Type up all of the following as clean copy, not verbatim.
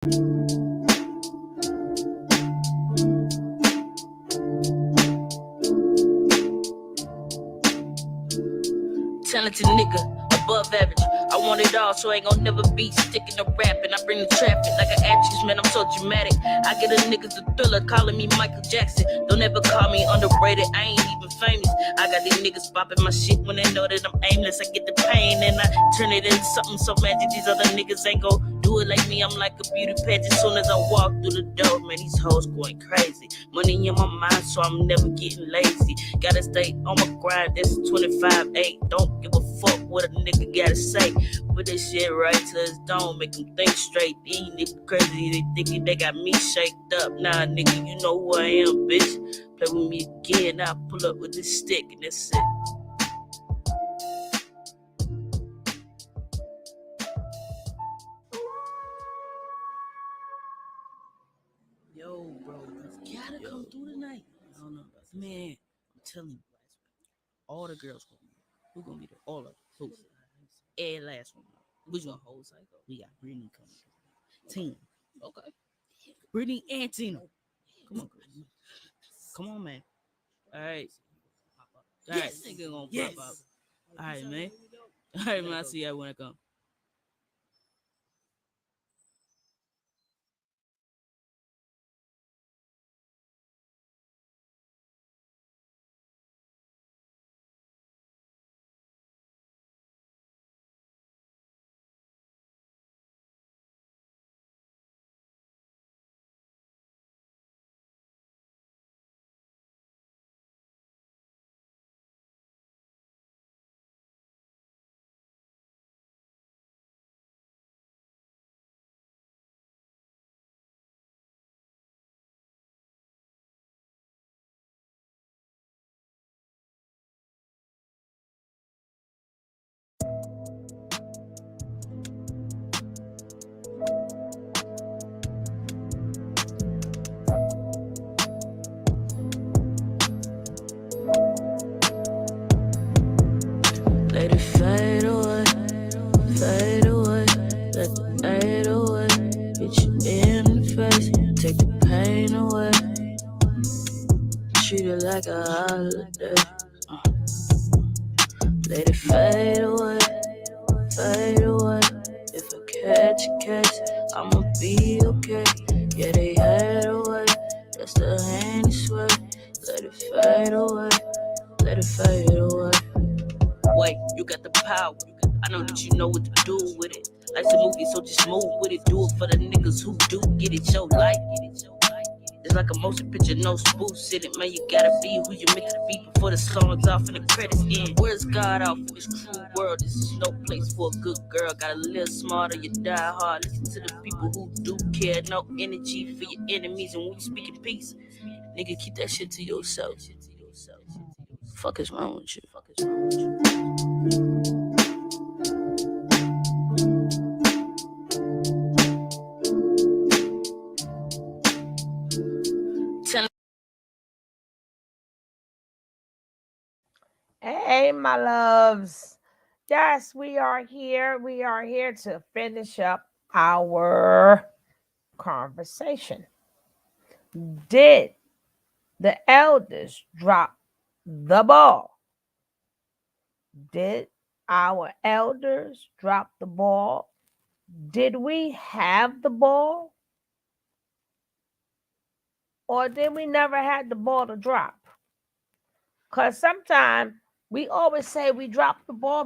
Talented nigga, above average. I want it all, so I ain't gon' never be sticking to rapping. I bring the traffic like an actress, man, I'm so dramatic. I get a niggas a thriller, calling me Michael Jackson. Don't ever call me underrated, I ain't even famous. I got these niggas popping my shit when they know that I'm aimless. I get the pain and I turn it into something so magic. These other niggas ain't gon' do it like me. I'm like a beauty pageant. Soon as I walk through the door, man, these hoes going crazy. Money in my mind, so I'm never getting lazy. Gotta stay on my grind, this 25-8. Don't give a fuck what a nigga gotta say. Put this shit right to his dome, make him think straight. These niggas crazy, they thinking they got me shaked up. Nah, nigga, you know who I am, bitch. Play with me again, I'll pull up with this stick and that's it. Yo, bro, you gotta come through tonight. I don't know, man. I'm telling you, all the girls gonna be there. Who gonna be there? All of them. Who? And last one. Which one? Whole cycle. We got Brittany coming. Tina. Okay. Brittany and Tina. Come on, Chris. Come on, man. All right. All right, nigga gonna pop up. All right, man. All right, man. I'll see y'all when I come. Let it fade away, fade away. Let the 808 hit you in the face. Take the pain away. Treat it like a holiday. Let it fade away, fade away. If I catch a case, I'ma be okay. Yeah, they hide away. That's the handy sway. Let it fade away, let it fade away. Wait, you got the power. I know that you know what to do with it. Life's a movie, so just move with it. Do it for the niggas who do get it. Your life, it's like a motion picture, no spoofs in it. Man, you gotta be who you meant to be before the song's off and the credits end. Where's God off in this cruel world? This is no place for a good girl. Gotta live smarter, you die hard. Listen to the people who do care. No energy for your enemies. And when you speak in peace, nigga, keep that shit to yourself. Fuck is wrong with you? Fuck is wrong with you? Hey, my loves. Yes, we are here. We are here to finish up our conversation. Did the elders drop the ball? Did our elders drop the ball? Did we have the ball? Or did we never had the ball to drop? Because sometimes we always say we dropped the ball,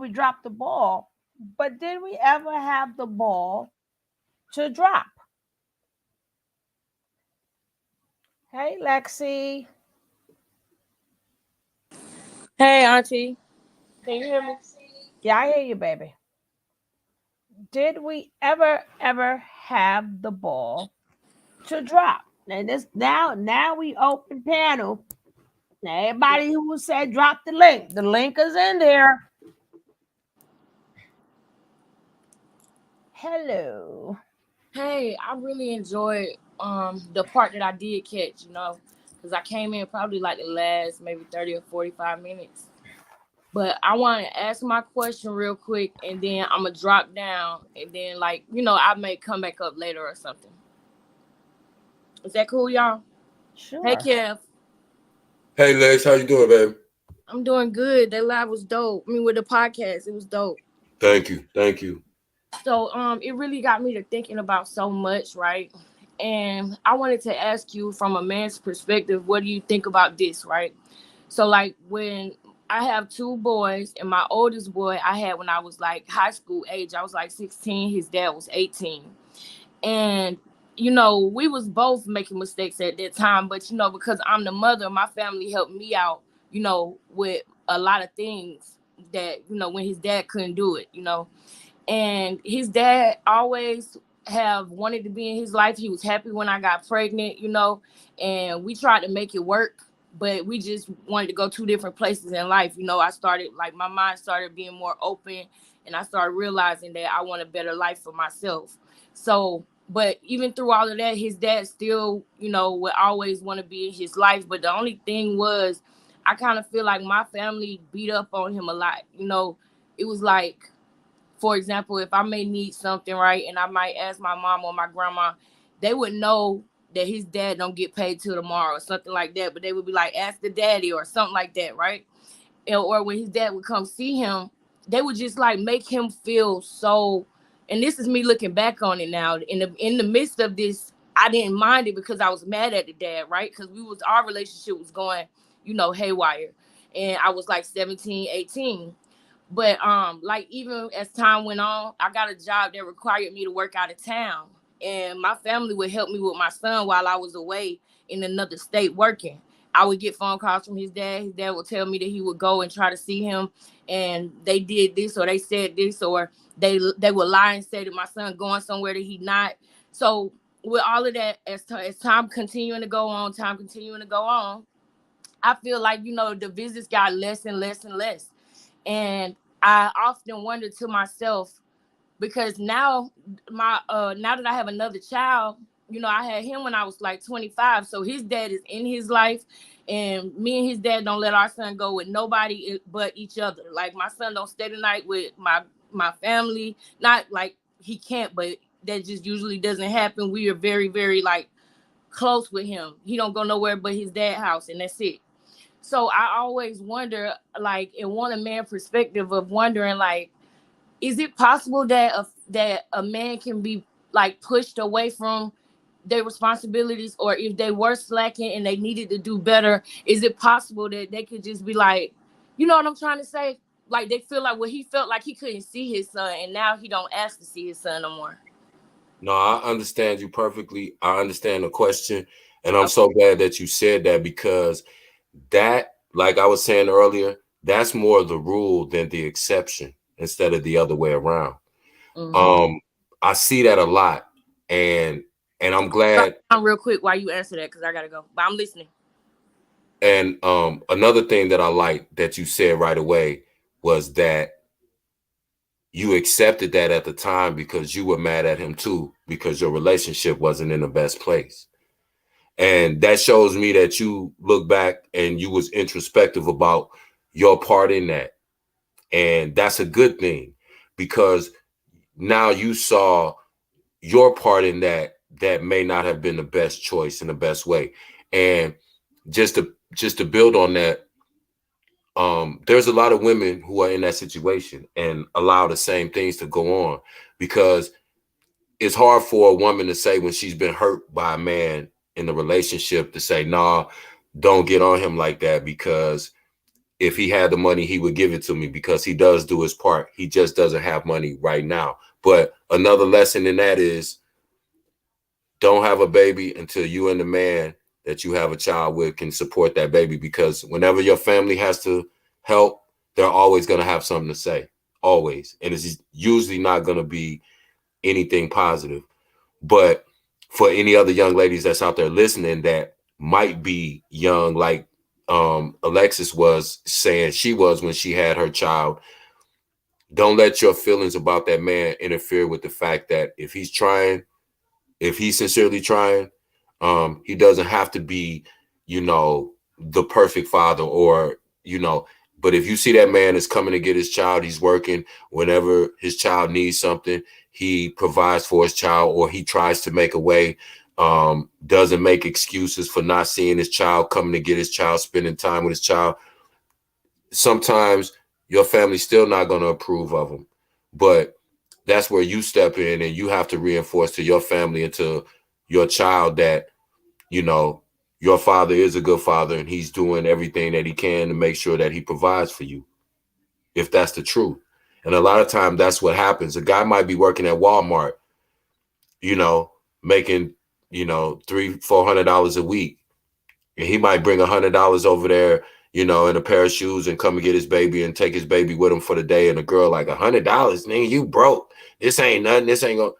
but did we ever have the ball to drop? Hey, Lexi. Hey, Auntie. Can you hear me? Yeah, I hear you, baby. Did we ever have the ball to drop? And this now we open panel. Now, everybody who said drop the link is in there. Hello. Hey, I really enjoyed the part that I did catch, because I came in probably like the last maybe 30 or 45 minutes. But I want to ask my question real quick, and then I'm going to drop down, and then I may come back up later or something. Is that cool, y'all? Hey, Sure. Kev. Hey Lex, how you doing, baby? I'm doing good. That live was dope. I mean, with the podcast, it was dope. Thank you, thank you. So, it really got me to thinking about so much, right? And I wanted to ask you from a man's perspective, what do you think about this, right? So, like, when I have two boys, and my oldest boy I had when I was like high school age, I was like 16, his dad was 18. And we was both making mistakes at that time, but because I'm the mother, my family helped me out, with a lot of things that, when his dad couldn't do it, and his dad always have wanted to be in his life. He was happy when I got pregnant, and we tried to make it work, but we just wanted to go two different places in life. I started, like, my mind started being more open, and I started realizing that I want a better life for myself. So, but even through all of that, his dad still, would always want to be in his life. But the only thing was, I kind of feel like my family beat up on him a lot. It was like, for example, if I may need something, right, and I might ask my mom or my grandma, they would know that his dad don't get paid till tomorrow or something like that. But they would be like, ask the daddy or something like that, right? Or when his dad would come see him, they would just like make him feel so. And this is me looking back on it now. In the midst of this, I didn't mind it because I was mad at the dad, right? Because our relationship was going, haywire. And I was like 17, 18. But like, even as time went on, I got a job that required me to work out of town. And my family would help me with my son while I was away in another state working. I would get phone calls from his dad. His dad would tell me that he would go and try to see him, and they did this or they said this, or they would lie and say that my son going somewhere that he not. So with all of that, as time continuing to go on, I feel like, the visits got less and less and less. And I often wonder to myself, because now now that I have another child, I had him when I was like 25. So his dad is in his life, and me and his dad don't let our son go with nobody but each other. Like, my son don't stay the night with my family. Not like he can't, but that just usually doesn't happen. We are very, very, like, close with him. He don't go nowhere but his dad's house, and that's it. So I always wonder, like, and want a man perspective of wondering, like, is it possible that a man can be, like, pushed away from their responsibilities, or if they were slacking and they needed to do better, is it possible that they could just be like, you know what I'm trying to say? Like, they feel like, well, he felt like he couldn't see his son, and now he don't ask to see his son no more. No, I understand you perfectly. I understand the question, and I'm so glad that you said that, because that, like I was saying earlier, that's more the rule than the exception, instead of the other way around. Mm-hmm. I see that a lot, and I'm glad. Real quick while you answer that, because I gotta go, but I'm listening. And another thing that I like that you said right away was that you accepted that at the time because you were mad at him too, because your relationship wasn't in the best place. And that shows me that you look back and you was introspective about your part in that. And that's a good thing, because now you saw your part in that may not have been the best choice in the best way. And just to build on that, there's a lot of women who are in that situation and allow the same things to go on, because it's hard for a woman to say when she's been hurt by a man in the relationship to say, nah, don't get on him like that, because if he had the money, he would give it to me, because he does do his part. He just doesn't have money right now. But another lesson in that is, don't have a baby until you and the man that you have a child with can support that baby, because whenever your family has to help, they're always going to have something to say, always. And it's usually not going to be anything positive. But for any other young ladies that's out there listening that might be young, like Alexis was saying she was when she had her child, don't let your feelings about that man interfere with the fact that if he's sincerely trying, he doesn't have to be, the perfect father, or, but if you see that man is coming to get his child, he's working. Whenever his child needs something, he provides for his child, or he tries to make a way. doesn't make excuses for not seeing his child, coming to get his child, spending time with his child. Sometimes your family's still not going to approve of him, but that's where you step in and you have to reinforce to your family and to your child that, you know, your father is a good father and he's doing everything that he can to make sure that he provides for you, if that's the truth. And a lot of times that's what happens. A guy might be working at Walmart, you know, making, you know, $300-400 a week. And he might bring $100 over there, you know, in a pair of shoes and come and get his baby and take his baby with him for the day. And the girl like, $100, nigga, you broke. This ain't nothing. This ain't gonna.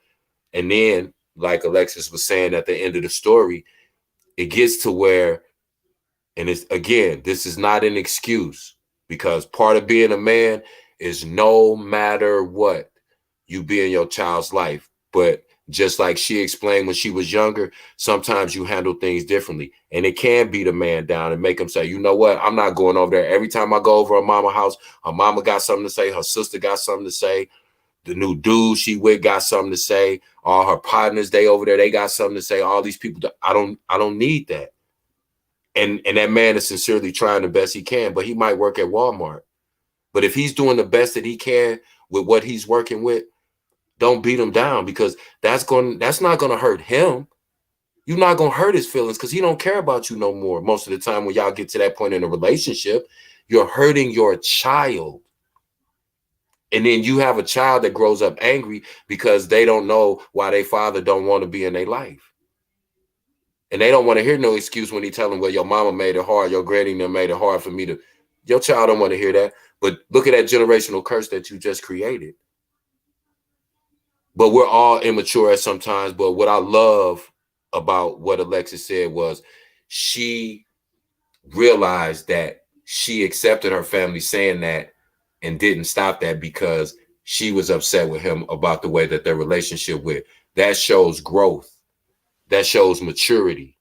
And then, like Alexis was saying at the end of the story, it gets to where, and it's, again, this is not an excuse, because part of being a man is no matter what, you be in your child's life. But just like she explained when she was younger, sometimes you handle things differently. And it can beat a man down and make him say, you know what, I'm not going over there. Every time I go over her mama house, her mama got something to say, her sister got something to say, the new dude she with got something to say, all her partners, they over there, they got something to say, all these people. I don't need that. And that man is sincerely trying the best he can, but he might work at Walmart. But if he's doing the best that he can with what he's working with, don't beat him down, because that's not gonna hurt him. You're not gonna hurt his feelings because he don't care about you no more. Most of the time when y'all get to that point in a relationship, you're hurting your child. And then you have a child that grows up angry because they don't know why their father don't want to be in their life. And they don't want to hear no excuse when he tell them, well, your mama made it hard, your granny made it hard for me to. Your child don't want to hear that. But look at that generational curse that you just created. But we're all immature at sometimes. But what I love about what Alexis said was she realized that she accepted her family saying that and didn't stop that because she was upset with him about the way that their relationship went. That shows growth. That shows maturity.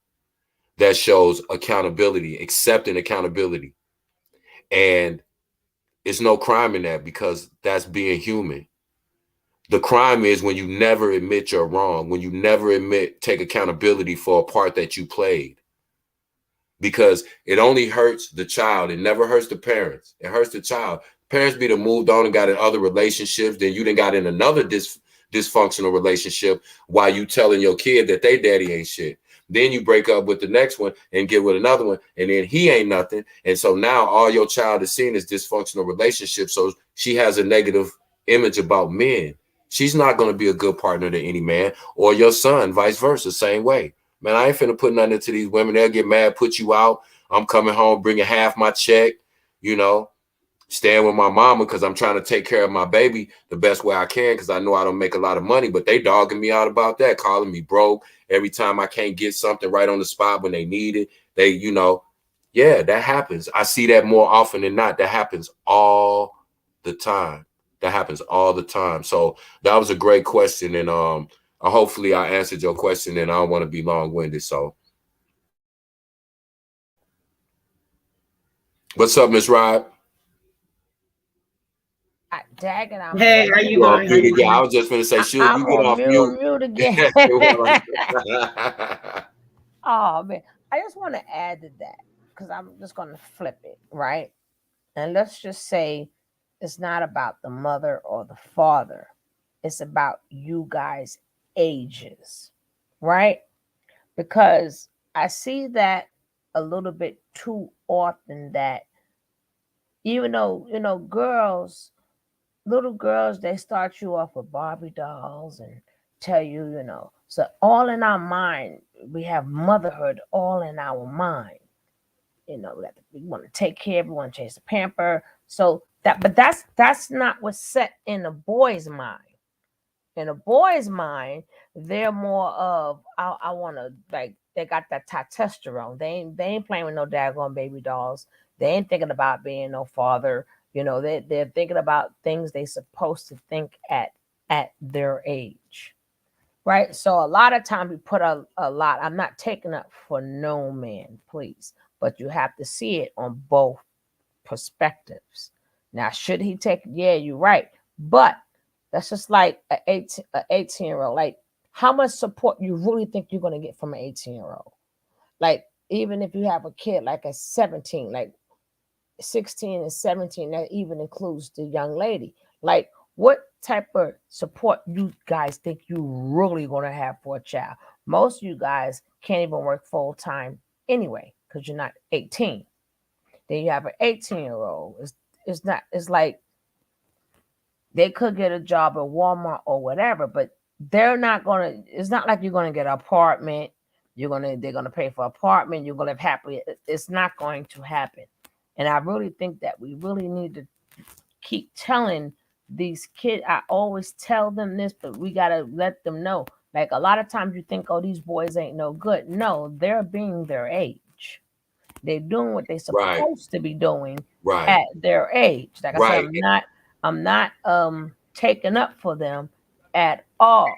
That shows accountability, accepting accountability. And it's no crime in that, because that's being human. The crime is when you never admit you're wrong, when you never take accountability for a part that you played. Because it only hurts the child. It never hurts the parents. It hurts the child. Parents be done moved on and got in other relationships. Then you done got in another dysfunctional relationship while you telling your kid that they daddy ain't shit. Then you break up with the next one and get with another one, and then he ain't nothing. And so now all your child is seeing is dysfunctional relationships. So she has a negative image about men. She's not going to be a good partner to any man, or your son, vice versa, same way. Man, I ain't finna put nothing into these women. They'll get mad, put you out. I'm coming home, bringing half my check, you know, staying with my mama because I'm trying to take care of my baby the best way I can, because I know I don't make a lot of money, but they dogging me out about that, calling me broke every time I can't get something right on the spot when they need it. They, you know, yeah, that happens. I see that more often than not. That happens all the time. That happens all the time. So that was a great question. And hopefully I answered your question, and I don't want to be long-winded. So what's up, Miss Rod? Dagging, I'm Hey, how you Well, doing? yeah, I was just gonna say, shoot, I'm you get on off mute. mute again. Oh man, I just want to add to that because I'm just going to flip it, right? And let's just say it's not about the mother or the father. It's about you guys' ages, right? Because I see that a little bit too often, that even though, girls, little girls, they start you off with Barbie dolls and tell you, so all in our mind, we have motherhood all in our mind. We want to take care, we want to change the pamper. So but that's not what's set in a boy's mind. In a boy's mind, they're more of, I want to, like, they got that testosterone. They ain't playing with no daggone baby dolls. They ain't thinking about being no father. They're thinking about things they supposed to think at their age, right? So a lot of times we put a lot. I'm not taking up for no man, please, but you have to see it on both perspectives. Now, should he take? Yeah, you're right, but that's just like an 18-year-old. Like, how much support you really think you're going to get from an 18-year-old. Like, even if you have a kid like a 17, like 16 and 17, that even includes the young lady. Like, what type of support you guys think you really going to have for a child? Most of you guys can't even work full time anyway because you're not 18. Then you have an 18-year-old. It's not. It's like they could get a job at Walmart or whatever, but they're not gonna. It's not like you're gonna get an apartment. They're gonna pay for an apartment. You're gonna live happily. It's not going to happen. And I really think that we really need to keep telling these kids. I always tell them this, but we gotta let them know. Like, a lot of times you think, oh, these boys ain't no good. No, they're being their age. They're doing what they're supposed to be doing at their age. Like I said, I'm not taking up for them at all.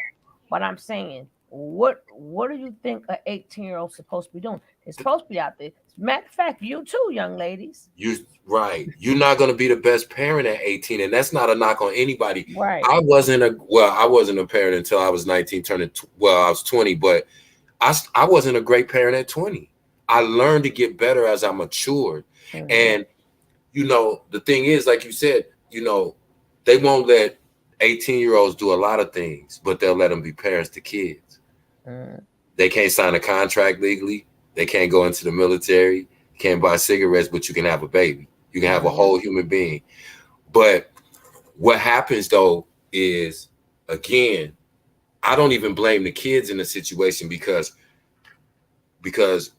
But I'm saying, what do you think an 18-year-old supposed to be doing? They're supposed to be out there. Matter of fact, you too, young ladies. You're not going to be the best parent at 18, and that's not a knock on anybody. Right. I wasn't a parent until I was 19, I was 20, but I wasn't a great parent at 20. I learned to get better as I matured. Mm-hmm. And, the thing is, like you said, they won't let 18-year-olds do a lot of things, but they'll let them be parents to kids. Mm. They can't sign a contract legally. They can't go into the military. You can't buy cigarettes, but you can have a baby. You can have a whole human being. But what happens, though, is, again, I don't even blame the kids in the situation because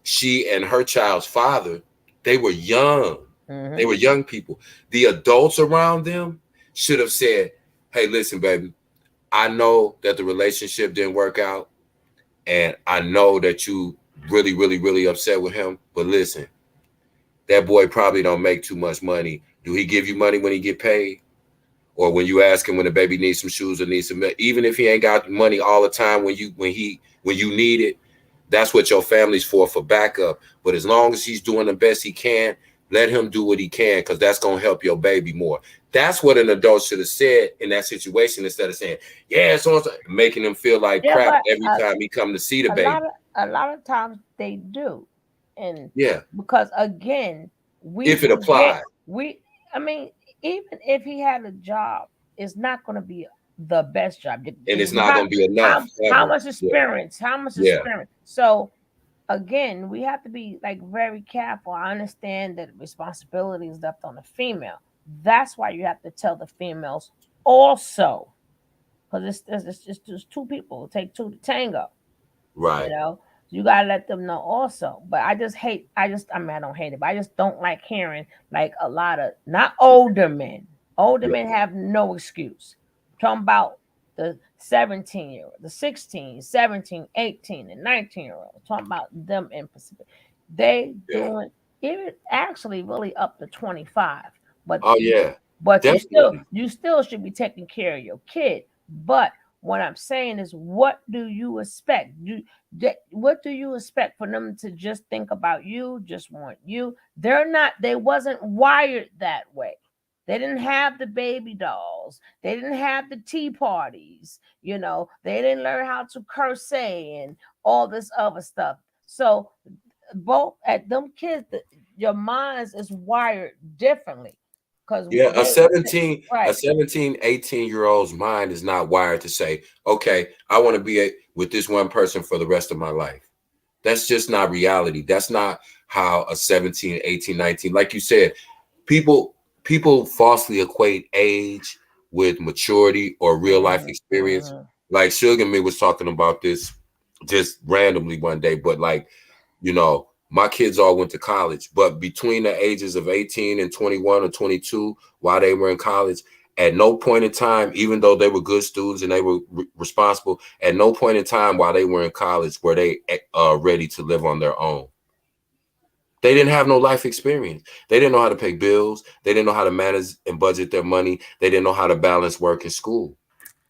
she and her child's father, they were young. Mm-hmm. They were young people. The adults around them should have said, hey, listen, baby, I know that the relationship didn't work out, and I know that you really, really, really upset with him, but listen, that boy probably don't make too much money. Do he give you money when he get paid? Or when you ask him when the baby needs some shoes or needs some, even if he ain't got money all the time when you need it, that's what your family's for backup. But as long as he's doing the best he can, let him do what he can, because that's going to help your baby more. That's what an adult should have said in that situation, instead of saying, yeah, so making him feel like crap every time he come to see the baby. A lot of times they do. And because, again, if it applies, even if he had a job, it's not going to be the best job. And it's not going to be enough. How much experience? How much experience? So, again, we have to be very careful. I understand that responsibility is left on the female. That's why you have to tell the females also, because it's just two people. It takes two to tango. Right. You gotta let them know also. But I don't hate it, but I just don't like hearing a lot of, not older men. Older men have no excuse. I'm talking about the 17-year-old, the 16, 17, 18, and 19-year-old. Talking about them in Pacific. They doing even actually really up to 25. But but you still should be taking care of your kid. But what I'm saying is, what do you expect? What do you expect for them to just think about you, just want you? They wasn't wired that way. They didn't have the baby dolls. They didn't have the tea parties. They didn't learn how to curse and all this other stuff. So both at them kids, your minds is wired differently. A 17, 18-year-old's mind is not wired to say, okay, I want to be with this one person for the rest of my life. That's just not reality. That's not how a 17, 18, 19, like you said, people falsely equate age with maturity or real life experience. Like Suge and me was talking about this just randomly one day, but my kids all went to college, but between the ages of 18 and 21 or 22, while they were in college, at no point in time, even though they were good students and they were responsible, at no point in time while they were in college were they ready to live on their own. They didn't have no life experience. They didn't know how to pay bills. They didn't know how to manage and budget their money. They didn't know how to balance work and school.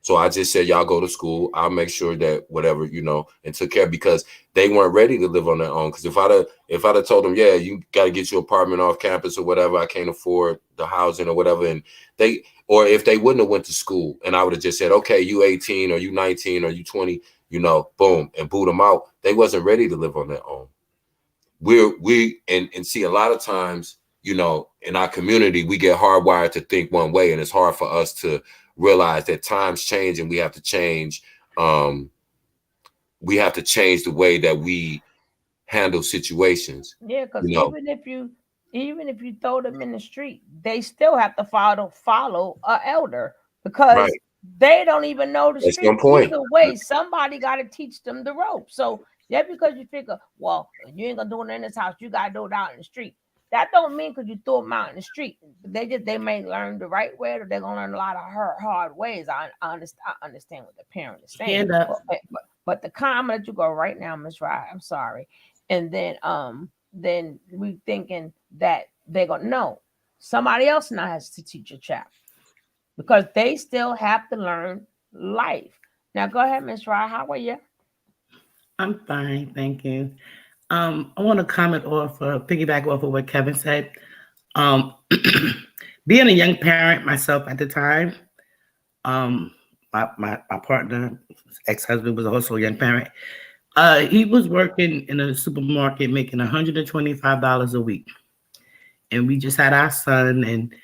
So I just said, y'all go to school. I'll make sure that whatever, and took care, because they weren't ready to live on their own. Because if I'd have told them, yeah, you got to get your apartment off campus or whatever, I can't afford the housing or whatever. And if they wouldn't have went to school and I would have just said, okay, you 18 or you 19 or you 20, boom, and boot them out. They wasn't ready to live on their own. And see, a lot of times, in our community, we get hardwired to think one way, and it's hard for us to realize that times change and we have to change. We have to change the way that we handle situations. Yeah, because even if you throw them in the street, they still have to follow an elder, because they don't even know the street. Either way, somebody got to teach them the rope. So just because you figure, well, you ain't gonna do it in this house, you gotta do it out in the street. That don't mean because you throw them out in the street, they may learn the right way, or they're gonna learn a lot of hard ways. I understand what the parent is saying. But the comment that you go right now, Miss Rye, I'm sorry. And then we thinking that they're gonna know somebody else now has to teach a child, because they still have to learn life. Now go ahead, Miss Rye. How are you? I'm fine, thank you. I want to piggyback off of what Kevin said. Being a young parent myself at the time, my partner, ex-husband, was also a young parent. He was working in a supermarket making $125 a week. And we just had our son, and,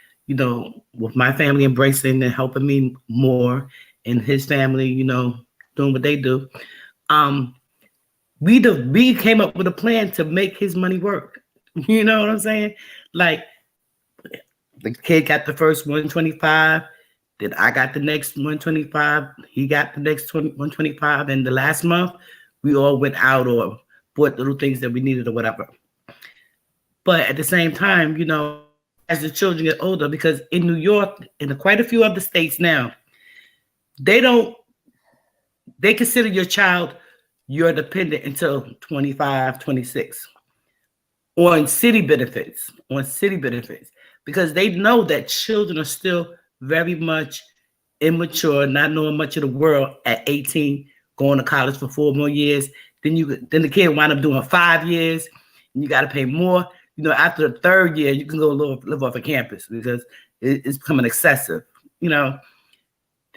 with my family embracing and helping me more, and his family, doing what they do. We came up with a plan to make his money work. You know what I'm saying? Like, the kid got the first 125, then I got the next 125, he got the next 125, and the last month we all went out or bought little things that we needed or whatever. But at the same time, as the children get older, because in New York and quite a few other states now, they consider your child your dependent until 25, 26 on city benefits, because they know that children are still very much immature, not knowing much of the world at 18, going to college for 4 more years. Then the kid wind up doing 5 years, and you got to pay more. After the 3rd year, you can go live off a campus because it's becoming excessive.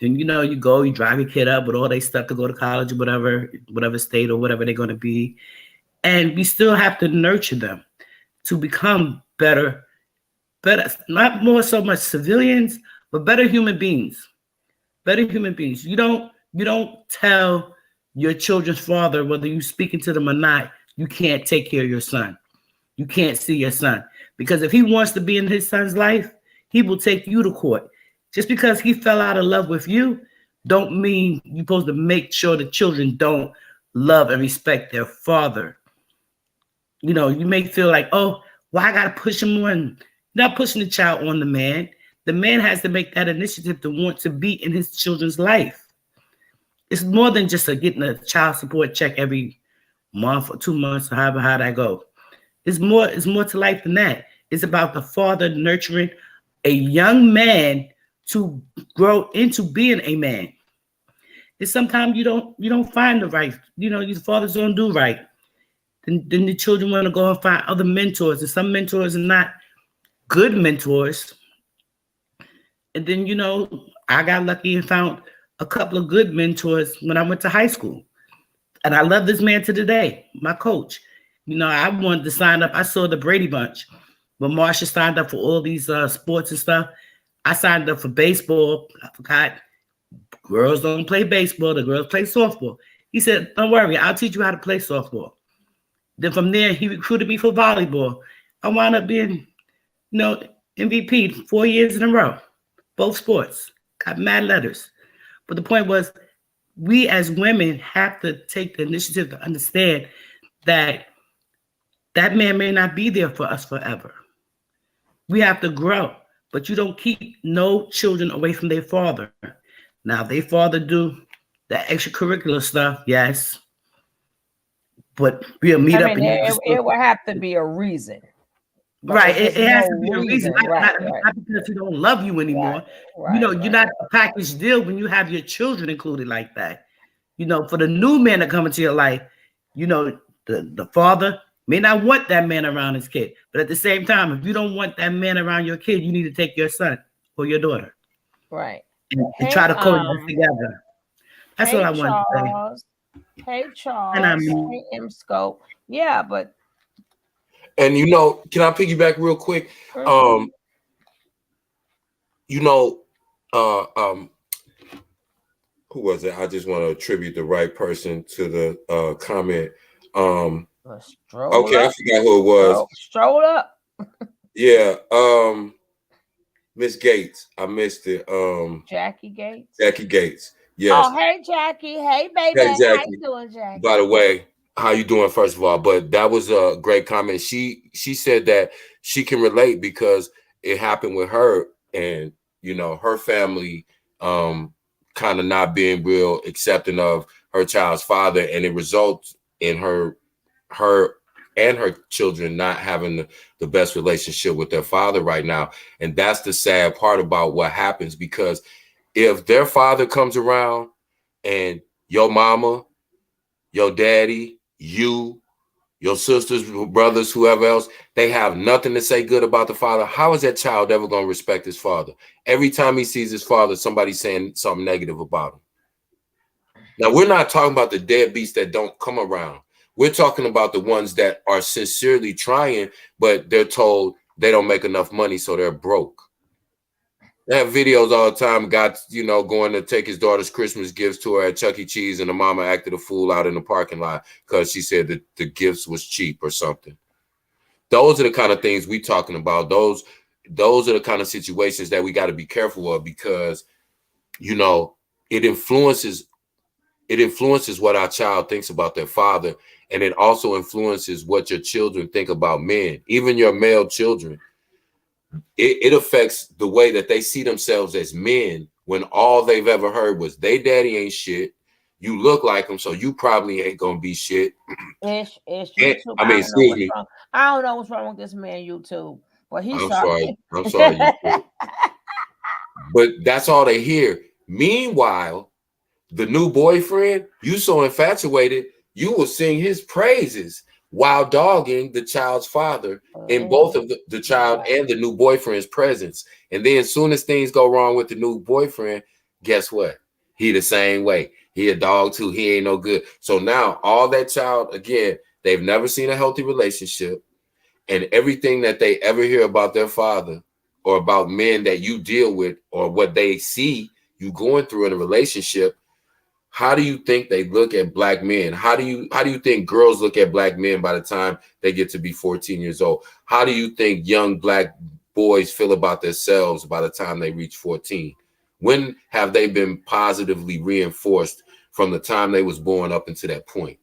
Then you go, you drive your kid up with all their stuff to go to college or whatever state or whatever they're going to be, and we still have to nurture them to become better, not more so much civilians, but better human beings. You don't tell your children's father, whether you're speaking to them or not, you can't take care of your son. You can't see your son, because if he wants to be in his son's life, he will take you to court. Just because he fell out of love with you, don't mean you're supposed to make sure the children don't love and respect their father. You may feel like, oh, well, I got to push him on. Not pushing the child on the man. The man has to make that initiative to want to be in his children's life. It's more than just getting a child support check every month or 2 months, or however how that go. It's more to life than that. It's about the father nurturing a young man to grow into being a man. It's sometimes you don't find the right, your fathers don't do right. Then the children want to go and find other mentors, and some mentors are not good mentors. And then, I got lucky and found a couple of good mentors when I went to high school. And I love this man to today, my coach. I wanted to sign up. I saw the Brady Bunch. When Marsha signed up for all these sports and stuff, I signed up for baseball. I forgot. Girls don't play baseball. The girls play softball. He said, don't worry, I'll teach you how to play softball. Then from there, he recruited me for volleyball. I wound up being, MVP 4 years in a row. Both sports. Got mad letters. But the point was, we as women have to take the initiative to understand that man may not be there for us forever. We have to grow, but you don't keep no children away from their father. Now, if their father do the extracurricular stuff, yes, but we'll meet up. It will have to be a reason. Right, it has to be a reason, not because he don't love you anymore. You're not a package deal when you have your children included like that. For the new man to come into your life, the father may not want that man around his kid, but at the same time, if you don't want that man around your kid, you need to take your son or your daughter, right, and try to coexist together. That's what I wanted to say. Hey, And I Charles. mean, Hey, M Scope. Yeah, but And you know, can I piggyback real quick? mhm. You know, uh, who was it? I just want to attribute the right person to the comment. Stroll Okay, I up. forgot who it was. Stroll up. Yeah, Miss Gates. I missed it. Jackie Gates. Jackie Gates. Yes. Oh, hey, Jackie. Hey, baby. Hey, How you Jackie. doing, Jackie? By the way, how you doing? First of all, but that was a great comment. She said that she can relate because it happened with her, and you know her family, kind of not being real accepting of her child's father, and it results in her and her children not having the best relationship with their father right now, and that's the sad part about what happens because if their father comes around and your mama, your daddy, you, your sisters, brothers, whoever else, they have nothing to say good about the father. How is that child ever going to respect his father? Every time he sees his father, somebody's saying something negative about him. Now, we're not talking about the deadbeats that don't come around. We're talking about the ones that are sincerely trying, but they're told they don't make enough money, so they're broke. They have videos all the time. Got, going to take his daughter's Christmas gifts to her at Chuck E. Cheese, and the mama acted a fool out in the parking lot because she said that the gifts was cheap or something. Those are the kind of things we talking about. Those are the kind of situations that we got to be careful of because, it influences what our child thinks about their father, and it also influences what your children think about men, even your male children. It affects the way that they see themselves as men when all they've ever heard was they daddy ain't shit. You look like him, so you probably ain't gonna be shit. Ish, And, YouTube. I mean, excuse me. I don't know what's wrong with this man, YouTube. But he's I'm sorry. sorry. I'm sorry. But that's all they hear. Meanwhile, the new boyfriend, you so infatuated, you will sing his praises while dogging the child's father in both of the child and the new boyfriend's presence. And then as soon as things go wrong with the new boyfriend, guess what? He the same way. He a dog too. He ain't no good. So now all that child, again, they've never seen a healthy relationship. And everything that they ever hear about their father or about men that you deal with or what they see you going through in a relationship, how do you think they look at black men? How do you think girls look at black men by the time they get to be 14 years old? How do you think young black boys feel about themselves by the time they reach 14? When have they been positively reinforced from the time they was born up into that point?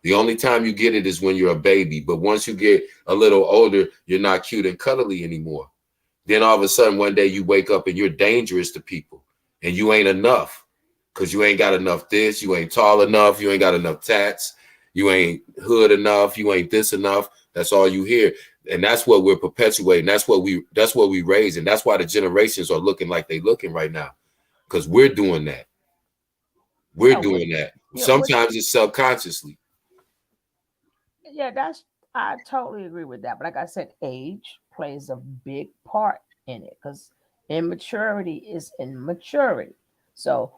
The only time you get it is when you're a baby. But once you get a little older, you're not cute and cuddly anymore. Then all of a sudden, one day you wake up and you're dangerous to people and you ain't enough. Because you ain't got enough this, you ain't tall enough, you ain't got enough tats, you ain't hood enough, you ain't this enough. That's all you hear. And that's what we're perpetuating. That's what we raise. And that's why the generations are looking like they looking right now. Because we're doing that. We're doing that. Sometimes it's subconsciously. Yeah, I totally agree with that. But like I said, age plays a big part in it because immaturity is immaturity. So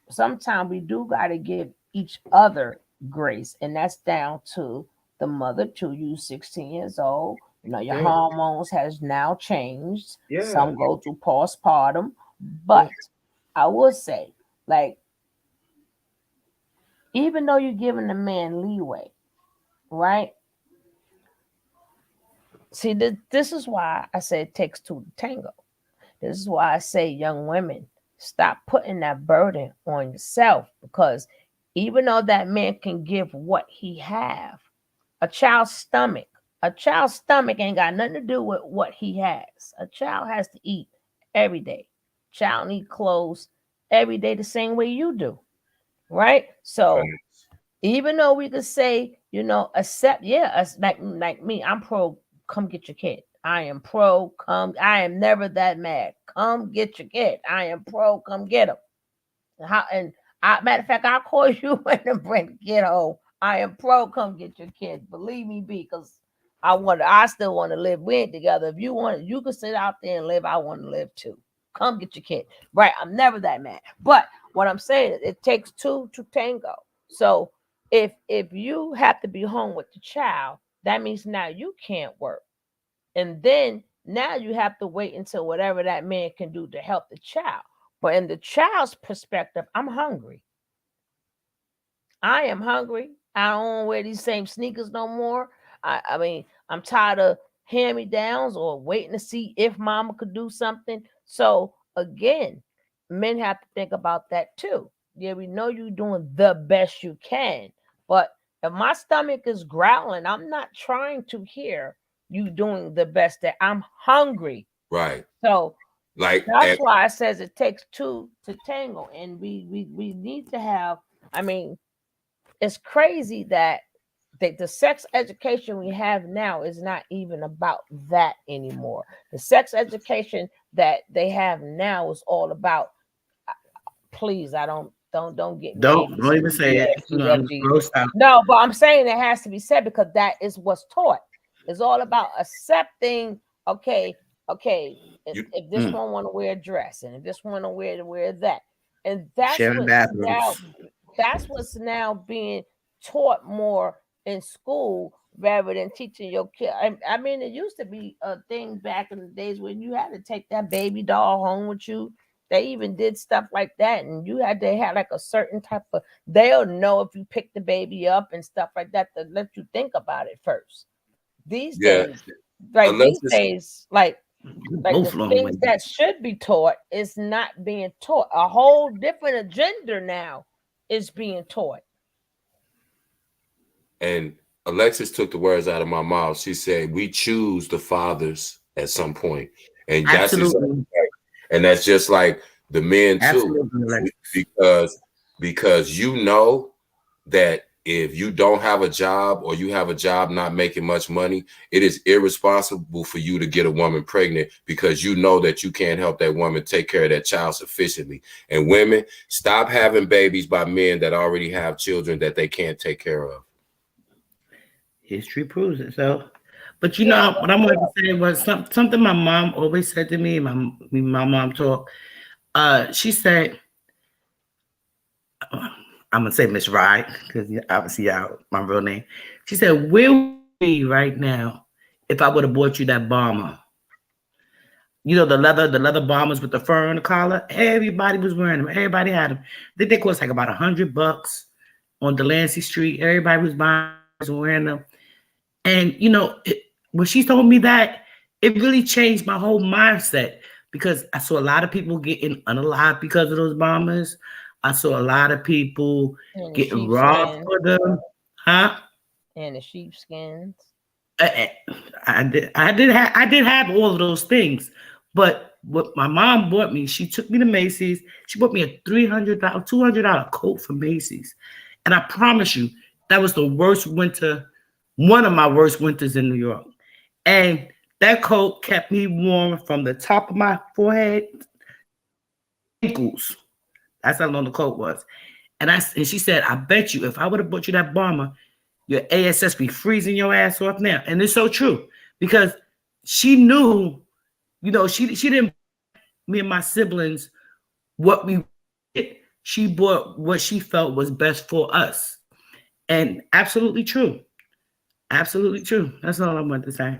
sometimes we do got to give each other grace, and that's down to the mother to you, 16 years old. Your hormones has now changed. Yeah. Some go through postpartum, but I would say, like, even though you're giving the man leeway, right? See, this is why I say it takes two to tango. This is why I say, young women, stop putting that burden on yourself, because even though that man can give what he have, a child's stomach ain't got nothing to do with what he has. A child has to eat every day. Child need clothes every day the same way you do, right? So even though we could say, accept, us like me, I'm pro, come get your kid. I am pro, come, I am never that mad. Come get your kid. I am pro, come get him. Matter of fact, I'll call you when to bring the kid home. I am pro, come get your kid. Believe me, because I still want to live. We ain't together. If you want it, you can sit out there and live. I want to live too. Come get your kid. Right. I'm never that mad. But what I'm saying is it takes two to tango. So if you have to be home with the child, that means now you can't work. And then now you have to wait until whatever that man can do to help the child. But in the child's perspective, I'm hungry. I am hungry. I don't want to wear these same sneakers no more. I mean, I'm tired of hand-me-downs or waiting to see if mama could do something. So again, men have to think about that too. Yeah, we know you're doing the best you can, but if my stomach is growling, I'm not trying to hear you doing the best that I'm hungry. Right. So Like that's why it says it takes two to tango, and we need to have. I mean, it's crazy that the sex education we have now is not even about that anymore. The sex education that they have now is all about. Please, I don't get me Don't even say it. No, but I'm saying it has to be said because that is what's taught. It's all about accepting. Okay, if this one want to wear a dress, and if this one want to wear that, and that's what's now being taught more in school rather than teaching your kid. I mean, it used to be a thing back in the days when you had to take that baby doll home with you. They even did stuff like that, and you had to have like a certain type of. They'll know if you pick the baby up and stuff like that to let you think about it first. These days, like the things that should be taught is not being taught. A whole different agenda now is being taught. And Alexis took the words out of my mouth. She said, "We choose the fathers at some point," and that's exactly right. And that's just like the men too, because you know that if you don't have a job or you have a job not making much money, it is irresponsible for you to get a woman pregnant because you know that you can't help that woman take care of that child sufficiently. And women, stop having babies by men that already have children that they can't take care of. History proves it. So, but you know what I wanted to say was something my mom always said to me. My mom talk. She said, I'm gonna say Miss Rye because obviously my real name. She said, "Where would you be right now if I would have bought you that bomber? You know, the leather bombers with the fur on the collar. Everybody was wearing them. Everybody had them. They cost like about $100 on Delancey Street. Everybody was buying, wearing them. And you know, when she told me that, it really changed my whole mindset because I saw a lot of people getting unalived because of those bombers. I saw a lot of people getting robbed for them, huh? And the sheepskins. I did have all of those things, but what my mom bought me, she took me to Macy's. She bought me a $300, $200 coat from Macy's, and I promise you, that was the worst winter, one of my worst winters in New York. And that coat kept me warm from the top of my forehead, ankles. That's how long the coat was. And she said, "I bet you if I would have bought you that bomber, your ASS be freezing your ass off now." And it's so true because she knew, you know, she didn't me and my siblings what we did. She bought what she felt was best for us. And absolutely true. Absolutely true. That's all I wanted to say.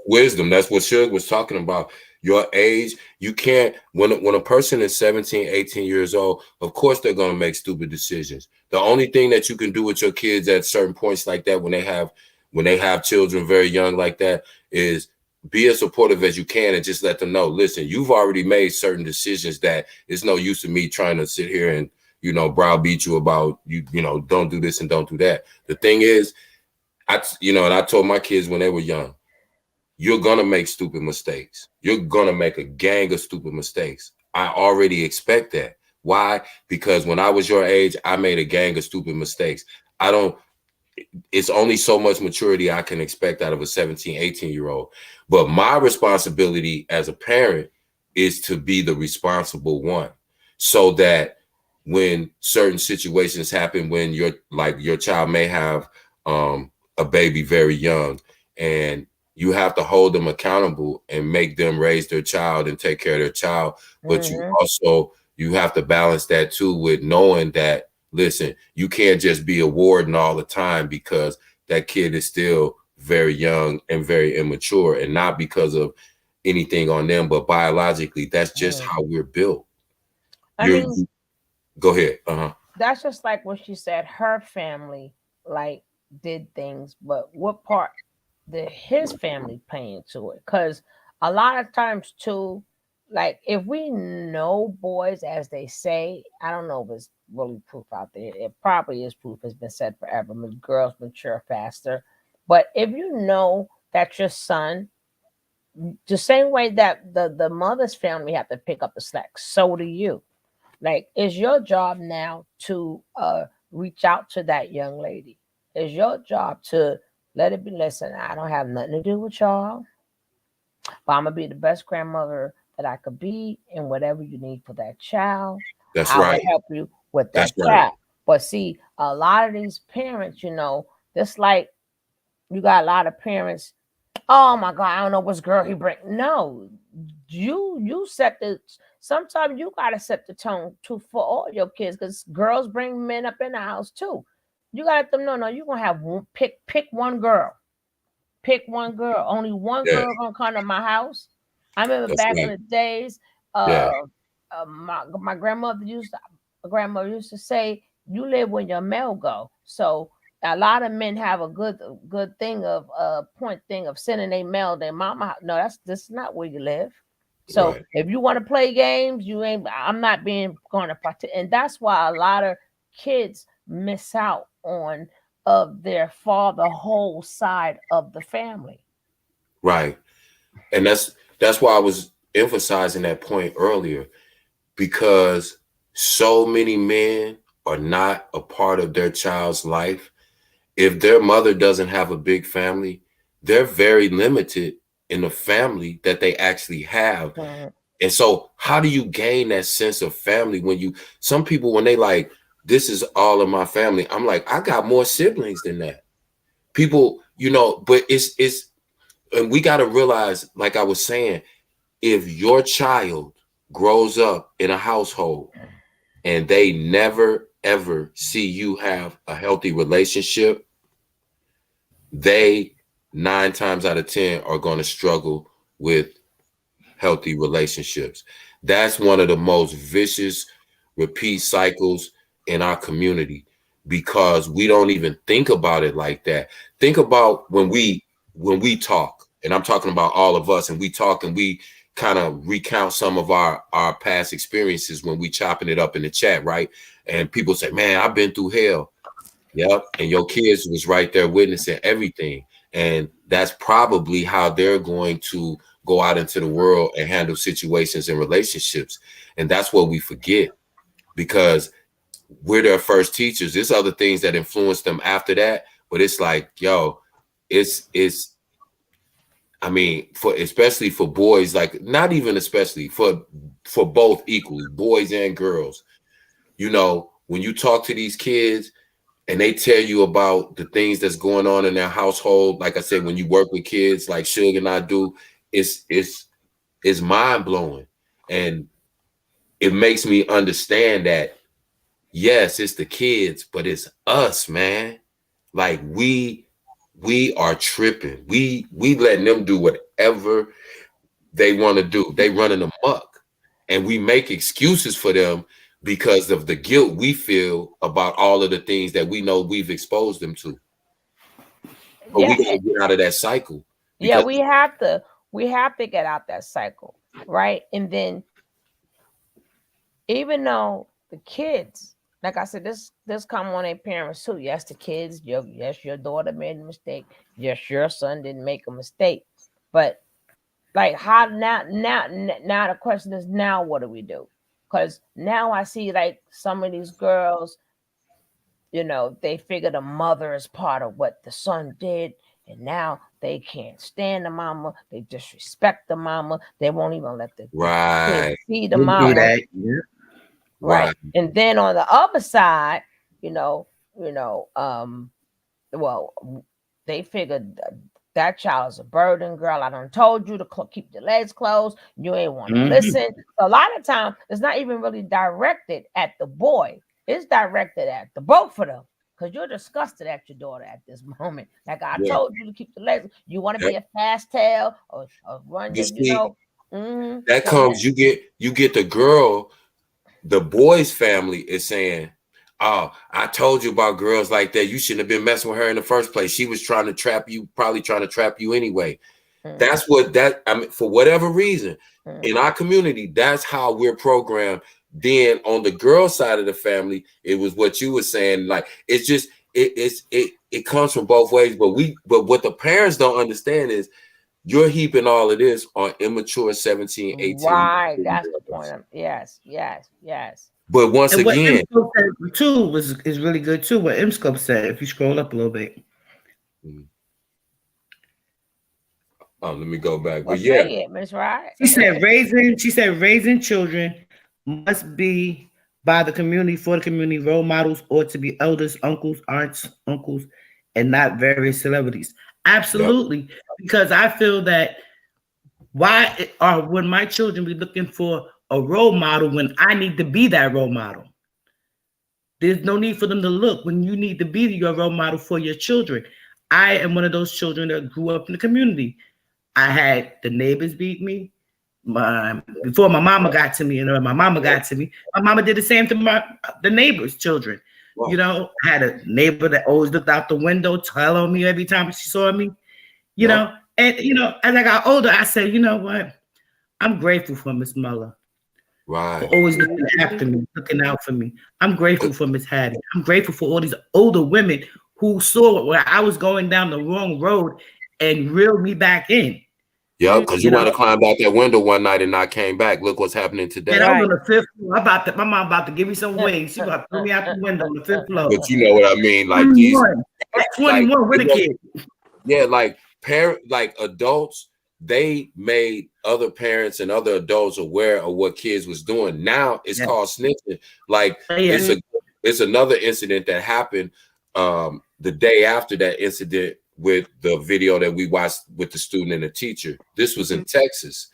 Wisdom. That's what Suge was talking about. Your age, you can't, when a person is 17, 18 years old, of course they're going to make stupid decisions. The only thing that you can do with your kids at certain points like that, when they have children very young like that, is be as supportive as you can and just let them know, listen, you've already made certain decisions that it's no use of me trying to sit here and, you know, browbeat you about, you know, don't do this and don't do that. The thing is, and I told my kids when they were young, you're going to make stupid mistakes. You're going to make a gang of stupid mistakes. I already expect that. Why? Because when I was your age, I made a gang of stupid mistakes. It's only so much maturity I can expect out of a 17, 18-year-old. But my responsibility as a parent is to be the responsible one so that when certain situations happen, when your child may have a baby very young and you have to hold them accountable and make them raise their child and take care of their child. But you have to balance that too with knowing that listen, you can't just be a warden all the time because that kid is still very young and very immature, and not because of anything on them, but biologically, that's just how we're built. I mean, Go ahead. that's just like what she said. Her family like did things, but what part did his family play into it? Because a lot of times too, like if we know boys, as they say, I don't know if it's really proof out there. It probably is proof. It's been said forever. Girls mature faster, but if you know that your son, the same way that the mother's family have to pick up the slack, so do you. Like, it's your job now to reach out to that young lady. It's your job to let it be. Listen, I don't have nothing to do with y'all, but I'm gonna be the best grandmother that I could be, and whatever you need for that child, That's I right. will help you with that That's right. child. But see, a lot of these parents, just like you got a lot of parents. Oh my God, I don't know what's girl he bring. No, you set the. Sometimes you gotta set the tone too for all your kids, because girls bring men up in the house too. You gotta let them know. No, you're gonna have pick one girl. Pick one girl. Only one Yeah. girl gonna come to my house. I remember That's back in right. the days. Yeah. My grandmother used to say, "You live where your mail go." So a lot of men have a good thing of point thing of sending a mail their mama. No, this is not where you live. So Right. if you want to play games, you ain't. I'm not being going to participate, and that's why a lot of kids miss out on of their father whole side of the family. Right. And that's why I was emphasizing that point earlier, because so many men are not a part of their child's life. If their mother doesn't have a big family, they're very limited in the family that they actually have. Mhm. And so how do you gain that sense of family when some people, when they like, this is all of my family, I'm like, I got more siblings than that. People, but it's and we got to realize, like I was saying, if your child grows up in a household and they never ever see you have a healthy relationship, they 9 times out of 10 are going to struggle with healthy relationships. That's one of the most vicious repeat cycles in our community, because we don't even think about it like that. Think about when we talk, and I'm talking about all of us, and we talk and we kind of recount some of our past experiences when we chopping it up in the chat, right? And people say, man, I've been through hell. Yep. And your kids was right there witnessing everything. And that's probably how they're going to go out into the world and handle situations and relationships. And that's what we forget, because we're their first teachers. There's other things that influence them after that. But it's like, yo, it's I mean, especially for boys, like not even especially for both equally, boys and girls. When you talk to these kids and they tell you about the things that's going on in their household, like I said, when you work with kids like Suge and I do, it's mind blowing, and it makes me understand that yes, it's the kids, but it's us, man. Like we are tripping. We letting them do whatever they want to do. They running amok, and we make excuses for them because of the guilt we feel about all of the things that we know we've exposed them to. But we Yeah, got to get out of that cycle, yeah, because we have to get out that cycle, right? And then, even though the kids, like I said, this come on their parents too. Yes, the kids, yes, your daughter made a mistake. Yes, your son didn't make a mistake. But like, how now the question is, now what do we do? Because now I see like some of these girls, they figure the mother is part of what the son did, and now they can't stand the mama. They disrespect the mama. They won't even let the kid right, see the We do mama. that. Yeah. Right. right, And then on the other side, well, they figured that child is a burden, girl. I done told you to keep your legs closed. You ain't want to Mhm. listen. So a lot of time, it's not even really directed at the boy. It's directed at the both of them. Because you're disgusted at your daughter at this moment. Like I Yeah. told you to keep the legs. You want to be Yeah. a fast tail or run You your, see, that go comes, ahead. you get the girl, the boy's family is saying, oh, I told you about girls like that. You shouldn't have been messing with her in the first place. She was trying to trap you, probably trying to trap you anyway. That's what I mean, for whatever reason, in our community, that's how we're programmed. Then on the girl side of the family, it was what you were saying. Like, it's just it comes from both ways. But what the parents don't understand is you're heaping all of this on immature 17, 18. Right. That's the point. Yes. But once And what again, M-Scope said too is really good too. What M-Scope said, if you scroll up a little bit. oh, let me go back. Well, But yeah, say it, Miss Right. She said raising children must be by the community, for the community. Role models ought to be elders, uncles, aunts, uncles, and not various celebrities. Absolutely. Yep. Because I feel that would my children be looking for a role model when I need to be that role model? There's no need for them to look when you need to be your role model for your children. I am one of those children that grew up in the community. I had the neighbors beat me. Before my mama got to me, and my mama got to me, my mama did the same to the neighbors' children. Wow. You know, I had a neighbor that always looked out the window, tell on me every time she saw me. You know, and as I got older, I said, you know what? I'm grateful for Miss Muller. Right. For always looking after me, looking out for me. I'm grateful for Miss Hattie. I'm grateful for all these older women who saw where I was going down the wrong road and reeled me back in. Yeah, because you want to climb out that window one night and not came back. Look what's happening today. And I was on the 5th floor. My mom about to give me some wings. She about to throw me out the window on the 5th floor. But you know what I mean? Like 21. At 21 with a kid. Yeah, like adults, they made other parents and other adults aware of what kids was doing. Now it's called snitching. Like it's another incident that happened the day after that incident with the video that we watched with the student and the teacher. This was in Texas.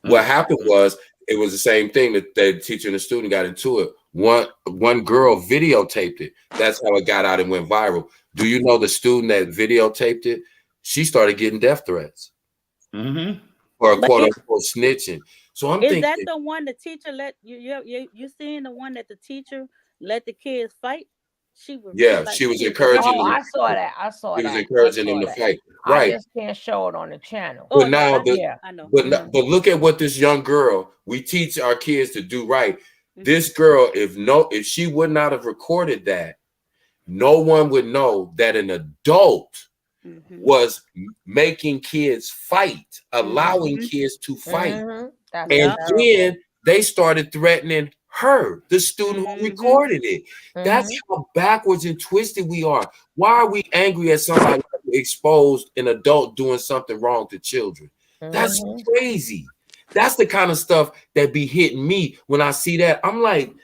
What happened was it was the same thing that the teacher and the student got into it. One girl videotaped it. That's how it got out and went viral. Do you know the student that videotaped it? She started getting death threats for a quote unquote snitching. So I'm thinking, that the one the teacher let you seeing the one that the teacher let the kids fight? She was she was encouraging. Oh, I saw that. She was encouraging them to fight. Right. I just can't show it on the channel. But now, I know. But look at what this young girl. We teach our kids to do right. This girl, if she would not have recorded that, no one would know that an adult was making kids fight, allowing kids to fight, and then they started threatening her, the student who recorded it. That's how backwards and twisted we are. Why are we angry at somebody who exposed an adult doing something wrong to children? That's crazy. That's the kind of stuff that be hitting me when I see that. I'm like,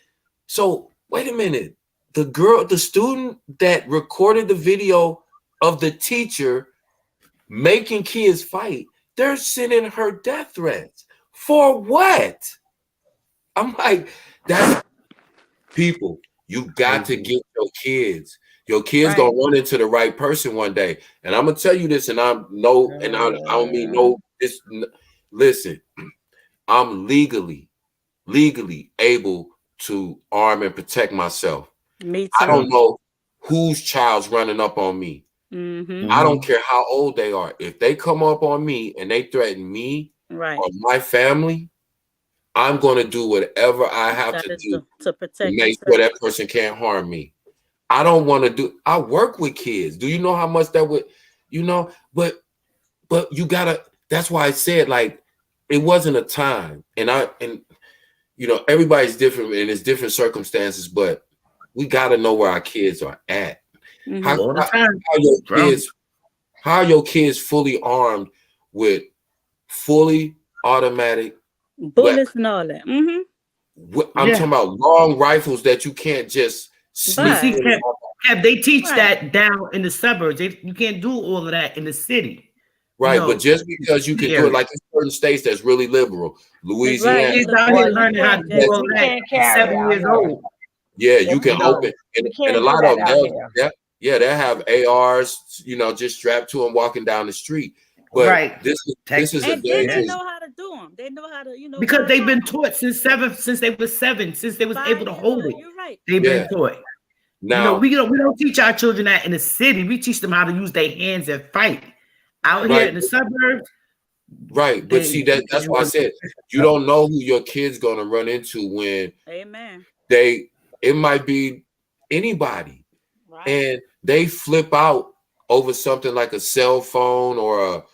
so wait a minute. The student that recorded the video of the teacher making kids fight, they're sending her death threats. For what? I'm like, that's people. You got to get your kids. Your kids gonna run into the right person one day. And I'm gonna tell you this, and I don't mean no. Listen, I'm legally able to arm and protect myself. Me too. I don't know whose child's running up on me. I don't care how old they are. If they come up on me and they threaten me or my family, I'm going to do whatever I have to do to protect make sure that person can't harm me. I don't want to do. I work with kids. Do you know how much that would, but you gotta. That's why I said, like, it wasn't a time, and everybody's different and it's different circumstances, but we got to know where our kids are at. How are your kids fully armed with fully automatic bullets and all that? I'm talking about long rifles that you can't just sneak. They teach that down in the suburbs. You can't do all of that in the city. Right, but just because you can do it, like in certain states that's really liberal, Louisiana. He's out here learning how to do all that at 7 years old. Yeah, Yeah, you can open, you and a can't do lot of that them, out here. they'll have ARs, just strapped to them walking down the street. But Right. this is a And then they dangerous. know how to do them. They know how to, Because fire they've been them. taught since they were 7, since they was able to hold Fire. it. You're right. They've Yeah. been taught. Now, We don't teach our children that in the city. We teach them how to use their hands and fight. Out here right, in the suburbs, right. But see that's why I said you don't know who your kid's gonna run into when Amen. it might be anybody. Right. And they flip out over something like a cell phone or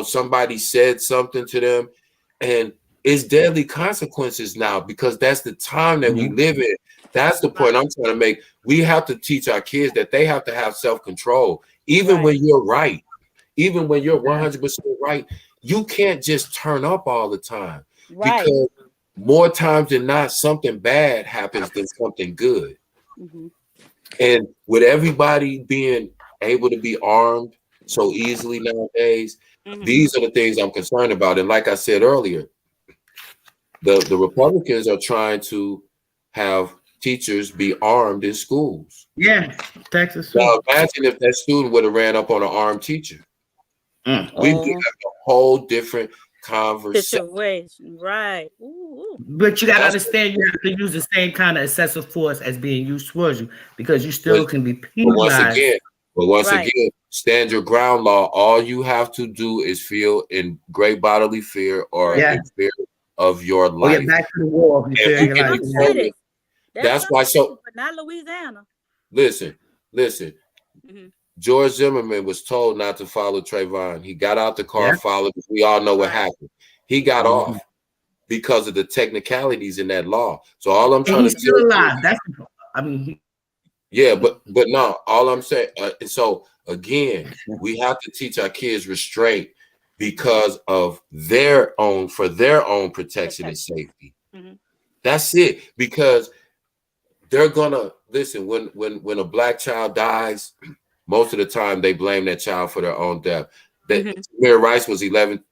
somebody said something to them, and it's deadly consequences now because that's the time that we live in. That's the point I'm trying to make. We have to teach our kids that they have to have self-control, even when you're right, even when you're 100% right. You can't just turn up all the time because more times than not, something bad happens than something good. Mm-hmm. And with everybody being able to be armed so easily nowadays, these are the things I'm concerned about. And like I said earlier, the Republicans are trying to have teachers be armed in schools. Yeah, Texas. Now imagine if that student would have ran up on an armed teacher. We would have a whole different conversation. Situation. Right. Ooh. But you got to understand, you have to use the same kind of excessive force as being used towards you because you still can be penalized. But once again, stand your ground law. All you have to do is feel in great bodily fear or in fear of your life. Back to the wall. That's why. So, but not Louisiana. Listen. George Zimmerman was told not to follow Trayvon. He got out the car, followed. We all know what happened. He got off because of the technicalities in that law. So all I'm trying to say, still alive. yeah, but no, all I'm saying. So again, we have to teach our kids restraint because of for their own protection and safety. That's it. Because they're gonna listen when a black child dies. Most of the time, they blame that child for their own death. Tamir Rice was 11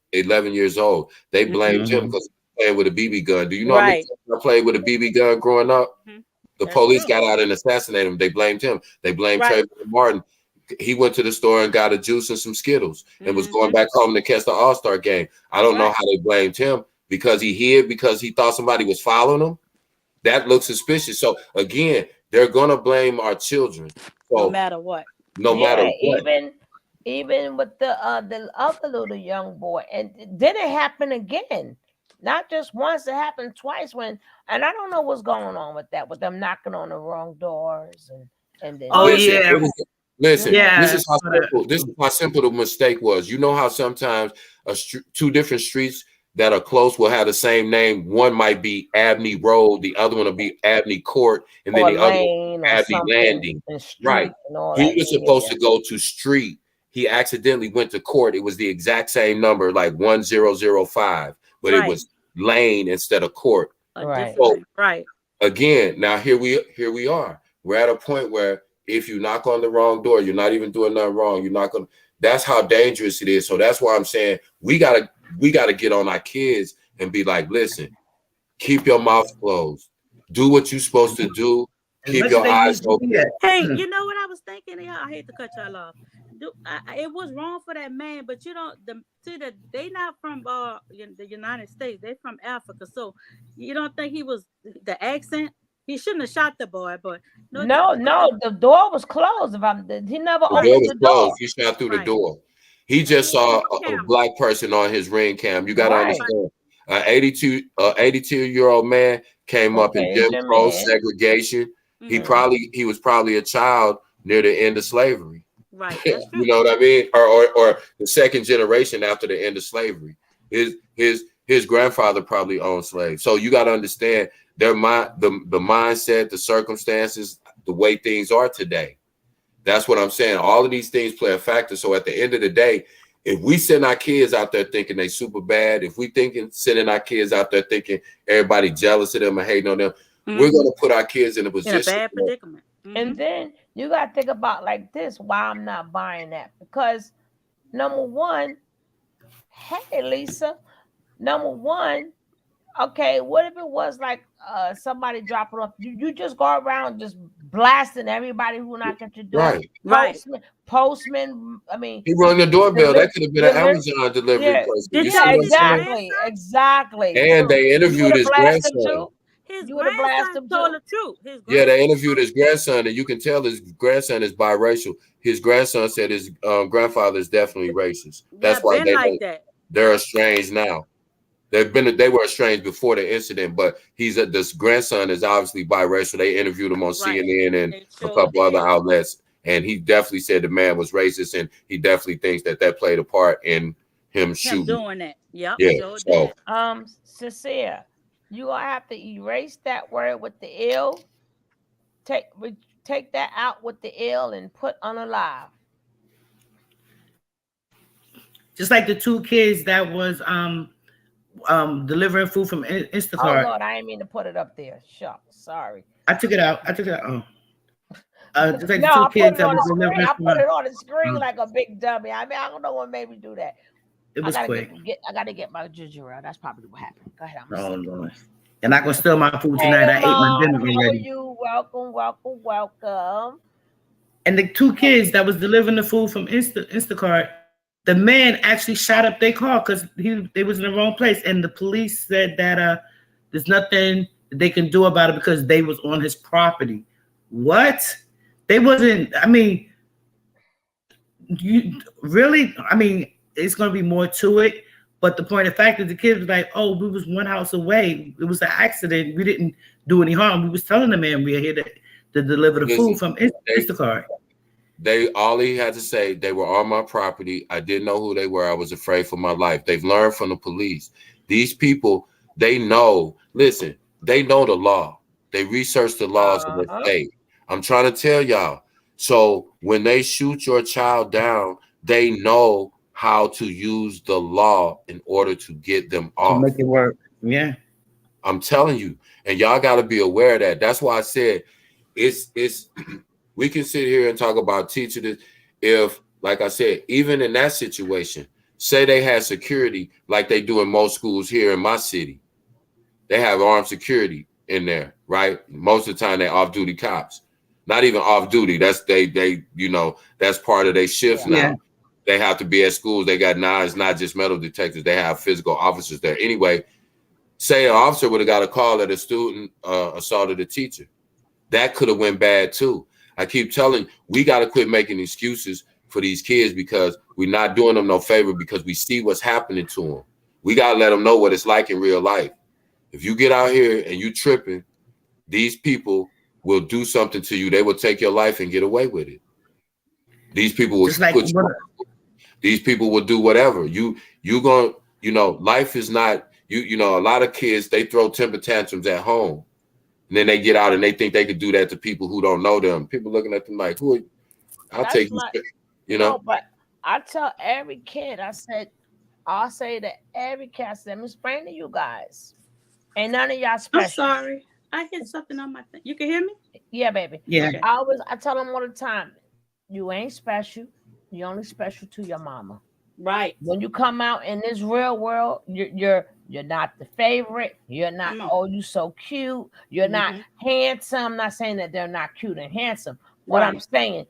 years old. They blamed him because he was playing with a BB gun. Do you know how many times I played with a BB gun growing up? The police got out and assassinated him. They blamed him. They blamed Trayvon Martin. He went to the store and got a juice and some Skittles and was going back home to catch the All-Star game. I don't know how they blamed him because he hid because he thought somebody was following him. That looks suspicious. So again, they're gonna blame our children. So, no matter what. No matter what. Even with the other little young boy, and did it happen again? Not just once, it happened twice. And I don't know what's going on with that, with them knocking on the wrong doors and then. Listen, this is how simple the mistake was. You know how sometimes two different streets that are close will have the same name. One might be Abney Road, the other one will be Abney Court, and then the other one Abney Landing. Right. He was supposed to go to street. He accidentally went to court. It was the exact same number, like 1005, but it was lane instead of court. So, again, now here we are. We're at a point where if you knock on the wrong door, you're not even doing nothing wrong. You're not gonna. That's how dangerous it is. So that's why I'm saying we gotta get on our kids and be like, listen, keep your mouth closed. Do what you're supposed to do. Keep your eyes open. Hey, you know what I was thinking? I hate to cut y'all off. It was wrong for that man, but they not from the United States. They from Africa. So you don't think he was the accent? He shouldn't have shot the boy, but no, the door was closed. He never opened the door. He shot through the door. He just saw a black person on his ring cam. You got to understand. An 82-year-old man came up in Jim Crow segregation. He was probably a child near the end of slavery. Right. You know what I mean? Or the second generation after the end of slavery. His grandfather probably owned slaves. So you got to understand the mindset, the circumstances, the way things are today. That's what I'm saying. All of these things play a factor. So at the end of the day, if we send our kids out there thinking they super bad, if we sending our kids out there thinking everybody jealous of them and hating on them, we're going to put our kids in a position. In a bad predicament. And then you got to think about like this, why I'm not buying that. Because number one, hey, Lisa, Okay, what if it was like somebody dropping off? You just go around just blasting everybody who knock at your door. Right. Right. Postman. I mean, He rung the doorbell. deli- That could have been an deli- Amazon delivery yeah, person. Did You y'all see yeah, what I'm see his saying? exactly, grandson? exactly. And So they you would interviewed have his blasted him grandson. too. His You would have blasted grandson him told too. the truth. His Yeah, they grandson interviewed told his the truth. grandson, and you can tell his grandson is biracial. His grandson said his grandfather is definitely racist. Yeah, That's why been like that. they're estranged now. They were estranged before the incident, but this grandson is obviously biracial. They interviewed him on Right. CNN and They a sure couple other did. outlets, and he definitely said the man was racist, and he definitely thinks that played a part in him Him shooting. doing that. Yep, Yeah, sure so did. Cecilia, you gonna have to erase that word with the ill. Take that out with the ill and put unalive. Just like the two kids that was delivering food from Oh Instacart. Lord, I didn't mean to put it up there. Shucks, sorry. I took it out. Oh. Just like No, the two I put kids it that on was the screen. delivering I put it on the screen oh, like a big dummy. I mean, I don't know what made me do that. it was quick. I gotta get my ginger ale. That's probably what happened. Go ahead, I'm Oh gonna Lord. You're not gonna steal my food Hey, tonight. I ate my Mom, dinner how are already. you? Welcome. And the two kids that was delivering the food from Instacart, the man actually shot up their car because they was in the wrong place. And the police said that there's nothing that they can do about it because they was on his property. What? They wasn't, I mean, you really, I mean, it's gonna be more to it. But the point of fact is the kids was like, oh, we was one house away. It was an accident. We didn't do any harm. We was telling the man we are here to deliver the food from Instacart. All he had to say, they were on my property. I didn't know who they were. I was afraid for my life. They've learned from the police. These people, they know, listen, they know the law. They research the laws of the state. I'm trying to tell y'all. So when they shoot your child down, they know how to use the law in order to get them off. To make it work. Yeah. I'm telling you. And y'all got to be aware of that. That's why I said it's we can sit here and talk about teaching it. If, like I said, even in that situation, say they had security like they do in most schools here in my city. They have armed security in there, right? Most of the time they're off-duty cops. Not even off-duty. That's that's part of their shift now. Yeah. They have to be at schools. They got knives, not just metal detectors. They have physical officers there. Anyway, say an officer would have got a call that a student assaulted a teacher. That could have went bad too. I keep telling you, we got to quit making excuses for these kids because we're not doing them no favor because we see what's happening to them. We got to let them know what it's like in real life. If you get out here and you tripping, these people will do something to you. They will take your life and get away with it. These people will put you. These people will do whatever. Life is not, a lot of kids, they throw temper tantrums at home. And then they get out and they think they could do that to people who don't know them. People looking at them like, who? I'll take you. No, but I tell every kid, I'll say to every kid, let me explain to you guys. Ain't none of y'all special. I'm sorry. I hit something on my thing. You can hear me? Yeah, baby. Yeah. Okay. I tell them all the time, you ain't special. You're only special to your mama. Right. When you come out in this real world, you're not the favorite. You're not, you so cute. You're not handsome. I'm not saying that they're not cute and handsome. What I'm saying,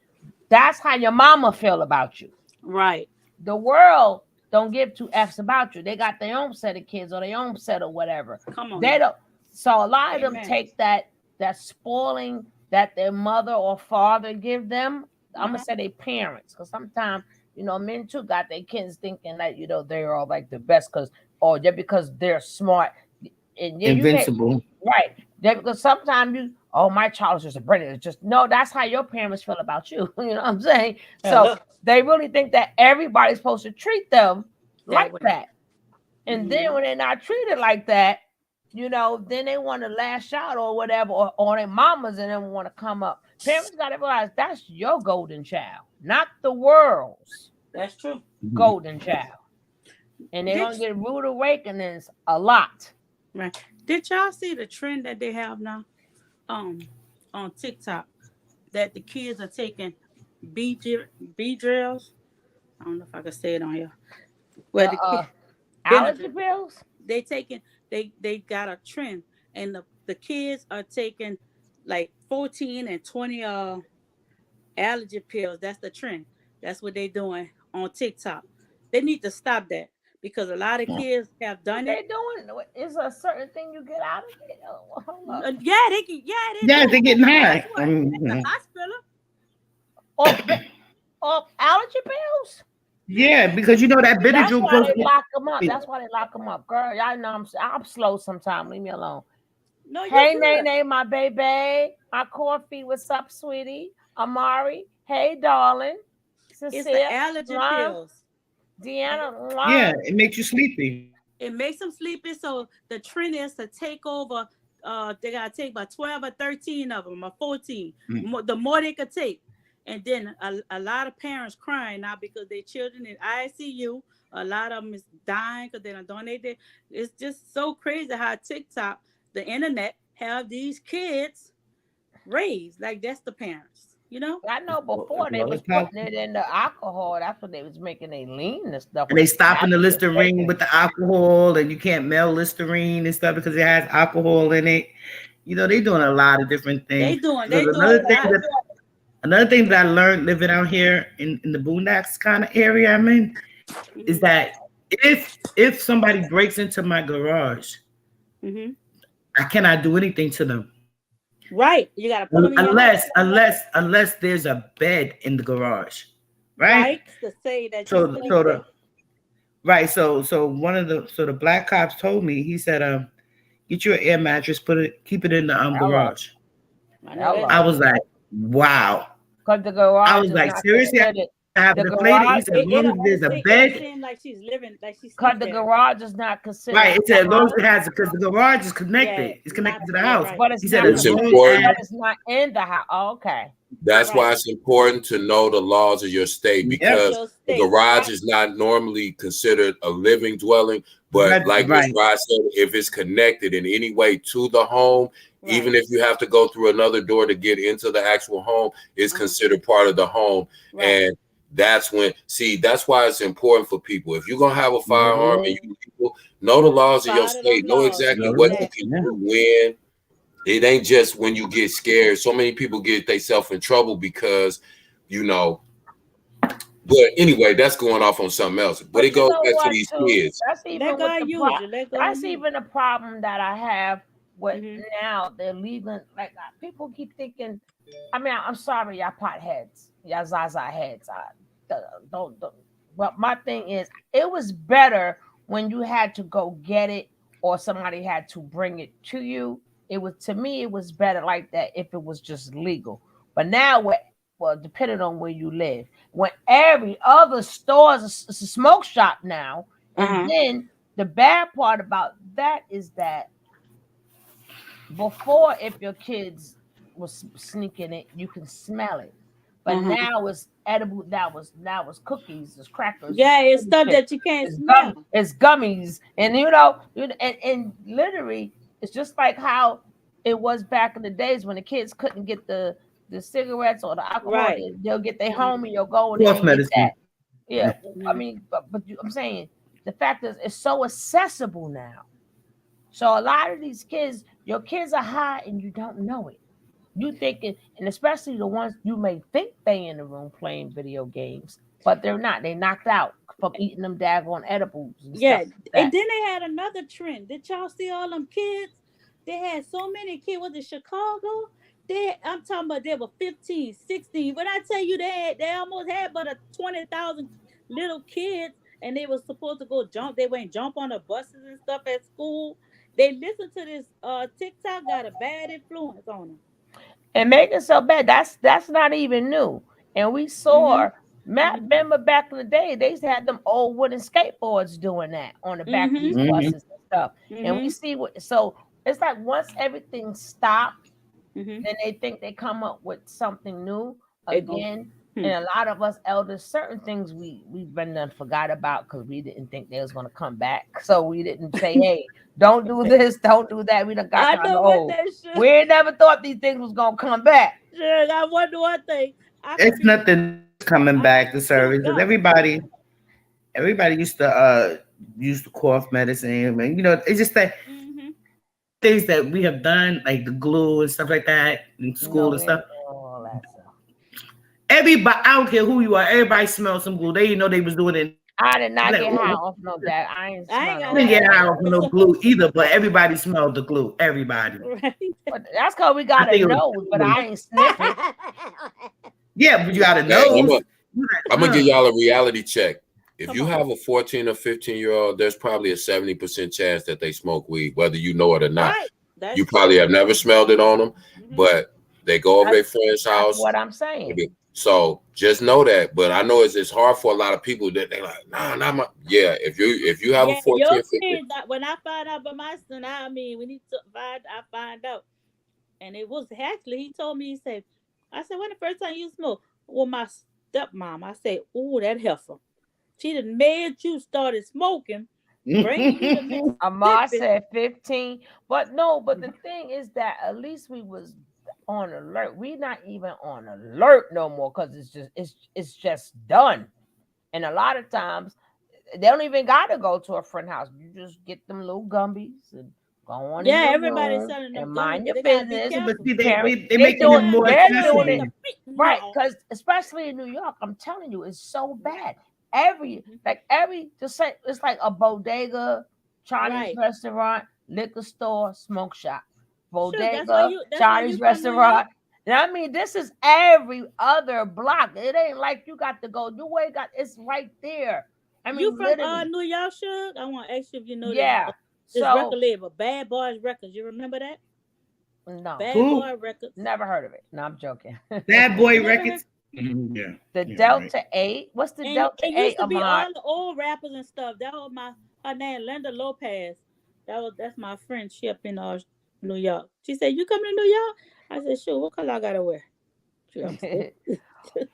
that's how your mama feel about you. Right. The world don't give two F's about you. They got their own set of kids or their own set of whatever. Come on. They don't. So a lot of them take that spoiling that their mother or father give them. I'm gonna say their parents, because sometimes men too got their kids thinking that they're all like the best just because they're smart and invincible. Right. Because sometimes my child is just a brilliant. It's just that's how your parents feel about you. You know what I'm saying? So they really think that everybody's supposed to treat them like that. And then when they're not treated like that, then they want to lash out or whatever, or their mamas and then want to come up. Parents got to realize that's your golden child, not the world's. That's true. Golden child. And they're going to get rude awakenings a lot. Right. Did y'all see the trend that they have now on TikTok that the kids are taking B drills? I don't know if I can say it on here. Allergy pills? they got a trend, and the kids are taking like 14 and 20 allergy pills. That's the trend. That's what they doing on TikTok. They need to stop that because a lot of kids have What done they it. doing? Is a certain thing you get out of it? Oh, hold up. Yeah, they can. Yeah, they Yeah, do. they're getting Guess high. what? It's a hospital. Or allergy pills? Yeah, because you know that That's Benadryl why goes. they lock them up. That's why they lock them up, girl. Y'all know I'm slow sometimes. Leave me alone. No, you Hey, good. Nene, my baby, my coffee. What's up, sweetie? Amari. Hey, darling. It's the Cecilia. allergy Mwah. pills. Deanna. Yeah, Mwah. it makes you sleepy. It makes them sleepy. So the trend is to take over. They gotta take about 12 or 13 of them or 14. The more they could take. And then a lot of parents crying now because their children in ICU. A lot of them is dying because they don't donate it. It's just so crazy how TikTok, the internet, have these kids raised. Like that's the parents, you know? I know before they Well, was it's tough. putting it in the alcohol. That's what they was making they lean and stuff. And they with. stopping the That's what they Listerine did. with the alcohol, and you can't mail Listerine and stuff because it has alcohol in it. You know, they doing a lot of different things. They doing Because a lot. another thing that I learned living out here in the Boondocks kind of area I'm in is that if somebody breaks into my garage, I cannot do anything to them. Right. You gotta put them in your house. Unless there's a bed in the garage. Right? Right. To say that you sleep there. Right. So the black cops told me, he said, get you an air mattress, keep it in the garage. I was like, wow. Because the garage I was like, seriously, I have to play it. He said, as long as there's a bed. It seems like she's living, like she's because the garage is not considered. Right. It said as long as it has, because the garage is connected. Yeah, it's connected to the not- house. right. But it's He not said It's as long important. but as it's not in the house. Oh, okay. That's Right. why it's important to know the laws of your state, because Your the state, garage right. is not normally considered a living dwelling. But like Ms. Rod said, if it's connected in any way to the home, even if you have to go through another door to get into the actual home, it's considered part of the home. Right. And that's when, that's why it's important for people. If you're going to have a firearm and you people know the laws of your Follow state, them know laws. exactly Yeah. what you can do when. It ain't just when you get scared. So many people get themselves in trouble because, but anyway, that's going off on something else. But it goes back to these kids. That's even Let God use you. Let God that's use you. even a problem that I have with now. They're legal. Like people keep thinking. I mean, I'm sorry, y'all potheads, y'all Zaza heads. Don't. But my thing is, it was better when you had to go get it or somebody had to bring it to you. It was, to me, it was better like that if it was just legal. But now, well, depending on where you live, when every other store is a smoke shop now, and then the bad part about that is that before, if your kids was sneaking it, you can smell it. But now it's edible. Now it's cookies, it's crackers. Yeah, it's stuff that you can't smell. It's gummies, and and literally, it's just like how it was back in the days when the kids couldn't get the cigarettes or the alcohol. Right. They'll get their homie. You'll go and Cough get medicine. that. Yeah, I mean, but I'm saying the fact is, it's so accessible now. So a lot of these kids, your kids are high and you don't know it. You thinking, and especially the ones you may think they in the room playing video games, but they're not. They knocked out from eating them daggone edibles. And Yeah, stuff like that. and then they had another trend. Did y'all see all them kids? They had so many kids. Was it Chicago? I'm talking about they were 15, 16. When I tell you they almost had but 20,000 little kids, and they were supposed to go jump. They went jump on the buses and stuff at school. They listened to this TikTok, got a bad influence on them. And make it so bad. That's not even new. And we saw remember back in the day, they used to have them old wooden skateboards doing that on the back of these buses and stuff. And we see so it's like once everything stopped, then they think they come up with something new again. And a lot of us elders, certain things we've been done forgot about because we didn't think they was gonna come back. So we didn't say, hey, don't do this, don't do that. We done got kind of old. We never thought these things was gonna come back. Sure, I wonder one thing. It's nothing coming back to service because everybody Everybody used to use the cough medicine, and it's just that things that we have done, like the glue and stuff like that in school and stuff. All that stuff. Everybody, I don't care who you are, everybody smelled some glue. They didn't know they was doing it. I did not get high off no that. I didn't get high off no glue either, but everybody smelled the glue. Everybody. But that's because we got a nose, but I ain't sniffing. Yeah, but you got a nose. I'm gonna give y'all a reality check. If you have a 14 or 15-year-old, there's probably a 70% chance that they smoke weed, whether you know it or not. Right. You probably have never smelled it on them, but they go over their friend's house. That's what I'm saying. So just know that. But I know it's hard for a lot of people that they're like, nah, not my. Yeah, if you have a 14 or 15. When I find out about my son, when he I find out, and it was actually he told me, I said, when the first time you smoke? Well, my stepmom. I said, ooh, that heifer. She done made you started smoking. Amar said 15, but the thing is that at least we was on alert. We not even on alert no more because it's just done. And a lot of times they don't even gotta go to a friend house. You just get them little gummies and go on. Yeah, everybody's selling them. And mind your business. But see, they make it more accessible. Right, because especially in New York, I'm telling you, it's so bad. Just say it's like a bodega, Chinese restaurant, liquor store, smoke shop, bodega, Chinese restaurant. And I mean, this is every other block. It ain't like you got to go. You ain't got. It's right there. I mean, you from New York, Shug? I want to ask you if you know this record label, Bad Boys Records. You remember that? No. Bad Boy Records. Never heard of it. No, I'm joking. Bad Boy Records. Yeah. The Delta 8. What's the Delta 8? It used to be all the old rappers and stuff. That was her name, Linda Lopez. That's my friend. She up in New York. She said, "You coming to New York?" I said, "Sure. What color I gotta wear?"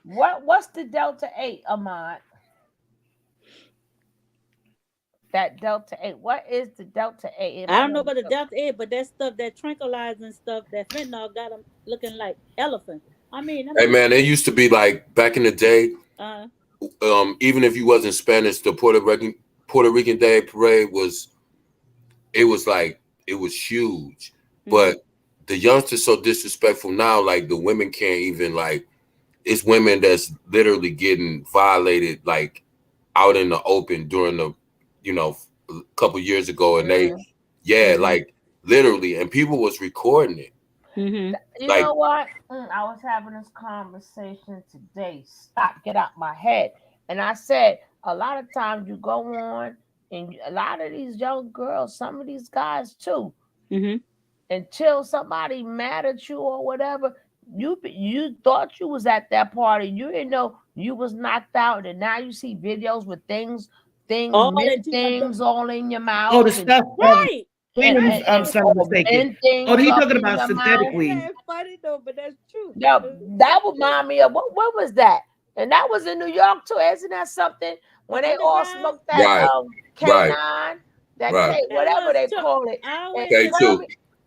What's the Delta 8, Ahmad? That Delta 8. What is the Delta 8? I don't know about the Delta 8, but that stuff, that tranquilizing stuff, that fentanyl got them looking like elephants. Hey man, it used to be like back in the day. Even if you wasn't Spanish, the Puerto Rican Day Parade was huge. But the youngsters so disrespectful now. Like the women can't even it's women that's literally getting violated like out in the open during the a couple years ago, and they like literally, and people was recording it. You know what? I was having this conversation today. Get out my head. And I said, a lot of times you go on, and a lot of these young girls, some of these guys too, until somebody mad at you or whatever, you thought you was at that party. You didn't know you was knocked out, and now you see videos with things all in your mouth. Oh, the stuff. Right. I'm sorry, mistaken. Oh, he's talking about synthetic weed. That's funny though, but that's true. No, that would remind me of what was that? And that was in New York too. Isn't that something? When they all smoked that K9, whatever they call it.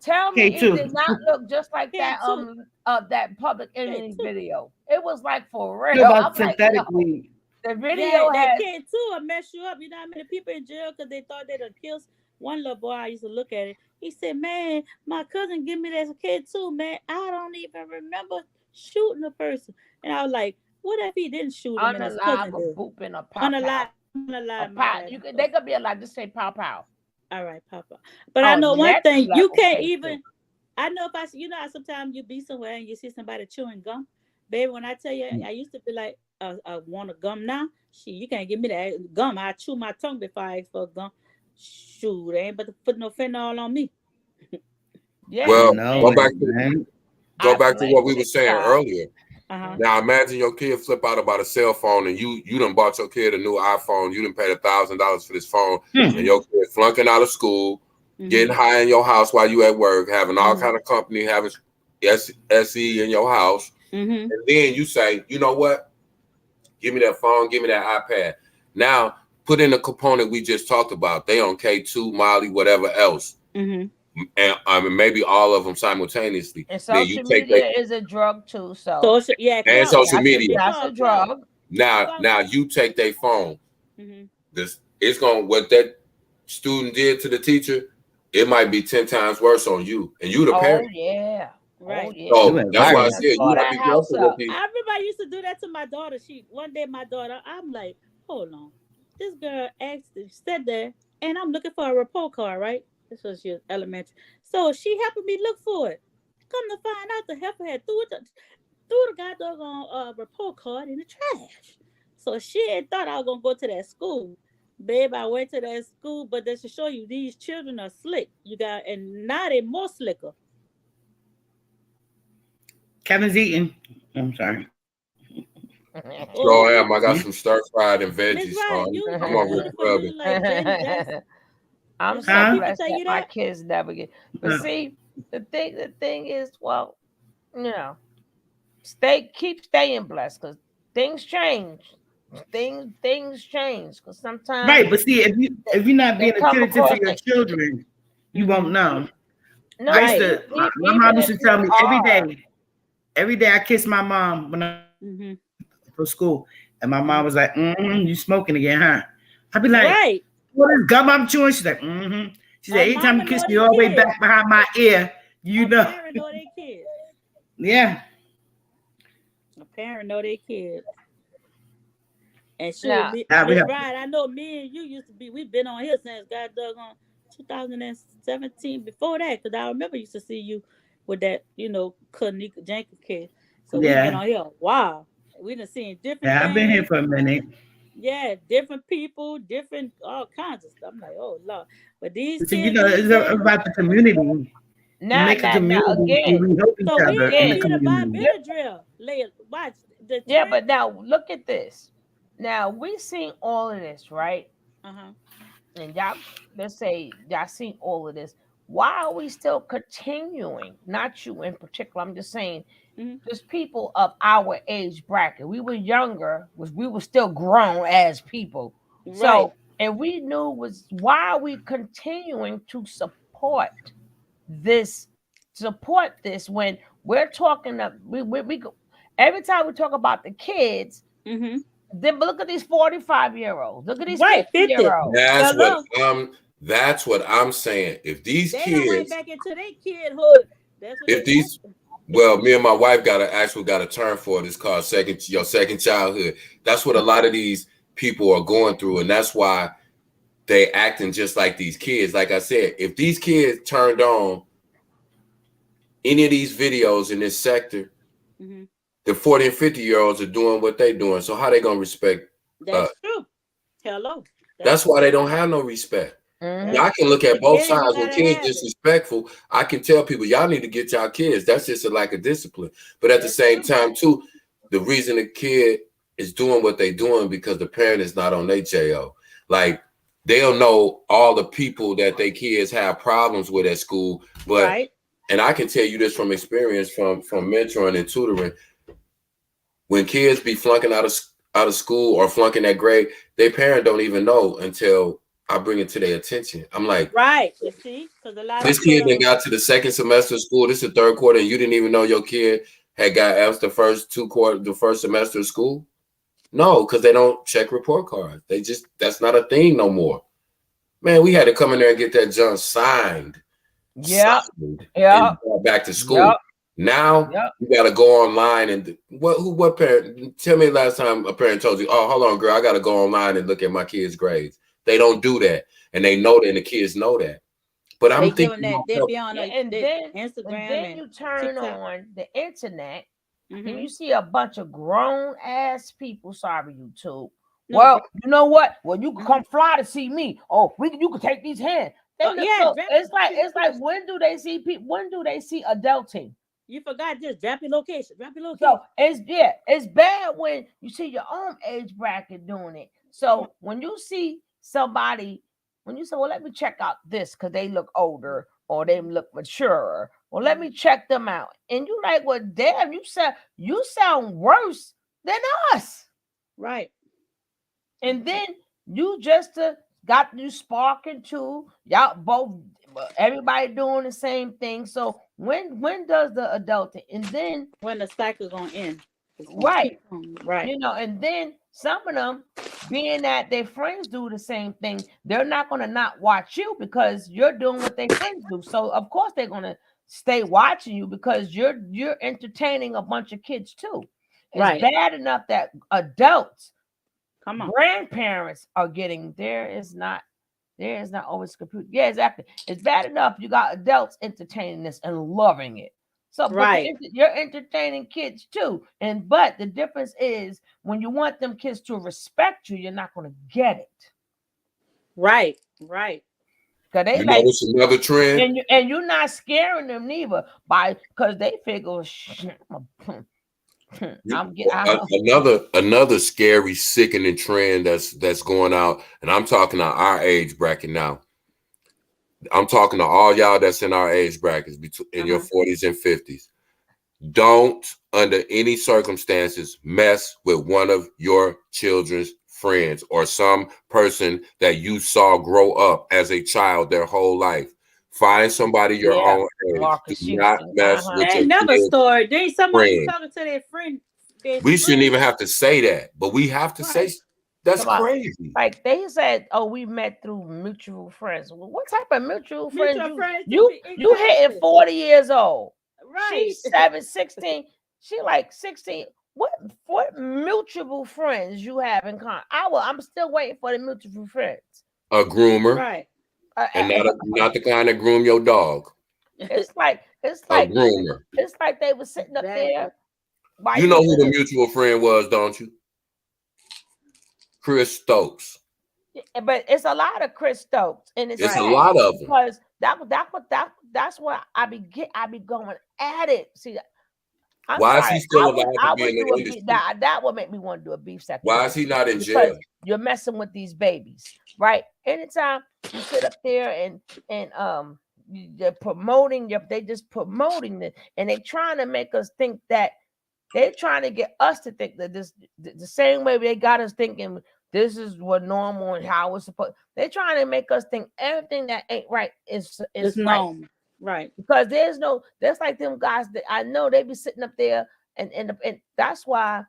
Tell me it did not look just like that that Public Enemy video. It was like for real. About synthetic weed. The video that kid too will mess you up. You know how many people in jail because they thought they'd kill one little boy. I used to look at it. He said, "Man, my cousin give me that kid too, man. I don't even remember shooting a person." And I was like, "What if he didn't shoot him?" Unalive. They could be alive. Just say pow pow. All right, pow pow. But I know one thing. You can't even. I know if how sometimes you be somewhere and you see somebody chewing gum, baby. When I tell you, I used to be like, I want a gum now. You can't give me that gum. I chew my tongue before I ask for a gum. Shoot, they ain't but to put no fentanyl on me. Go back to what we were saying earlier. Now imagine your kid flip out about a cell phone, and you done bought your kid a new iPhone. You done paid $1,000 for this phone, and your kid flunking out of school, getting high in your house while you at work, having all kind of company, having SE in your house, and then you say, you know what? Give me that phone, give me that iPad. Now put in the component we just talked about. They on K2, Molly, whatever else. And maybe all of them simultaneously. And social media is a drug too. So and social media. That's a drug. Now you take their phone. this it's going what that student did to the teacher, it might be 10 times worse on you, and you the Oh parent. yeah. Right. Oh yeah. You So went that's why I viral. said Tore you have to that be house careful with up. these. I remember I used to do that to my daughter. One day my daughter, I'm like, hold on. This girl said there, and I'm looking for a report card, right? This was your elementary. So she helping me look for it. Come to find out, the heifer had threw the goddamn report card in the trash. So she had thought I was gonna go to that school. Babe, I went to that school, but they should show you these children are slick. You got, and now they more slicker. Kevin's eating. I'm sorry. Oh, Sure am. I got some stir fried and Miss veggies, so Ryan, I'm you over here beautiful. scrubbing. You like Janet Jackson. I'm Did so Huh? people blessed tell that you my that? kids never get. But Uh, see, the thing is, well, you know, keep staying blessed because things change. Things change because sometimes Right, but see, if you're not they being come attentive to across your it. children, you won't know. No, I used Right. to. My even mom used if to you tell me every are, day. Every day I kissed my mom when I Mm-hmm. for school, and my mom was like, "You smoking again, huh?" I'd be like, Right. "What is gum I'm chewing?" She's like, "Mm-hmm." She said, A "Anytime mama you kiss know me they all the way kids. back behind my ear, you A know." parent know their kids. Yeah. A parent know their kids. And shoot, now, I be Miss Ryan, I know me and you used to be. We've been on here since God dug on 2017. Before that, because I remember used to see you with that, Kanika Jenkins kid. So we've been yeah. on here a while. We done seen different Yeah, I've been here things. for a minute. Yeah, different people, different all kinds of stuff. I'm like, oh Lord. But these So kids these it's days, about the community. You now, make a now, now, community again, and we help each so other we in the again, need a Bob community. Benadryl. Watch the yeah, trend. but now look at this. Now we seen all of this, right? Uh-huh. And y'all, let's say y'all seen all of this. Why are we still continuing? Not you in particular. I'm just saying, Hmm. just people of our age bracket. We were younger, we were still grown as people. Right. So, and we knew was why are we continuing to this, support this when we're talking of we go every time we talk about the kids, Mm-hmm. then look at these 45-year-olds, look at these Right. 50. 50-year-olds. Hello. That's what I'm saying. If these They don't right kids, back into their kidhood. That's what if they these want. well, me and my wife got a term for it. It's called your second childhood. That's what a lot of these people are going through, and that's why they acting just like these kids. Like I said, if these kids turned on any of these videos in this sector, Mm-hmm. the 40 and 50-year-olds are doing what they doing. So how they gonna respect us? That's true. Hello. That's That's why true. they don't have no respect. Mhm. Now That's I can look in the at both beginning you sides. When gotta kids have it. disrespectful, I can tell people y'all need to get y'all kids. That's just a lack of discipline. But at the That's same true. time, too, the reason the kid is doing what they doing because the parent is not on their JO. Like they'll know all the people that they kids have problems with at school. But Right. and I can tell you this from experience from mentoring and tutoring. When kids be flunking out of school or flunking that grade, their parent don't even know until I bring it to their attention. I'm like, Right. You see? Because a lot of this people kid that don't. got to the second semester of school, this is the third quarter, and you didn't even know your kid had got F's the first semester of school. No, because they don't check report cards. That's not a thing no more. Man, we had to come in there and get that junk signed, Yep, signed, and yep, go back to school. yep, Now yep. you got to go online and what parent? Tell me the last time a parent told you, "Oh, hold on, girl, I got to go online and look at my kids' grades." They don't do that, and they know that, and the kids know that. But They I'm give them thinking that. They myself, be on Yeah, the and Instagram then and you turn TikTok. on the internet and Mm-hmm. you see a bunch of grown ass people. Sorry, YouTube. No, Well, you know what? Well, you can come fly to see me. Oh, you can take these hands. They oh look yeah, so. drop. It's like when do they see people? When do they see adulting? You forgot just drop your location. Drop your So location. it's bad when you see your own age bracket doing it. So when you see somebody, when you say, "Well, let me check out this because they look older or they look mature," well, let me check them out, and you like, "Well, damn, you sound worse than us," Right. and then you just got you sparking too. Y'all both, everybody doing the same thing. So when does the adulting, and then When the cycle gonna end. It's gonna right. keep going. Right. And then Some of them, being that their friends do the same thing, they're not going to not watch you because you're doing what their friends do. So of course they're going to stay watching you because you're entertaining a bunch of kids too. It's Right. bad enough that adults, Come on. grandparents are getting there is not always computer. Yeah, exactly. It's bad enough you got adults entertaining this and loving it. So, but Right. you're entertaining kids too. But the difference is when you want them kids to respect you, you're not going to get it. Right. Right. Because they You like, notice another trend? and you're not scaring them neither because they figure, Another scary, sickening trend that's going out, and I'm talking to our age bracket now. I'm talking to all y'all that's in our age brackets, in your 40s and 50s. Don't, under any circumstances, mess with one of your children's friends or some person that you saw grow up as a child their whole life. Find somebody your own age. Marcus Do not mess with They your never kid's story. Then somebody friend. talking to their friend. We shouldn't even have to say that, but we have to say that's crazy. Like they said, oh, we met through mutual friends. Well, what type of mutual friends? Friends You hitting 40 years old. Right. She's 16. She like 16. What mutual friends you have in common? I'm still waiting for the mutual friends. A groomer. Right. And not the kind that groom your dog. It's like a groomer. It's like they were sitting up there. You know who the mutual friend was, don't you? Chris Stokes. But it's a lot of Chris Stokes, and it's a lot of them because that's what I be going at it. See, why is he still allowed to be in the industry? That would make me want to do a beef section. Why is he not in jail? You're messing with these babies, right? Anytime you sit up there and they're promoting they just promoting it, and they trying to make us think that they're trying to get us to think that this the same way they got us thinking this is what normal and how it's supposed. They're trying to make us think everything that ain't right is normal. Right. Because there's like them guys that I know they be sitting up there and that's why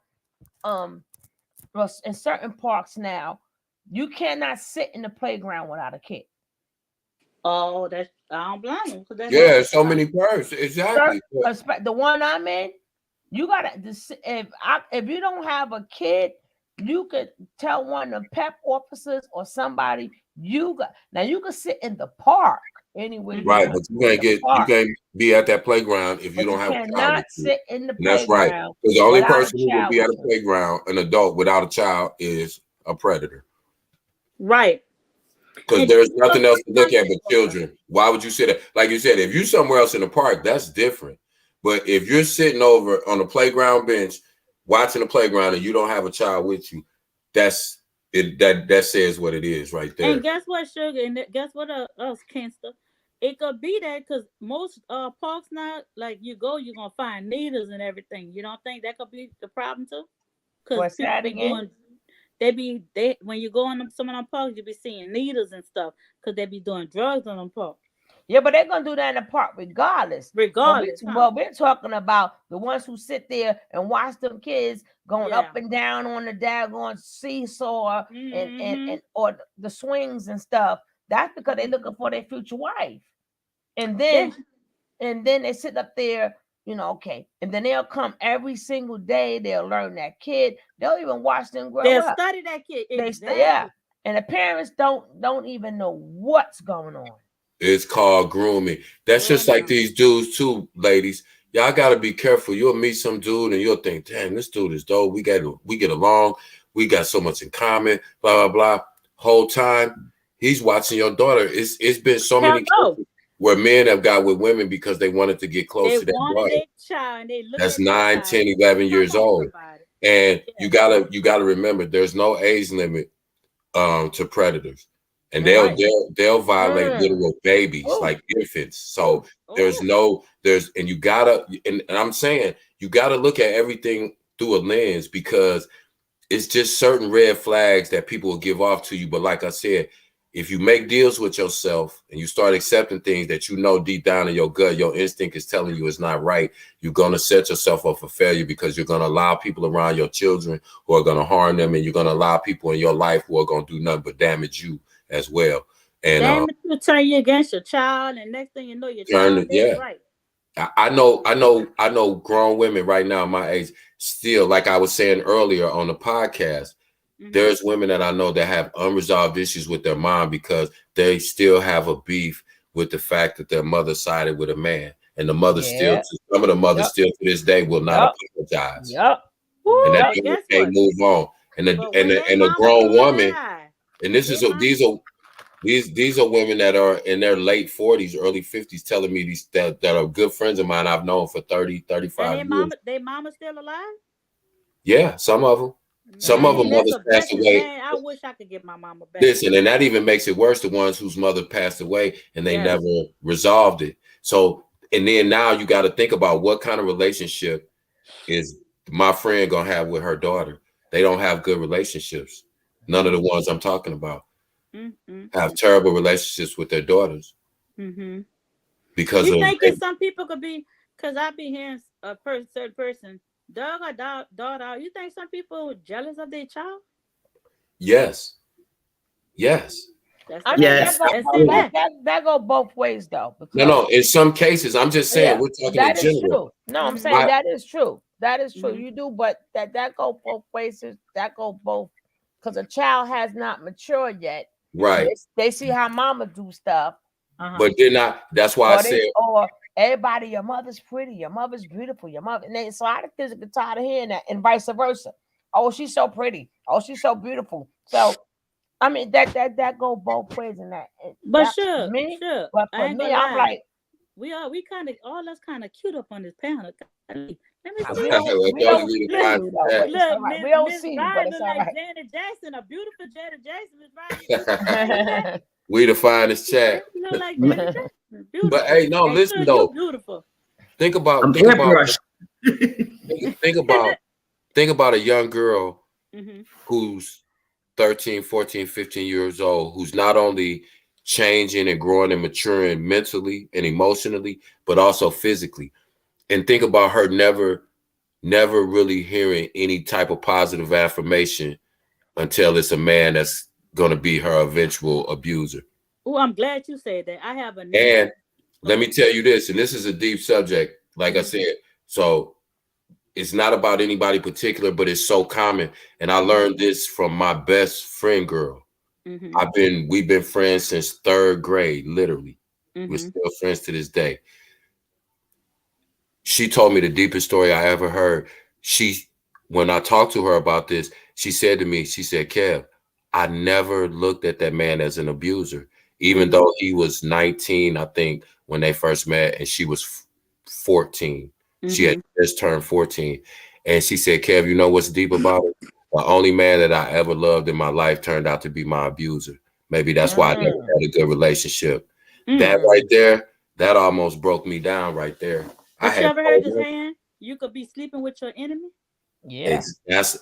in certain parks now you cannot sit in the playground without a kid. Oh, I don't blame them. Yeah, so many parks. Exactly. The one I'm in, you gotta if you don't have a kid, you could tell one of the PEP officers or somebody you can sit in the park anywhere. Right, but you can't be at that playground if you don't have a child. Sit in the playground. That's right. Because the only person who will be at a playground, an adult without a child, is a predator. Right. Because there's nothing else to look at but children. Why would you sit there? Like you said, if you're somewhere else in the park, that's different. But if you're sitting over on a playground bench, watching the playground, and you don't have a child with you, that's it. That says what it is right there. And guess what, Sugar? And guess what, us, Kenster? It could be that because most parks now, like you're gonna find needles and everything. You don't think that could be the problem too? Because when you go on some of them parks, you be seeing needles and stuff because they be doing drugs on them parks. Yeah, but they're gonna do that in the park regardless. Well, we're talking about the ones who sit there and watch them kids going up and down on the daggone seesaw and or the swings and stuff. That's because they're looking for their future wife. And then they sit up there, okay. And then they'll come every single day. They'll learn that kid. They'll even watch them grow up. They'll study that kid. Exactly. And the parents don't even know what's going on. It's called grooming. That's just like these dudes too, ladies. Y'all gotta be careful. You'll meet some dude and you'll think, damn, this dude is dope. We get along. We got so much in common. Blah blah blah. Whole time he's watching your daughter. It's been so many cases where men have got with women because they wanted to get close to their daughter. That's 9, 10, 11 years old. And you gotta remember, there's no age limit to predators. And they'll violate literal babies, like infants. So and you gotta, and I'm saying you gotta look at everything through a lens because it's just certain red flags that people will give off to you. But like I said, if you make deals with yourself and you start accepting things that you know deep down in your gut, your instinct is telling you it's not right, you're going to set yourself up for failure, because you're going to allow people around your children who are going to harm them, and you're going to allow people in your life who are going to do nothing but damage you as well. And damn it, you turn you against your child, and next thing you know, your child is right. I know grown women right now my age still, like I was saying earlier on the podcast, there's women that I know that have unresolved issues with their mom because they still have a beef with the fact that their mother sided with a man, and the mother still, some of the mothers still to this day will not apologize. And that they can't move on. And a grown woman, and this is these are women that are in their late 40s, early 50s, telling me these that are good friends of mine I've known for 30, 35 years. Their mama still alive? Yeah, some of them. Some of them mothers passed away. Man, I wish I could get my mama back. Listen, and that even makes it worse, the ones whose mother passed away and they never resolved it. So, and then now you got to think about what kind of relationship is my friend gonna have with her daughter. They don't have good relationships. None of the ones I'm talking about have terrible relationships with their daughters. Because you think that some people could be, because I be hearing a certain person, dog or daughter, you think some people are jealous of their child? Yes. That go both ways though. No. In some cases, I'm just saying we're talking in general. True. No, I'm saying that is true. That is true. You do, but that go both ways. That go both, because a child has not matured yet. Right. They see how mama do stuff. But they're not. That's why I said. Or everybody, your mother's pretty, your mother's beautiful, your mother. And so I get tired of hearing that, and vice versa. Oh, she's so pretty. Oh, she's so beautiful. So, I mean, that go both ways in that. But sure. But for me, I'm like, we kind of all us kind of cute up on this panel. Let me see. We don't see, but it's all right. Janet Jackson, a beautiful Janet Jackson is right. We the finest chat. Like Janet Jackson. But hey, no, listen though. Beautiful. Think about a young girl who's 13, 14, 15 years old, who's not only changing and growing and maturing mentally and emotionally, but also physically. And think about her never really hearing any type of positive affirmation until it's a man that's going to be her eventual abuser. Oh, I'm glad you said that. I have and let me tell you this, and this is a deep subject, like I said. So it's not about anybody particular, but it's so common. And I learned this from my best friend girl. We've been friends since 3rd grade, literally. We're still friends to this day. She told me the deepest story I ever heard. When I talked to her about this, she said to me, she said, Kev, I never looked at that man as an abuser, even though he was 19, I think, when they first met, and she was 14. She had just turned 14. And she said, Kev, you know what's deep about it? The only man that I ever loved in my life turned out to be my abuser. Maybe that's why I never had a good relationship. That right there, that almost broke me down right there. Have you ever heard this saying? You could be sleeping with your enemy. Yeah, that's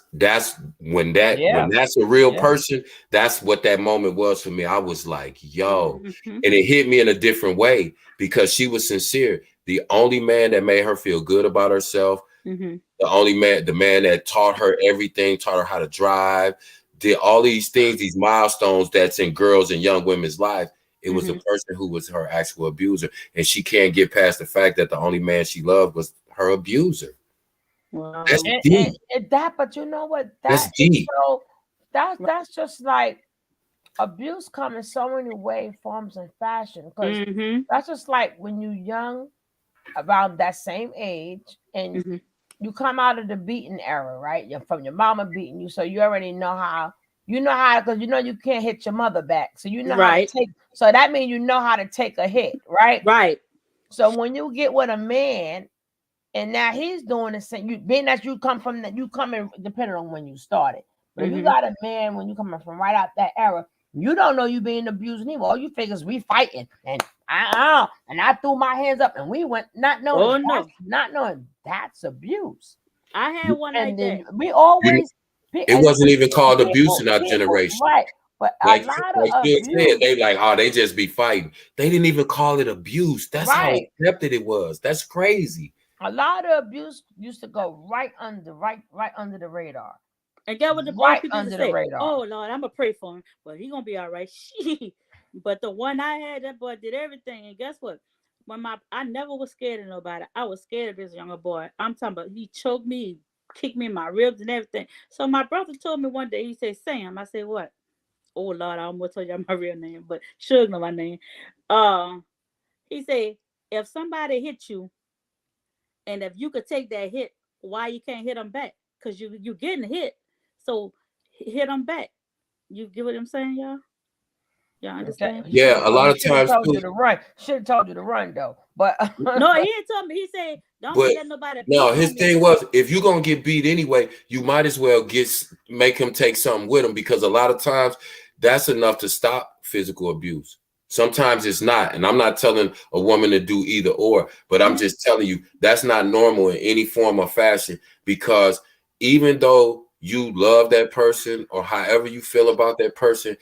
when that's a real person. That's what that moment was for me. I was like, yo, and it hit me in a different way because she was sincere. The only man that made her feel good about herself, the man that taught her everything, taught her how to drive, did all these things, these milestones that's in girls and young women's lives. It was a person who was her actual abuser, and she can't get past the fact that the only man she loved was her abuser. Wow. That's deep. But you know what? That's deep. So that's just like abuse comes in so many ways, forms, and fashion. Because that's just like when you're young, around that same age, and you come out of the beating era, right? You're from your mama beating you, so you already know how. You know how, because you know you can't hit your mother back, so you know how to take. So that means you know how to take a hit, right? Right. So when you get with a man, and now he's doing the same, you being that you come from that, you come in depending on when you started. But if you got a man when you coming from right out that era, you don't know you being abused anymore. All you figure is we fighting, and I threw my hands up and we went, not knowing that's abuse. I had one like that. We always. It wasn't even called abuse in our generation. Right. But a Like lot like of you said, abuse, they like, oh, they just be fighting. They didn't even call it abuse. That's how right? accepted it was. That's crazy. A lot of abuse used to go right under the radar, And get what the old right people used under to the say. radar. Oh Lord, I'm gonna pray for him, but he gonna be all right. But the one I had, that boy did everything. And guess what? I never was scared of nobody. I was scared of this younger boy. I'm talking about he choked me, kicked me in my ribs and everything. So my brother told me one day, he said, Sam, I said, what? Oh Lord, I almost told you my real name, but Suge know my name. Uh he said, if somebody hit you, and if you could take that hit, why you can't hit them back? Because you getting hit. So hit them back. You get what I'm saying, y'all? Y'all understand? Yeah, a lot of times told too. you to run. Should have told you to run though. But No, he ain't told me. He said, don't But let nobody no, beat his on me. thing was, if you're gonna get beat anyway, you might as well make him take something with him, because a lot of times that's enough to stop physical abuse. Sometimes it's not, and I'm not telling a woman to do either or, but I'm just telling you that's not normal in any form or fashion, because even though you love that person or however you feel about that person,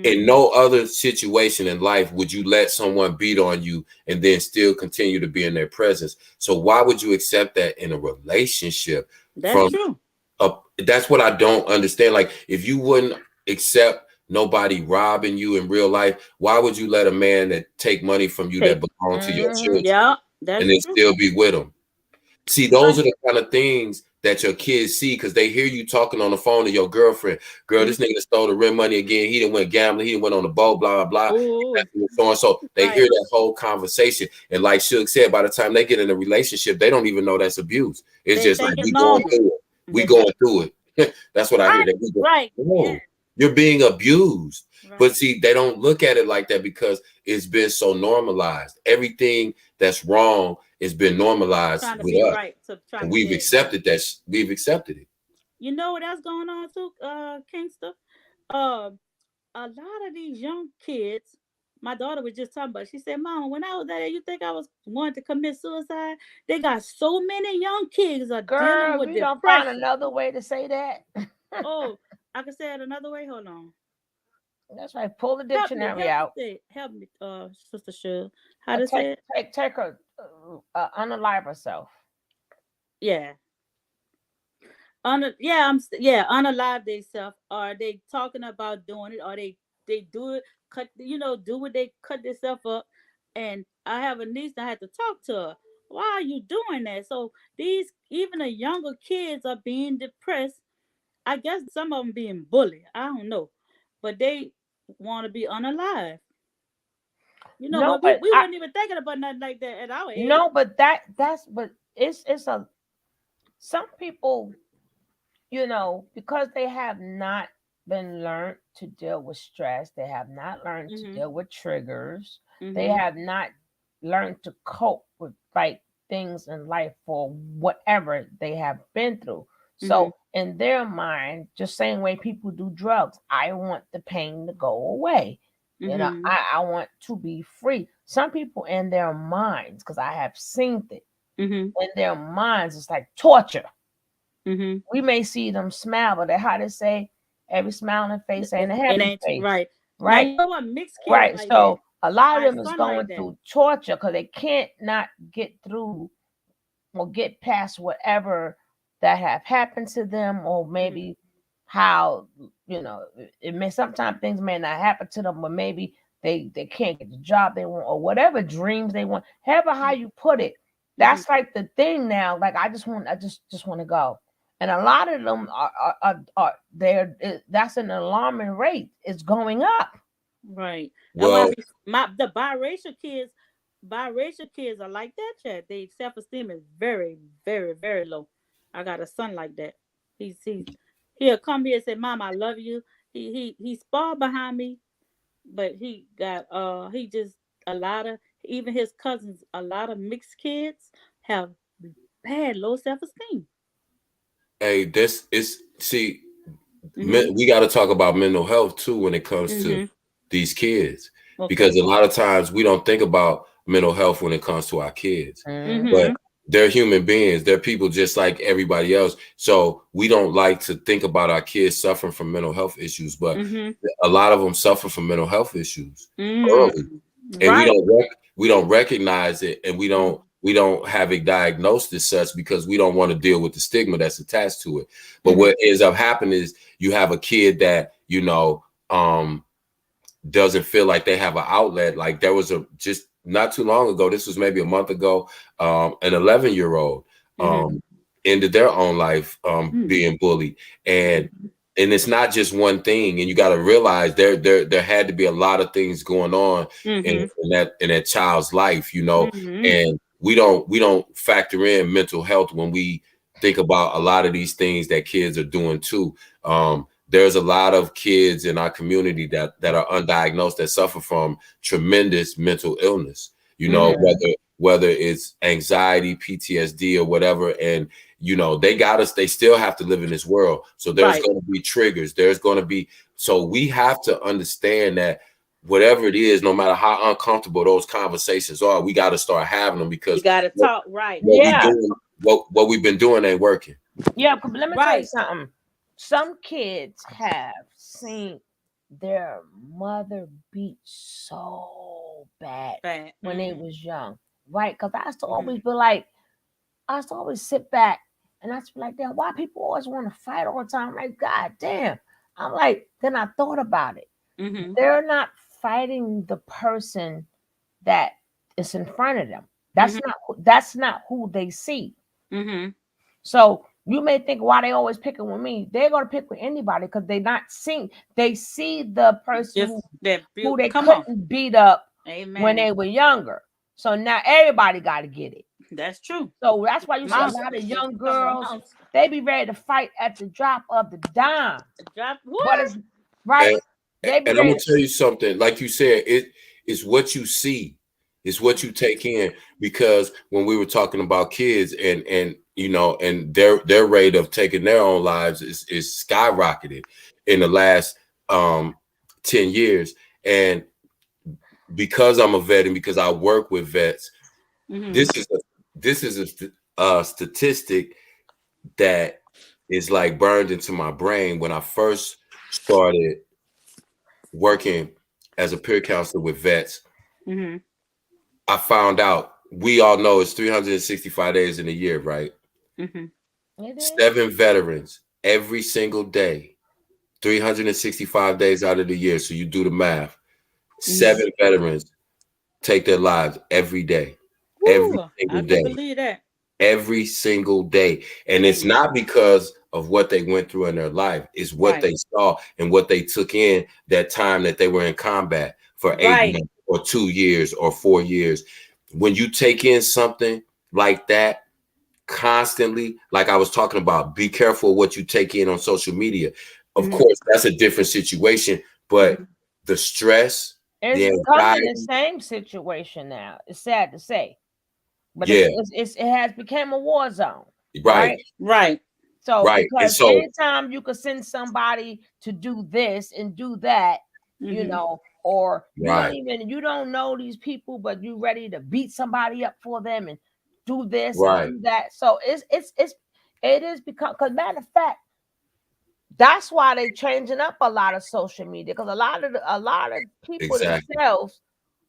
in no other situation in life would you let someone beat on you and then still continue to be in their presence. So why would you accept that in a relationship? That's true. That's what I don't understand. Like, if you wouldn't accept nobody robbing you in real life, why would you let a man that take money from you that belong to your children Yeah, that's and then true. still be with them? See, those are the kind of things that your kids see, because they hear you talking on the phone to your girlfriend. Girl, this nigga stole the rent money again. He done went gambling. He done went on the boat, blah, blah, blah. So and so. They hear that whole conversation. And like Suge said, by the time they get in a relationship, they don't even know that's abuse. It's just like, we going through it. We going through it. That's what I hear. That you're being abused. But see, they don't look at it like that because it's been so normalized. Everything that's wrong has been normalized with us. Right, and we've accepted that. We've accepted it. You know what else going on too, Kingster? A lot of these young kids, my daughter was just talking about, she said, Mama, when I was there, you think I was wanting to commit suicide? They got so many young kids are dealing with we depression. don't find another way to say that. Oh, I can say it another way. Hold on. That's right. Pull the dictionary out. Help me, Sister Shug. How to say it? Take her, unalive herself. Yeah. Unalive themselves. Are they talking about doing it? Or they do it, do what they cut themselves up. And I have a niece that I had to talk to her. Why are you doing that? So even the younger kids are being depressed. I guess some of them being bullied. I don't know. But they want to be unalive. We weren't even thinking about nothing like that at our age. No, but it's some people, because they have not been learned to deal with stress, they have not learned to deal with triggers, they have not learned to cope with things in life for whatever they have been through. So in their mind, just same way people do drugs, I want the pain to go away. I want to be free. Some people in their minds, because I have seen it, in their minds, it's like torture. We may see them smile, but how they say, every smile on their face ain't a happy face. Right. Right. Now, you know what? Mixed kids right. like So that. A lot of My them is son going like that. through torture because they can't not get through or get past whatever that have happened to them, or maybe how, it may, sometimes things may not happen to them, but maybe they can't get the job they want, or whatever dreams they want, however how you put it. That's like the thing now. Like, I just want to go. And a lot of them are there. That's an alarming rate. It's going up. Right. Well, The biracial kids are like that, Chad. Their self-esteem is very, very, very low. I got a son like that. He'll come here and say, Mom, I love you. He spar behind me, but he got he just a lot of, even his cousins, a lot of mixed kids have bad low self-esteem. Hey, this is we got to talk about mental health too when it comes to these kids, because a lot of times we don't think about mental health when it comes to our kids. But They're human beings. They're people just like everybody else. So we don't like to think about our kids suffering from mental health issues, but a lot of them suffer from mental health issues early, and Right. we don't recognize it, and we don't have it diagnosed as such because we don't want to deal with the stigma that's attached to it. But what ends up happening is you have a kid that doesn't feel like they have an outlet. Like there was just not too long ago, this was maybe a month ago, an 11-year-old ended their own life being bullied. And it's not just one thing. And you got to realize there had to be a lot of things going on in that child's life, and we don't factor in mental health when we think about a lot of these things that kids are doing too. There's a lot of kids in our community that are undiagnosed that suffer from tremendous mental illness, whether it's anxiety, PTSD, or whatever. And, they still have to live in this world. So there's going to be triggers. So we have to understand that whatever it is, no matter how uncomfortable those conversations are, we got to start having them because you got to talk what we've been doing ain't working. Yeah, let me tell you something. Some kids have seen their mother beat so bad when they was young, right? Because I used to always be like, I used to always sit back and I used to be like, damn, why people always want to fight all the time? Like, God damn. I'm like, then I thought about it. They're not fighting the person that is in front of them. That's not who they see. So you may think why they always picking with me. They're gonna pick with anybody because they not seeing. They see the person who they couldn't beat up when they were younger. So now everybody got to get it. That's true. So that's why you see a lot of young girls. They be ready to fight at the drop of the dime. But it's right. And I'm gonna tell you something. Like you said, it's what you see. It's what you take in. Because when we were talking about kids and their rate of taking their own lives is skyrocketed in the last 10 years. And because I'm a vet and because I work with vets, this is a statistic that is like burned into my brain. When I first started working as a peer counselor with vets, I found out, we all know it's 365 days in a year, right? 7 veterans every single day, 365 days out of the year. So you do the math. 7 veterans take their lives every day. Every single day. Believe that. Every single day. And it's not because of what they went through in their life. It's what they saw and what they took in that time that they were in combat for 8 months or 2 years or 4 years. When you take in something like that constantly, like I was talking about, be careful what you take in on social media. Of course, that's a different situation, but the stress, it's becoming the same situation now. It's sad to say, but it has become a war zone. Right. So because anytime you could send somebody to do this and do that, or you don't know these people, but you ready to beat somebody up for them and do this and do that. So it is because matter of fact, that's why they're changing up a lot of social media, because a lot of people themselves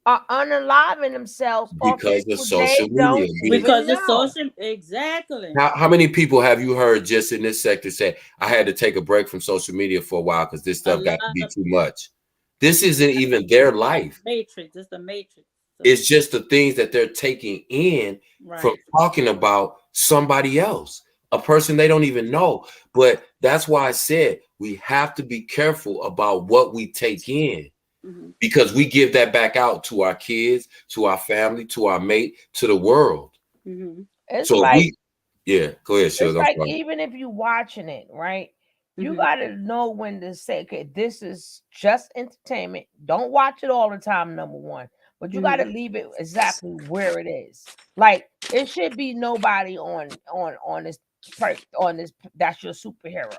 are unaliving themselves because of social media. Because of social, exactly. How many people have you heard just in this sector say, I had to take a break from social media for a while because this stuff got to be too much? This isn't even their life. Matrix. It's the matrix. It's just the things that they're taking in from talking about somebody else, a person they don't even know. But that's why I said we have to be careful about what we take in, because we give that back out to our kids, to our family, to our mate, to the world. It's so like, go ahead, Sugar. It's like even if you're watching it, right? You got to know when to say, okay, this is just entertainment. Don't watch it all the time, number one. But you got to leave it exactly where it is. Like, it should be nobody on this that's your superhero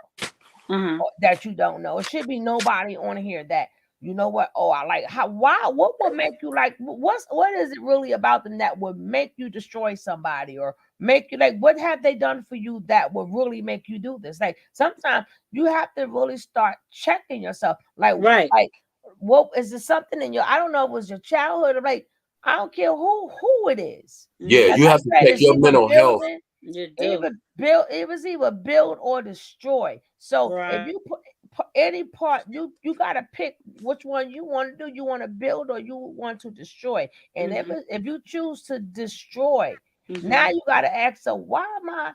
that you don't know. It should be nobody on here that you know what? Oh, I like how. Why? What would make you like? What is it really about them that would make you destroy somebody or make you like? What have they done for you that would really make you do this? Like sometimes you have to really start checking yourself. Like Right. what is it? Something in your? I don't know. If it was your childhood or like I don't care who it is. Yeah, Like you I have to said, check it's your either mental health. building. You do. It was either build or destroy. So if Right. you put any part, you got to pick which one you want to do. You want to build or you want to destroy. And if you choose to destroy, now you got to ask, so why am I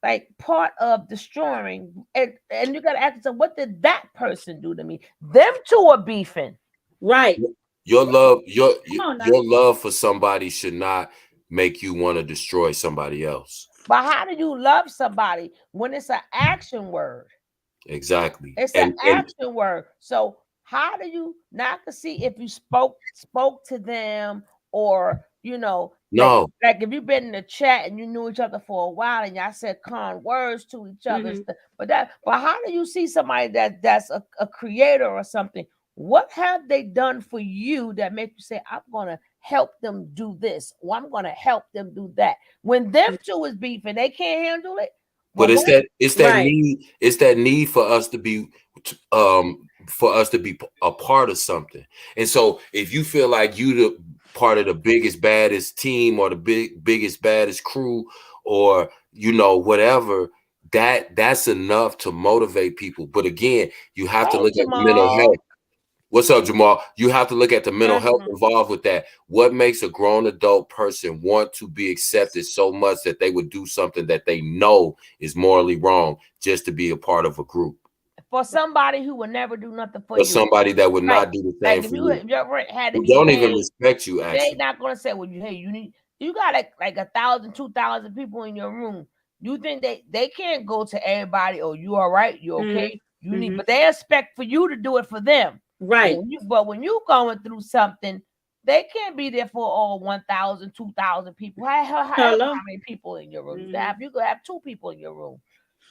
like part of destroying? And you got to ask, so what did that person do to me? Them two are beefing. Right. Your love, your on now. your love for somebody should not make you want to destroy somebody else. But how do you love somebody when it's an action word? Exactly. It's an And action word. So how do you not to see if you spoke to them or no, like if you've been in the chat and you knew each other for a while and y'all said kind words to each other, but how do you see somebody that's a creator or something? What have they done for you that make you say, I'm gonna help them do this or I'm gonna help them do that? When them two is beefing, they can't handle it. but Well, it's that Right. need, for us to be a part of something. And so if you feel like you the part of the biggest baddest team or the biggest baddest crew or whatever, that's enough to motivate people. But again, you have to hey, look at the mental Jamal. health. What's up, Jamal? You have to look at the mental Hi, health Jamal. involved with that. What makes a grown adult person want to be accepted so much that they would do something that they know is morally wrong just to be a part of a group? For somebody who will never do nothing for Or you. somebody that would Right. not do the same Like if for you you. ever had to Who be don't even paid, respect you, they actually. not gonna say, well, you got like 1,000, 2,000 people in your room. You think they can't go to everybody, oh, you all right, you okay? You need, but they expect for you to do it for them. Right. But when you going through something, they can't be there for all 1,000, 2,000 people. However, Hello. how many people in your room? You could have 2 people in your room,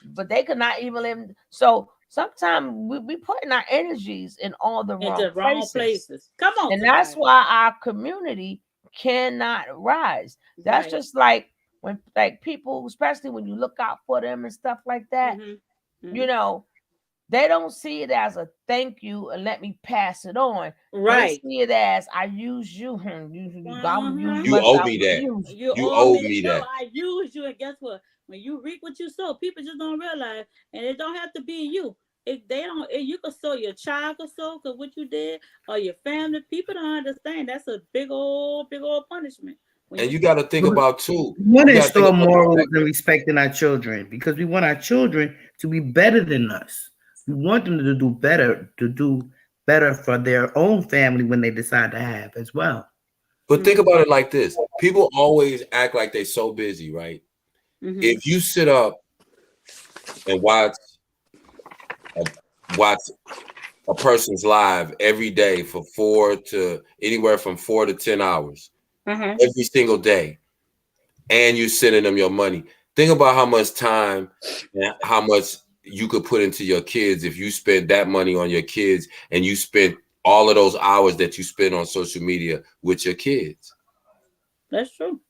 but they could not even live. So sometimes we putting our energies in all the Into wrong places. Come on, and somebody. that's why our community cannot rise. That's Right. just like when like people, especially when you look out for them and stuff like that, they don't see it as a thank you and let me pass it on. Right. They see it as I use you. You owe me that. You owe me that. I use you, and guess what? When you reap what you sow, people just don't realize, and it don't have to be you. If they don't, if you can sow, your child can sow, cause what you did, or your family, people don't understand. That's a big old punishment. And you got to think about too. We want to You gotta think instill about the morals fact and that respect in our children because we want our children to be better than us. We want them to do better for their own family when they decide to have as well. But think about it like this. People always act like they're so busy, right? If you sit up and watch a person's live every day for anywhere from 4 to 10 hours every single day, and you're sending them your money, think about how much time and how much you could put into your kids if you spent that money on your kids and you spent all of those hours that you spend on social media with your kids. That's true.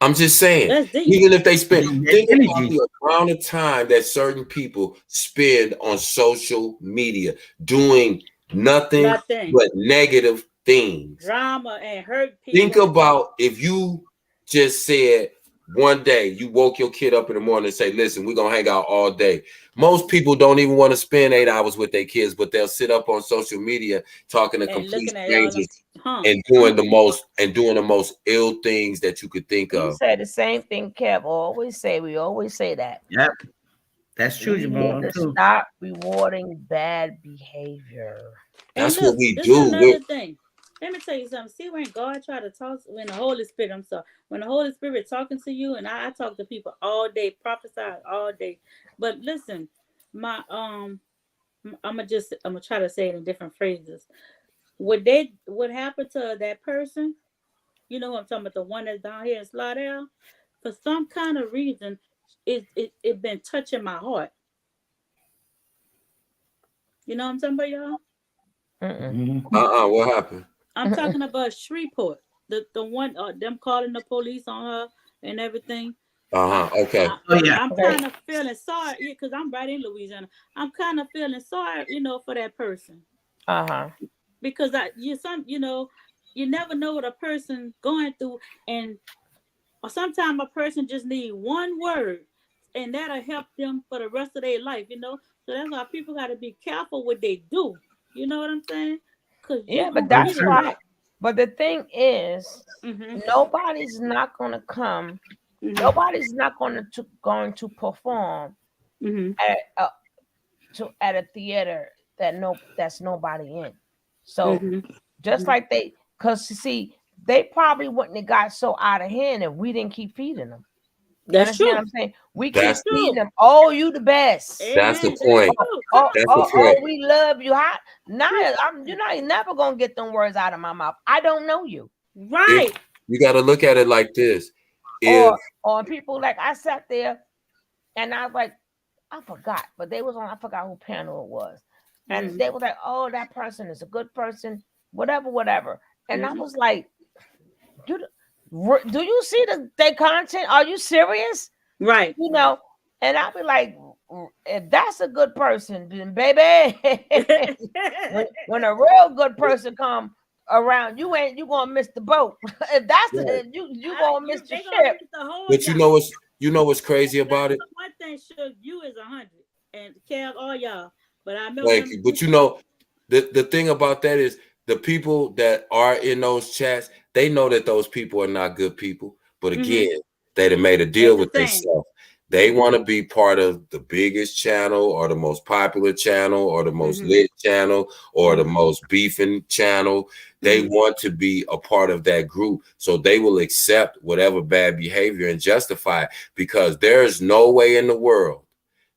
I'm just saying, That's deep. even if they spend, think about Energy. the amount of time that certain people spend on social media doing nothing but negative things. Drama and hurt people. Think about if you just said one day you woke your kid up in the morning and say, listen, we're going to hang out all day. Most people don't even want to spend 8 hours with their kids, but they'll sit up on social media talking to complete strangers and doing the most ill things that you could think You of. say the same thing, Kev. We always say that. Yep. That's true, We Jamal. need to stop rewarding bad behavior. That's what we do. Another thing. Let me tell you something. See, when God tried to talk, when the Holy Spirit talking to you, and I talk to people all day, prophesy all day. But listen, I'm gonna try to say it in different phrases. What happened to that person? You know what I'm talking about, the one that's down here in Slaughter. For some kind of reason, it been touching my heart. You know what I'm talking about, y'all? What happened? I'm talking about Shreveport. The one them calling the police on her and everything. Okay. I'm kind of feeling sorry because I'm right in Louisiana. I'm kind of feeling sorry, for that person. Because you never know what a person going through, and or sometimes a person just need one word, and that'll help them for the rest of their life. So that's why people got to be careful what they do. You know what I'm saying? Because but that's why. But the thing is, nobody's not going to come. Nobody's not going to perform at a theater that's nobody in. So just like because you see, they probably wouldn't have got so out of hand if we didn't keep feeding them. That's true. What I'm saying? We keep feeding them. Oh, you the best. That's the point. Oh, we love you. You're never gonna get them words out of my mouth. I don't know you. Right. You got to look at it like this. Or people like I sat there and I was like, I forgot, but they was on. I forgot who panel it was, and they were like, "Oh, that person is a good person, whatever." And I was like, "Do you see their content? Are you serious?" Right. And I'll be like, "If that's a good person, then baby, when a real good person come around, you gonna miss the boat. If that's you gonna miss the ship." But you know what's crazy about it? One thing should you is 100 and Cal all y'all. But I know. Thank you. But the thing about that is the people that are in those chats, they know that those people are not good people. But again, they done made a deal with themselves. They want to be part of the biggest channel or the most popular channel or the most lit channel or the most beefing channel. They want to be a part of that group. So they will accept whatever bad behavior and justify it, because there's no way in the world.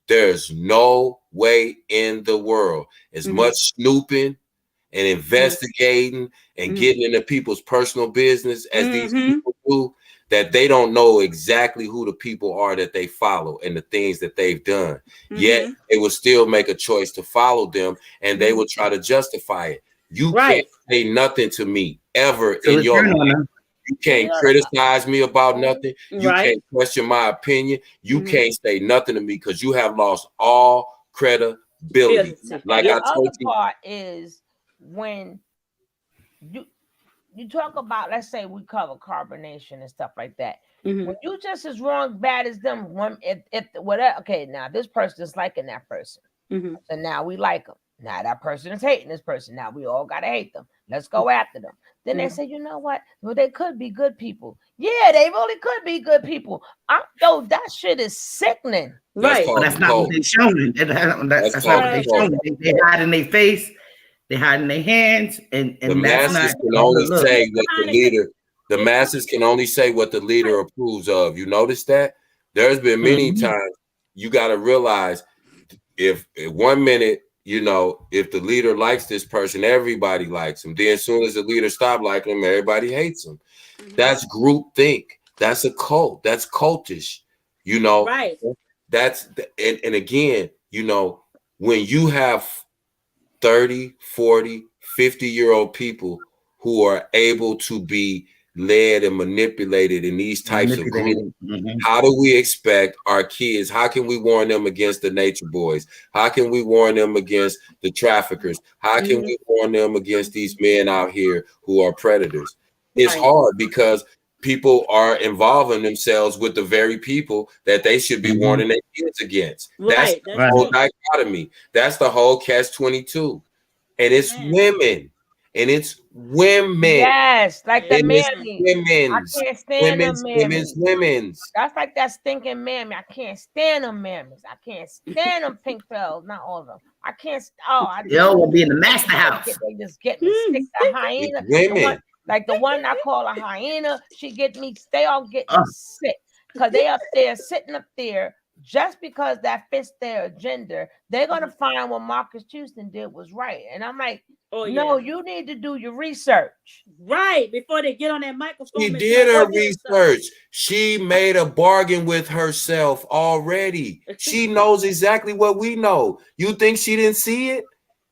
There's no way in the world. As much snooping and investigating and getting into people's personal business as these people do, that they don't know exactly who the people are that they follow and the things that they've done. Yet they will still make a choice to follow them, and they will try to justify it. You can't say nothing to me ever in your life. You can't criticize me about nothing. You can't question my opinion. You can't say nothing to me because you have lost all credibility. Like I told you. The other part is when you talk about, let's say we cover carbonation and stuff like that. When you just as wrong, bad as them, if whatever, okay, now this person is liking that person. So now we like them. Now that person is hating this person. Now we all gotta hate them. Let's go after them. Then they say, you know what? Well, they could be good people. Yeah, they really could be good people. That shit is sickening. Right. But that's not what they're showing. That's not what they're showing. They hide in their face. They hide in their hands, and the masses can only say what the leader. The masses can only say what the leader approves of. You notice that? There's been many times you got to realize if 1 minute, if the leader likes this person, everybody likes him. Then as soon as the leader stops liking him, everybody hates him. That's group think. That's a cult. That's cultish. Right. That's and again, when you have 30, 40, 50-year-old people who are able to be led and manipulated in these types of groups, how do we expect our kids? How can we warn them against the nature boys? How can we warn them against the traffickers? How can we warn them against these men out here who are predators? It's hard because people are involving themselves with the very people that they should be warning their kids against. That's the whole dichotomy. That's the whole catch-22. And it's women. And it's women. Yes, like the mammy. Women's. I can't stand Women's. That's like that stinking mammy. I can't stand them mammies. I can't stand them pink fellas. Not all of them. I can't. They all will be in the master house. They just get me sick. The hyena. Women. Like the one I call a hyena. She get me. They all get me sick because they up there sitting up there. Just because that fits their agenda, they're gonna find what Marcus Houston did was right. And I'm like, no, you need to do your research. Right, before they get on that microphone. She did her research. She made a bargain with herself already. She knows exactly what we know. You think she didn't see it?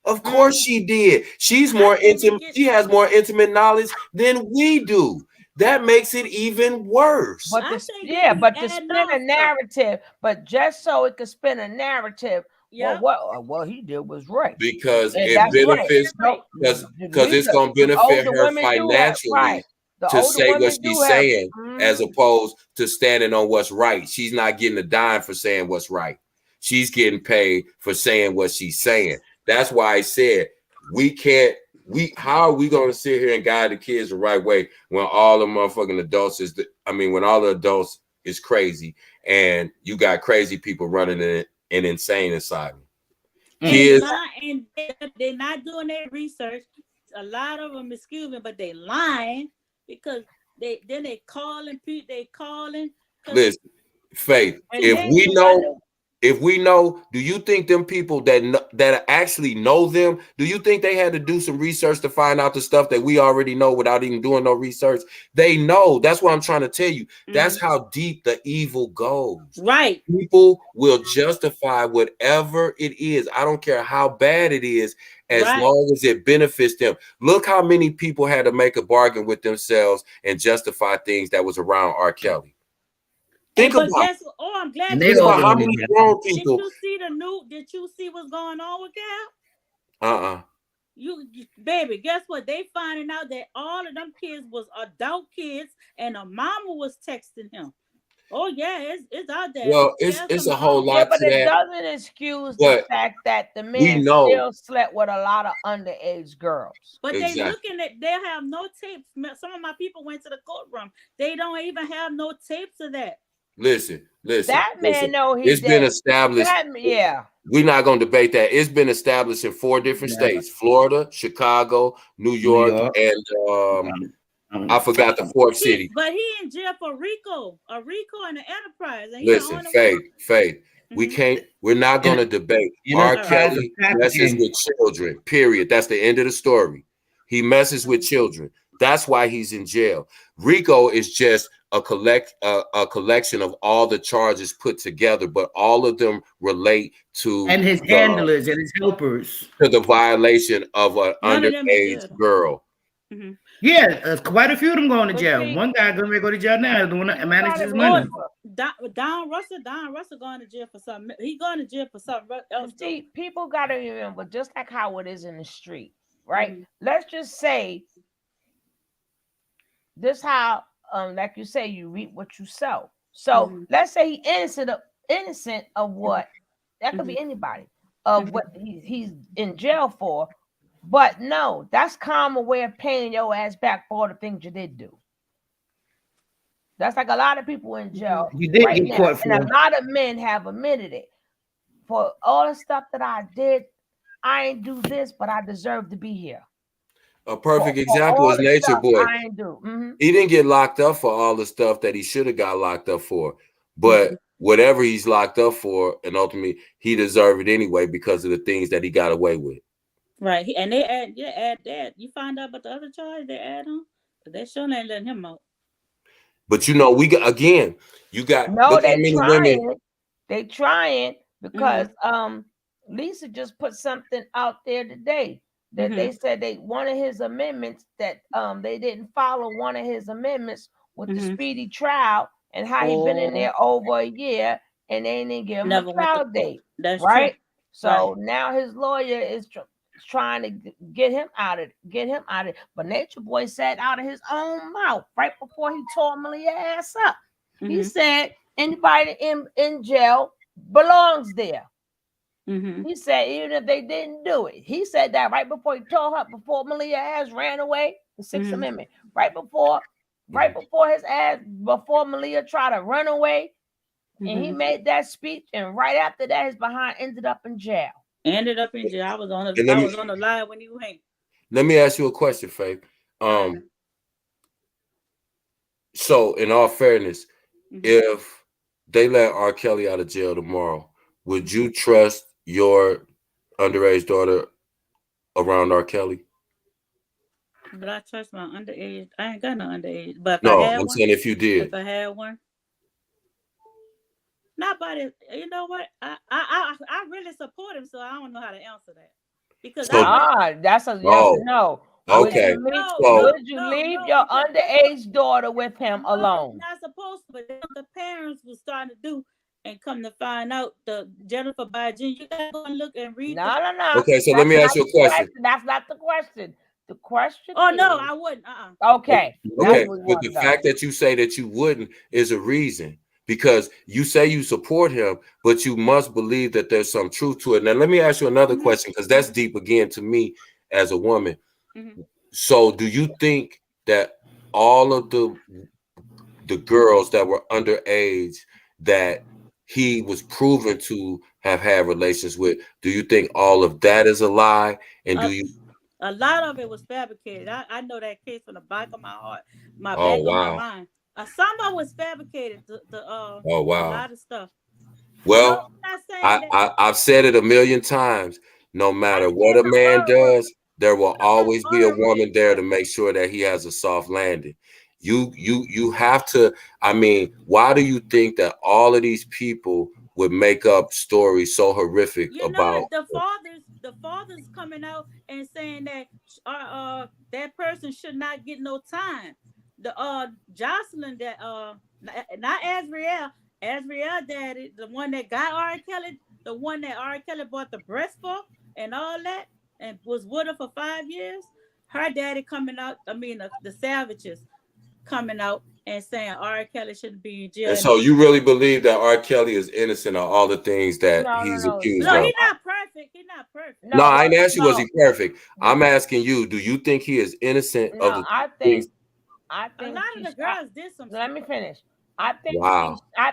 Of course she did. She's more intimate. She has more intimate knowledge than we do. That makes it even worse. But to spin a narrative, but just so it could spin a narrative, what he did was right. Because and it benefits, because it's going to benefit her financially to say what she's saying, as opposed to standing on what's right. She's not getting a dime for saying what's right. She's getting paid for saying what she's saying. That's why I said how are we going to sit here and guide the kids the right way when all the motherfucking adults when all the adults is crazy and you got crazy people running an insane asylum. Kids, and they're not doing their research. A lot of them, excuse me, but they lying because they calling. Listen, Faith, if we know, do you think them people that actually know them, do you think they had to do some research to find out the stuff that we already know without even doing no research? They know. That's what I'm trying to tell you. That's how deep the evil goes. Right. People will justify whatever it is. I don't care how bad it is, as long as it benefits them. Look how many people had to make a bargain with themselves and justify things that was around R. Kelly. Think about. I'm glad. Think about how many grown people. Did you see what's going on with Cal? Baby, guess what? They finding out that all of them kids was adult kids, and a mama was texting him. Oh yeah, it's out there. Well, it's a whole lot. But it doesn't excuse the fact that the men still slept with a lot of underage girls. But they looking at, they have no tapes. Some of my people went to the courtroom. They don't even have no tapes of that. Listen. That man know it's been established. We're not going to debate that. It's been established in 4 different states: Florida, Chicago, New York, and I forgot the 4th city. But he in jail for RICO, and the Enterprise. And listen, Faith. We're not going to debate. R. Kelly messes with children. Period. That's the end of the story. He messes with children. That's why he's in jail. RICO is just a collection of all the charges put together, but all of them relate to his handlers and his helpers to the violation of an underage girl. Mm-hmm. Yeah, quite a few of them going to jail. One guy going to go to jail now, doing manage his money. Don Russell going to jail for something. He going to jail for something else. See, people got to remember, just like how it is in the street, right? Mm-hmm. Let's just say this how. Like you say, you reap what you sow. So let's say he's innocent of what that could be anybody of what he's in jail for. But no, that's common way of paying your ass back for all the things you did do. That's like a lot of people in jail. You did get caught for and a lot of men have admitted it. For all the stuff that I did, I ain't do this, but I deserve to be here. A perfect example is Nature Boy. He didn't get locked up for all the stuff that he should have got locked up for, but whatever he's locked up for, and ultimately he deserved it anyway because of the things that he got away with. Right, and they add that. You find out about the other charge they add on, but they sure ain't letting him out. But you know, you got no, they trying because Lisa just put something out there today. That they said one of his amendments that they didn't follow one of his amendments with the speedy trial and how he been in there over a year and they didn't give him a trial date. That's right. True. So now his lawyer is trying to get him out of it. But Nature Boy said out of his own mouth right before he tore Malia's ass up. He said anybody in jail belongs there. He said even if they didn't do it, he said that right before he tore her, before Malia's ass ran away, the 6th Amendment, right before his ass, before Malia tried to run away, and he made that speech, and right after that, his behind ended up in jail. I was on the line when you went. Let me ask you a question, Faith. So in all fairness, if they let R. Kelly out of jail tomorrow, would you trust your underage daughter around R. Kelly? But I trust my underage. I ain't got no underage. But I'm saying if you did. If I had one. Nobody, you know what? I really support him, so I don't know how to answer that. because So that's a yes oh, or no. okay. Would you leave your underage daughter with him alone? Not supposed to, but that's what the parents was starting to do. And come to find out, the Jennifer by June, you gotta go and look and read. No. Okay, so let me ask you a question. That's not the question. The question. Oh no, I wouldn't. Okay. Okay, but the fact that you say that you wouldn't is a reason, because you say you support him, but you must believe that there's some truth to it. Now, let me ask you another question, because that's deep again to me as a woman. So, do you think that all of the girls that were underage that he was proven to have had relations with, do you think all of that is a lie? And do you? A lot of it was fabricated. I know that case from the back of my heart, my Oh, back wow. of my mind. Some of it was fabricated. Oh, wow. A lot of stuff. Well, No, I'm not saying that. I've said it a million times. No matter what a man does, there will always be a woman there to make sure that he has a soft landing. You have to. I mean, why do you think that all of these people would make up stories so horrific about the fathers coming out and saying that that person should not get no time. The Jocelyn, that not Azriel daddy, the one that got R. Kelly, the one that R. Kelly bought the breast for and all that, and was with her for 5 years. Her daddy coming out, the Savages coming out and saying R. Kelly shouldn't be in jail. And so you really believe that R. Kelly is innocent of all the things that he's accused of? No, he's not perfect. He's not perfect. No, I ain't asking you was he perfect. I'm asking you, do you think he is innocent of the things? I think a lot of the girls did some. Let me finish. I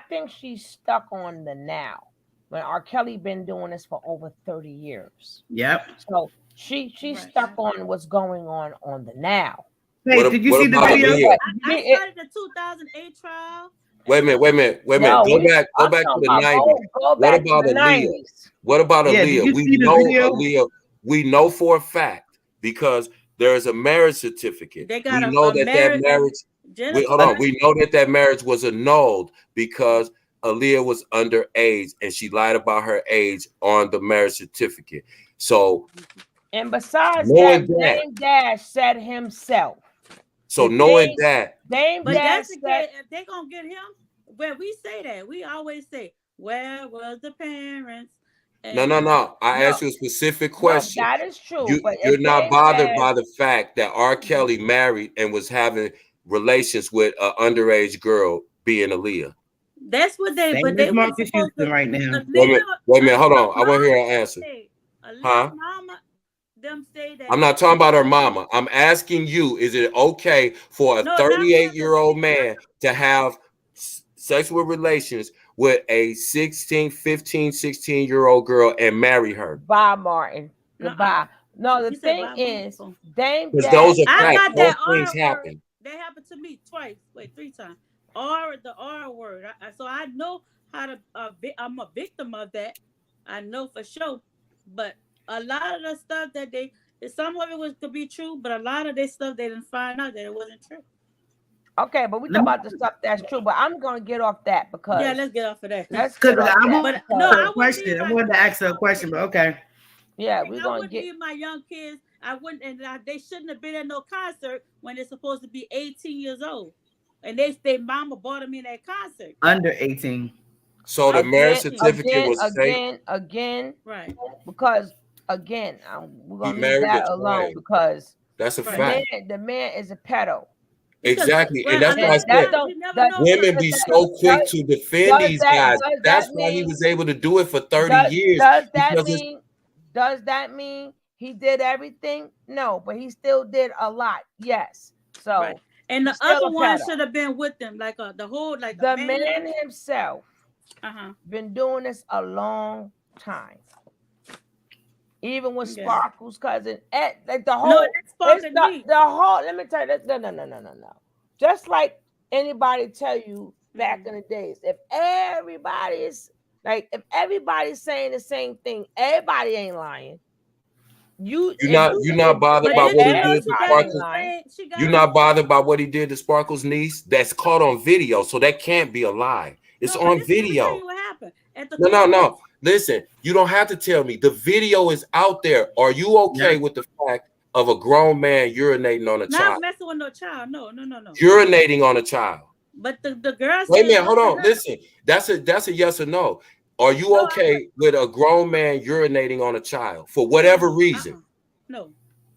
think she's stuck on the now. When R. Kelly been doing this for over 30 years. Yep. So she's stuck on what's going on the now. Hey, did you see the video? I started the 2008 trial. Wait a minute. No, go back to the 90s. What about Aaliyah? What about Aaliyah? We know for a fact, because there is a marriage certificate. We know that marriage. We know that marriage was annulled because Aaliyah was underage and she lied about her age on the marriage certificate. So, and besides that, Dame Dash said himself. So knowing that, if they're gonna get him, well, we say that. We always say, where was the parents? No. I asked you a specific question. That is true. You're not bothered by the fact that R. Kelly married and was having relations with an underage girl, being Aaliyah. That's what they. But they Marcus Houston right now. Wait a minute. Hold on. I want to hear her answer. Huh? Mama, them say that. I'm not talking about her mama. I'm asking you: is it okay for a 38-year-old man to have sexual relations with a 16, 15, 16-year-old girl and marry her? Bye, Martin. Goodbye. No, the thing is, Dame Dash. Those are facts. Those things happen. That happened to me twice. Wait, 3 times. The R word. So I know how to. I'm a victim of that. I know for sure. But a lot of the stuff that some of it could be true, but a lot of this stuff they didn't find out that it wasn't true. Okay, but we talk about the stuff that's true. But I'm gonna get off that because let's get off of that. I wanted to ask her a question, but okay. Yeah, we're gonna get my young kids. I wouldn't, and they shouldn't have been at no concert when they're supposed to be 18 years old, and their mama bought them in that concert. Under 18. So the marriage certificate was fake. Again, right? Because again, we're gonna leave that alone because that's a fact. The man is a pedo. Exactly, and that's why I said women be so quick to defend these guys. That's why he was able to do it for 30 years. Does that mean he did everything? No, but he still did a lot. Yes. So, right. And the other one should have been with them, the man himself. Been doing this a long time. Even with Sparkle's cousin, let me tell you, no. Just like anybody tell you back in the days, if everybody's saying the same thing, everybody ain't lying. You're not bothered by what he did to Sparkle's. You're not bothered by what he did to Sparkle's niece. That's caught on video, so that can't be a lie. It's on video. What happened? No. Listen, you don't have to tell me. The video is out there. Are you okay with the fact of a grown man urinating on a Not child? messing with no child. No. Urinating on a child. But the girl Wait a said, minute, hold on. Listen, that's a yes or no. Are you No, okay with a grown man urinating on a child for whatever reason? No.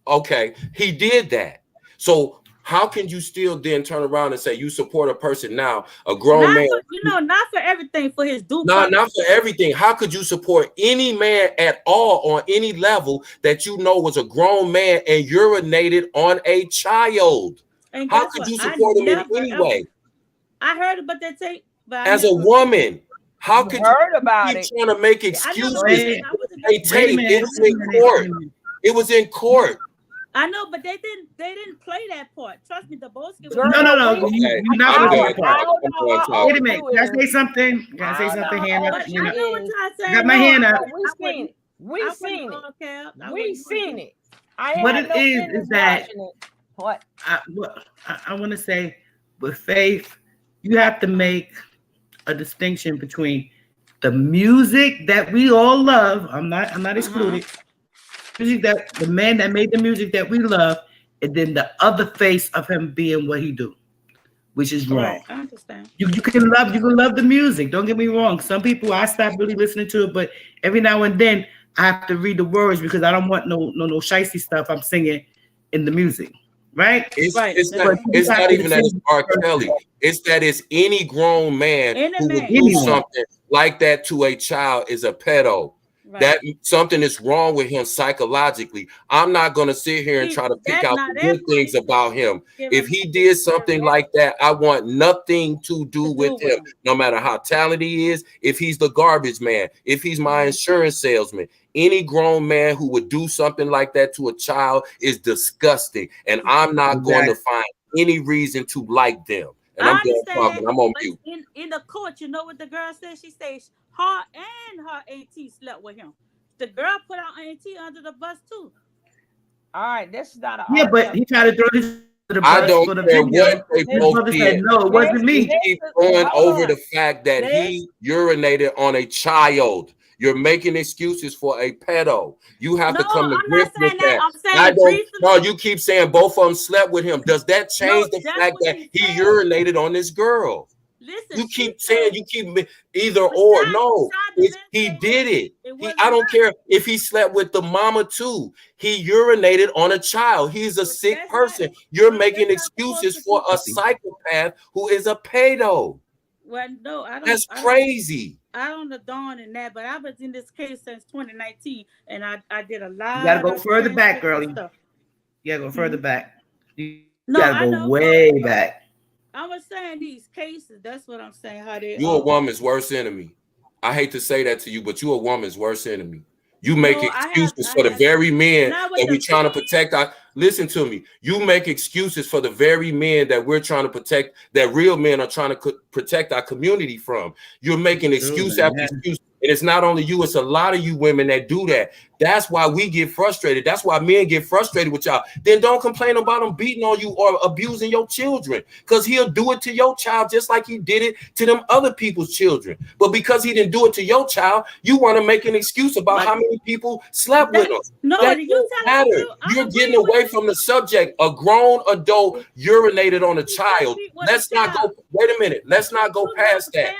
Okay, he did that. So how can you still then turn around and say you support a person now, a grown man? Not for everything, for his due No, process. not for everything. How could you support any man at all on any level that you know was a grown man and urinated on a child? And How guess could what? you support him in any way? I heard about that tape, but As a woman, how could you heard about keep it? trying to make I excuses? know, They tape. It was in court. It was in court. I know, but they didn't play that part. Trust me, the Bosky was No. Okay, You're not I'm going done to part. talking. Wait a minute. Can I say something? Can I say something, Hannah? But I know what y'all saying. I got my hand up. We seen it. I What had it no is business that watching it. What? I want to say with faith, you have to make a distinction between the music that we all love. I'm not excluded. Music that the man that made the music that we love, and then the other face of him being what he do, which is wrong. Right, I understand. You can love the music. Don't get me wrong. Some people I stop really listening to it, but every now and then I have to read the words because I don't want no shicey stuff I'm singing in the music. Right? It's not even that it's R. Kelly. It's that it's any grown man who would do something like that to a child is a pedo. Right. That something is wrong with him psychologically. I'm not going to sit here and try to pick out the good things about him. If he did something like that, I want nothing to do with him, no matter how talented he is. If he's the garbage man, if he's my insurance salesman, any grown man who would do something like that to a child is disgusting. And I'm not going to find any reason to like them. And I'm done talking. I'm on mute. In the court, you know what the girl said? She says her and her auntie slept with him. The girl put her auntie under the bus too. All right, this is not a but he tried to throw this to the bus. I don't care what they both did. No, it wasn't me. You keep going over the fact that he urinated on a child. You're making excuses for a pedo. You have to come to grips with that. No, you keep saying both of them slept with him. Does that change the fact that he urinated on this girl? Listen, you keep saying you keep either or. No, he did it. I don't care if he slept with the mama too. He urinated on a child. He's a sick person. You're making excuses for a psychopath who is a pedo. Well, no, I don't. That's crazy. I don't adorn in that, but I was in this case since 2019, and I did a lot. You gotta go further back, girlie. You gotta go further back. You gotta go way back. I was saying these cases. That's what I'm saying. How they? You're a woman's worst enemy. I hate to say that to you, but you're a woman's worst enemy. You make excuses for the very men that we're trying to protect. Listen to me. You make excuses for the very men that we're trying to protect, that real men are trying to protect our community from. You're making excuse after excuse. And it's not only you, it's a lot of you women that do that. That's why we get frustrated. That's why men get frustrated with y'all. Then don't complain about him beating on you or abusing your children, because he'll do it to your child just like he did it to them other people's children. But because he didn't do it to your child, you want to make an excuse about how many people slept with him. No, that don't matter. You're getting away from the subject. A grown adult urinated on a child. Let's not go. Wait a minute. Let's not go past that.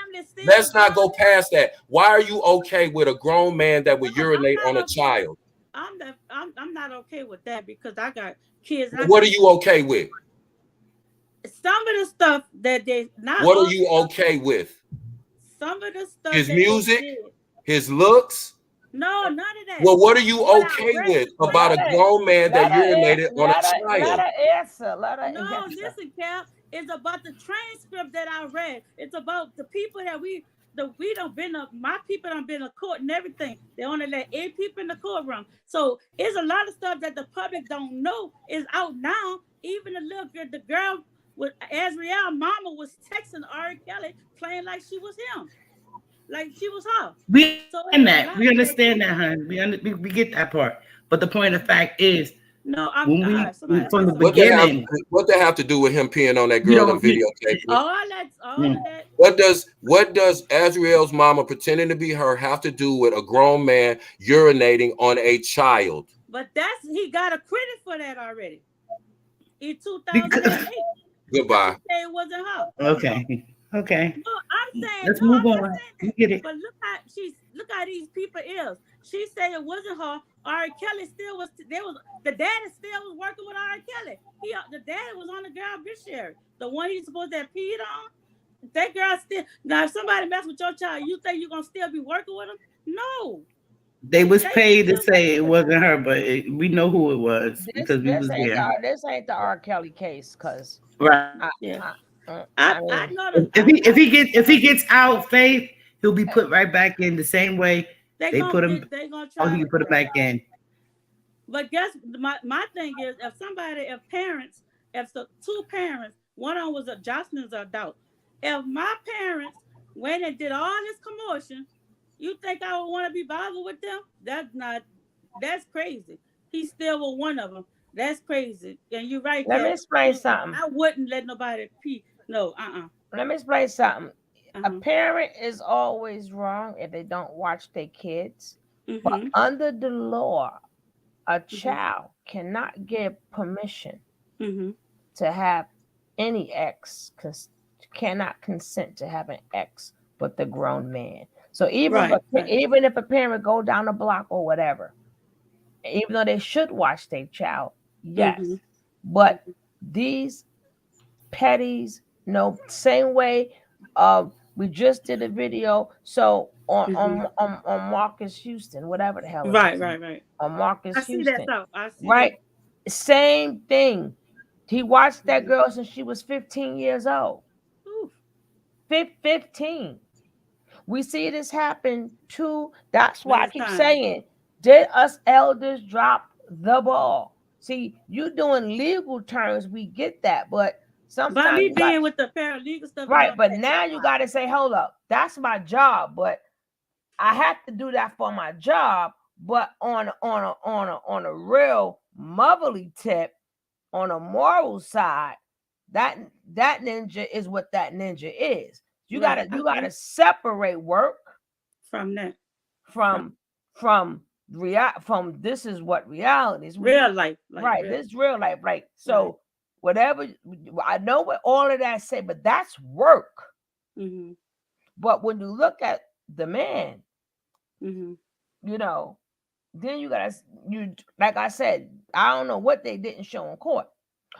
Let's not go past that. Why are you okay with a grown man that would urinate on a child? I'm not okay with that because I got kids. What are you okay with? Some of the stuff that they not. What are you okay with? Some of the stuff. His music, his looks. No, none of that. Well, what are you okay with about a grown man that urinated on a child? No, listen, Cap. It's about the transcript that I read. It's about the people that we don't been up. My people don't been in court and everything. They only let 8 people in the courtroom. So it's a lot of stuff that the public don't know is out now. Even the girl with Azriel mama was texting R. Kelly playing like she was him, like she was her. We understand that, hon. We get that part. But the point of fact is, No, When from the beginning, what they have to do with him peeing on that you girl don't. in videotape? all of that. What does Azriel's mama pretending to be her have to do with a grown man urinating on a child? But he got a credit for that already in Because, 2008. Goodbye. Say it wasn't her. okay. No, I'm saying Let's no. move I'm on. not saying You that. get it. But look how these people is. She said it wasn't her. R. Kelly still was. There was the daddy still was working with R. Kelly. The daddy was on the girl Bishary, the one he's supposed to have peed on. That girl still. Now, if somebody mess with your child, you think you're gonna still be working with him? No. They was paid to say it wasn't her, but we know who it was because we was there. This ain't the R. Kelly case, cause Right. I know If he gets out, Faith, he'll be put right back in the same way they put him. They gonna try. He can put him back in. But guess my thing is, if two parents, one of them was a Jocelyn's adult. If my parents went and did all this commotion, you think I would want to be bothered with them? That's crazy. He still was one of them. That's crazy. And you're right. Let me explain something. I wouldn't let nobody pee. No, Let me explain something. Uh-huh. A parent is always wrong if they don't watch their kids. But under the law, a child cannot give permission to have any ex, cannot consent to have an ex but the grown man. So even if a parent go down the block or whatever, even though they should watch their child, yes. But these petties, same way we just did a video. So on Marcus Houston, whatever the hell. Right. On Marcus Houston. I see right. That. Same thing. He watched that girl since she was 15 years old. 15. We see this happen too. That's why I keep saying, did us elders drop the ball? See, you doing legal terms, we get that, but sometimes by me being with the paralegal stuff, right? But now you got to say, hold up, that's my job, but I have to do that for my job. But on a real motherly tip, on a moral side, that ninja is what that ninja is. You gotta separate work from that, from this is what reality is. Real life, right? This is real life, right? So whatever, I know what all of that say, but that's work. But when you look at the man, then you like I said, I don't know what they didn't show in court,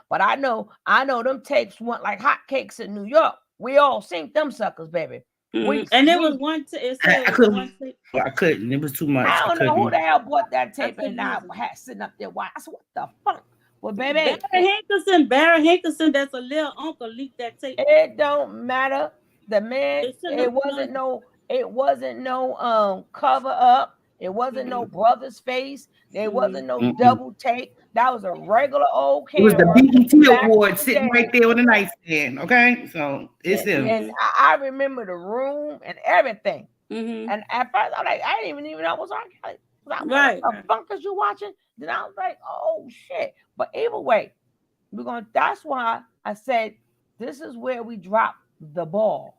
but I know them tapes went like hotcakes in New York. We all seen them suckers, baby. It was one. I couldn't. It was too much. I don't know who the hell bought that tape and I had sitting up there. Why? I said, what the fuck? Well, baby, Barry Hankerson, that's a little uncle, leaked that tape. It don't matter. The man, it wasn't no cover up. It wasn't no brother's face. There wasn't no double take. That was a regular old camera. It was the BET award sitting right there on the nightstand. Okay, so it's him. And I remember the room and everything. And at first, I didn't even know it was R. Kelly. Right. The funkers you watching? Then I was like, oh shit. But either way, that's why I said this is where we drop the ball.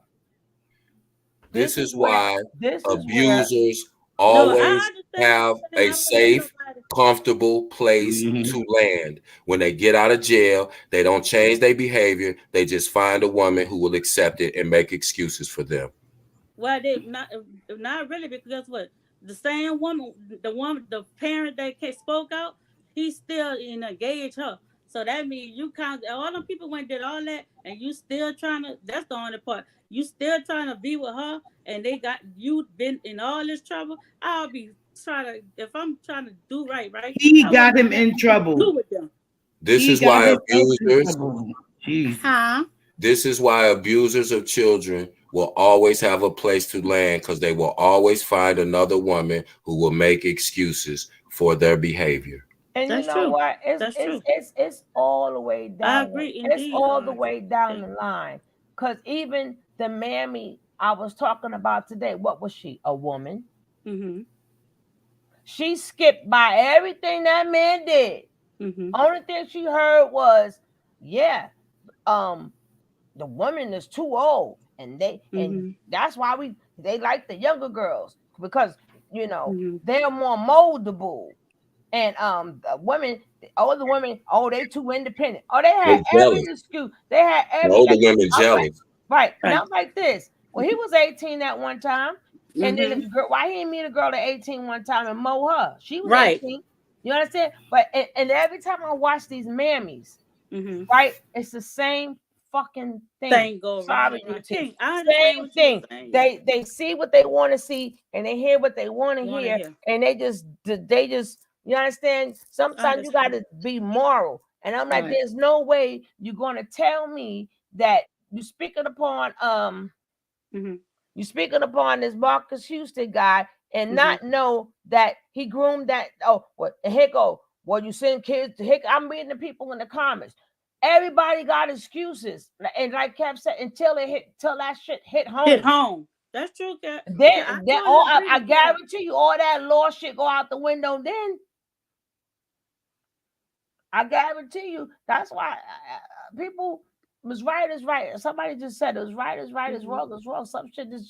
This is why abusers always have a safe, comfortable place to land. When they get out of jail, they don't change their behavior. They just find a woman who will accept it and make excuses for them. Well, they not really, because what? The same woman, the parent that spoke out, he still engaged her. So that means all them people went and did all that, and you still trying to. That's the only part. You still trying to be with her, and you been in all this trouble. I'll be trying to, if I'm trying to do right. He got him in trouble. This is why abusers. This is why abusers of children will always have a place to land, because they will always find another woman who will make excuses for their behavior. And that's you know true. What? It's all the way down. I agree. It's all the way down the line. Because even the mammy I was talking about today, what was she? A woman. She skipped by everything that man did Only thing she heard was, yeah, the woman is too old, and that's why they like the younger girls, because they're more moldable. And the older women, oh, they too independent. Oh, they had They every jealous. excuse. They had The older everything. women I'm like, jealous. right. Now like this. Well, he was 18 at one time. And then the girl, why he didn't meet a girl at 18 one time and mow her? She was 18. You understand? But and every time I watch these mammies, right, it's the same fucking thing. Go Sorry, around. DT. I understand Same what you're thing. saying. They see what they want to see, and they hear what they want to hear, and they just you understand? Sometimes you got to be moral, and I'm like, there's no way you're going to tell me that you're speaking upon you're speaking upon this Marcus Houston guy and not know that he groomed that. Oh, what? Here go. Well, you send kids to Hick. I'm reading the people in the comments. Everybody got excuses, and like Cap said, until that shit hit home. Hit home. That's true, Cap. I guarantee you, all that law shit go out the window. Then I guarantee you, that's why people was right is right. Somebody just said it was right is right, is wrong is wrong. Some shit is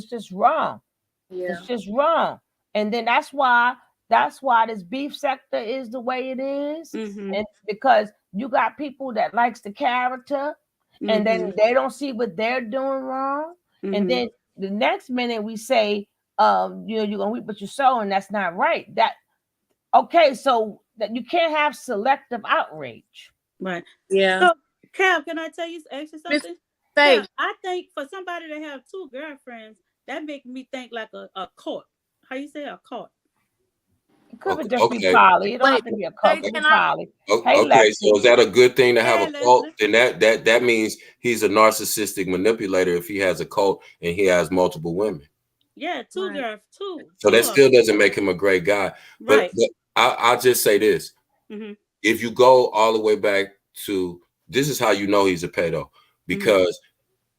just wrong. Yeah. It's just wrong. And then that's why this beef sector is the way it is. And because you got people that likes the character, and then they don't see what they're doing wrong. And then the next minute we say, you're gonna reap what you sow, and that's not right. Okay, so that you can't have selective outrage. Right. Yeah. So, Cal, can I tell you something? Cal, I think for somebody to have two girlfriends, that makes me think like a court. How you say a court? It could just be poly. It don't have to be a court. It could be poly. Okay, so is that a good thing to have a cult? Then that means he's a narcissistic manipulator if he has a cult and he has multiple women. Yeah, two girls, two. So that still doesn't make him a great guy. But I'll just say this. If you go all the way back to, this is how you know he's a pedo. Because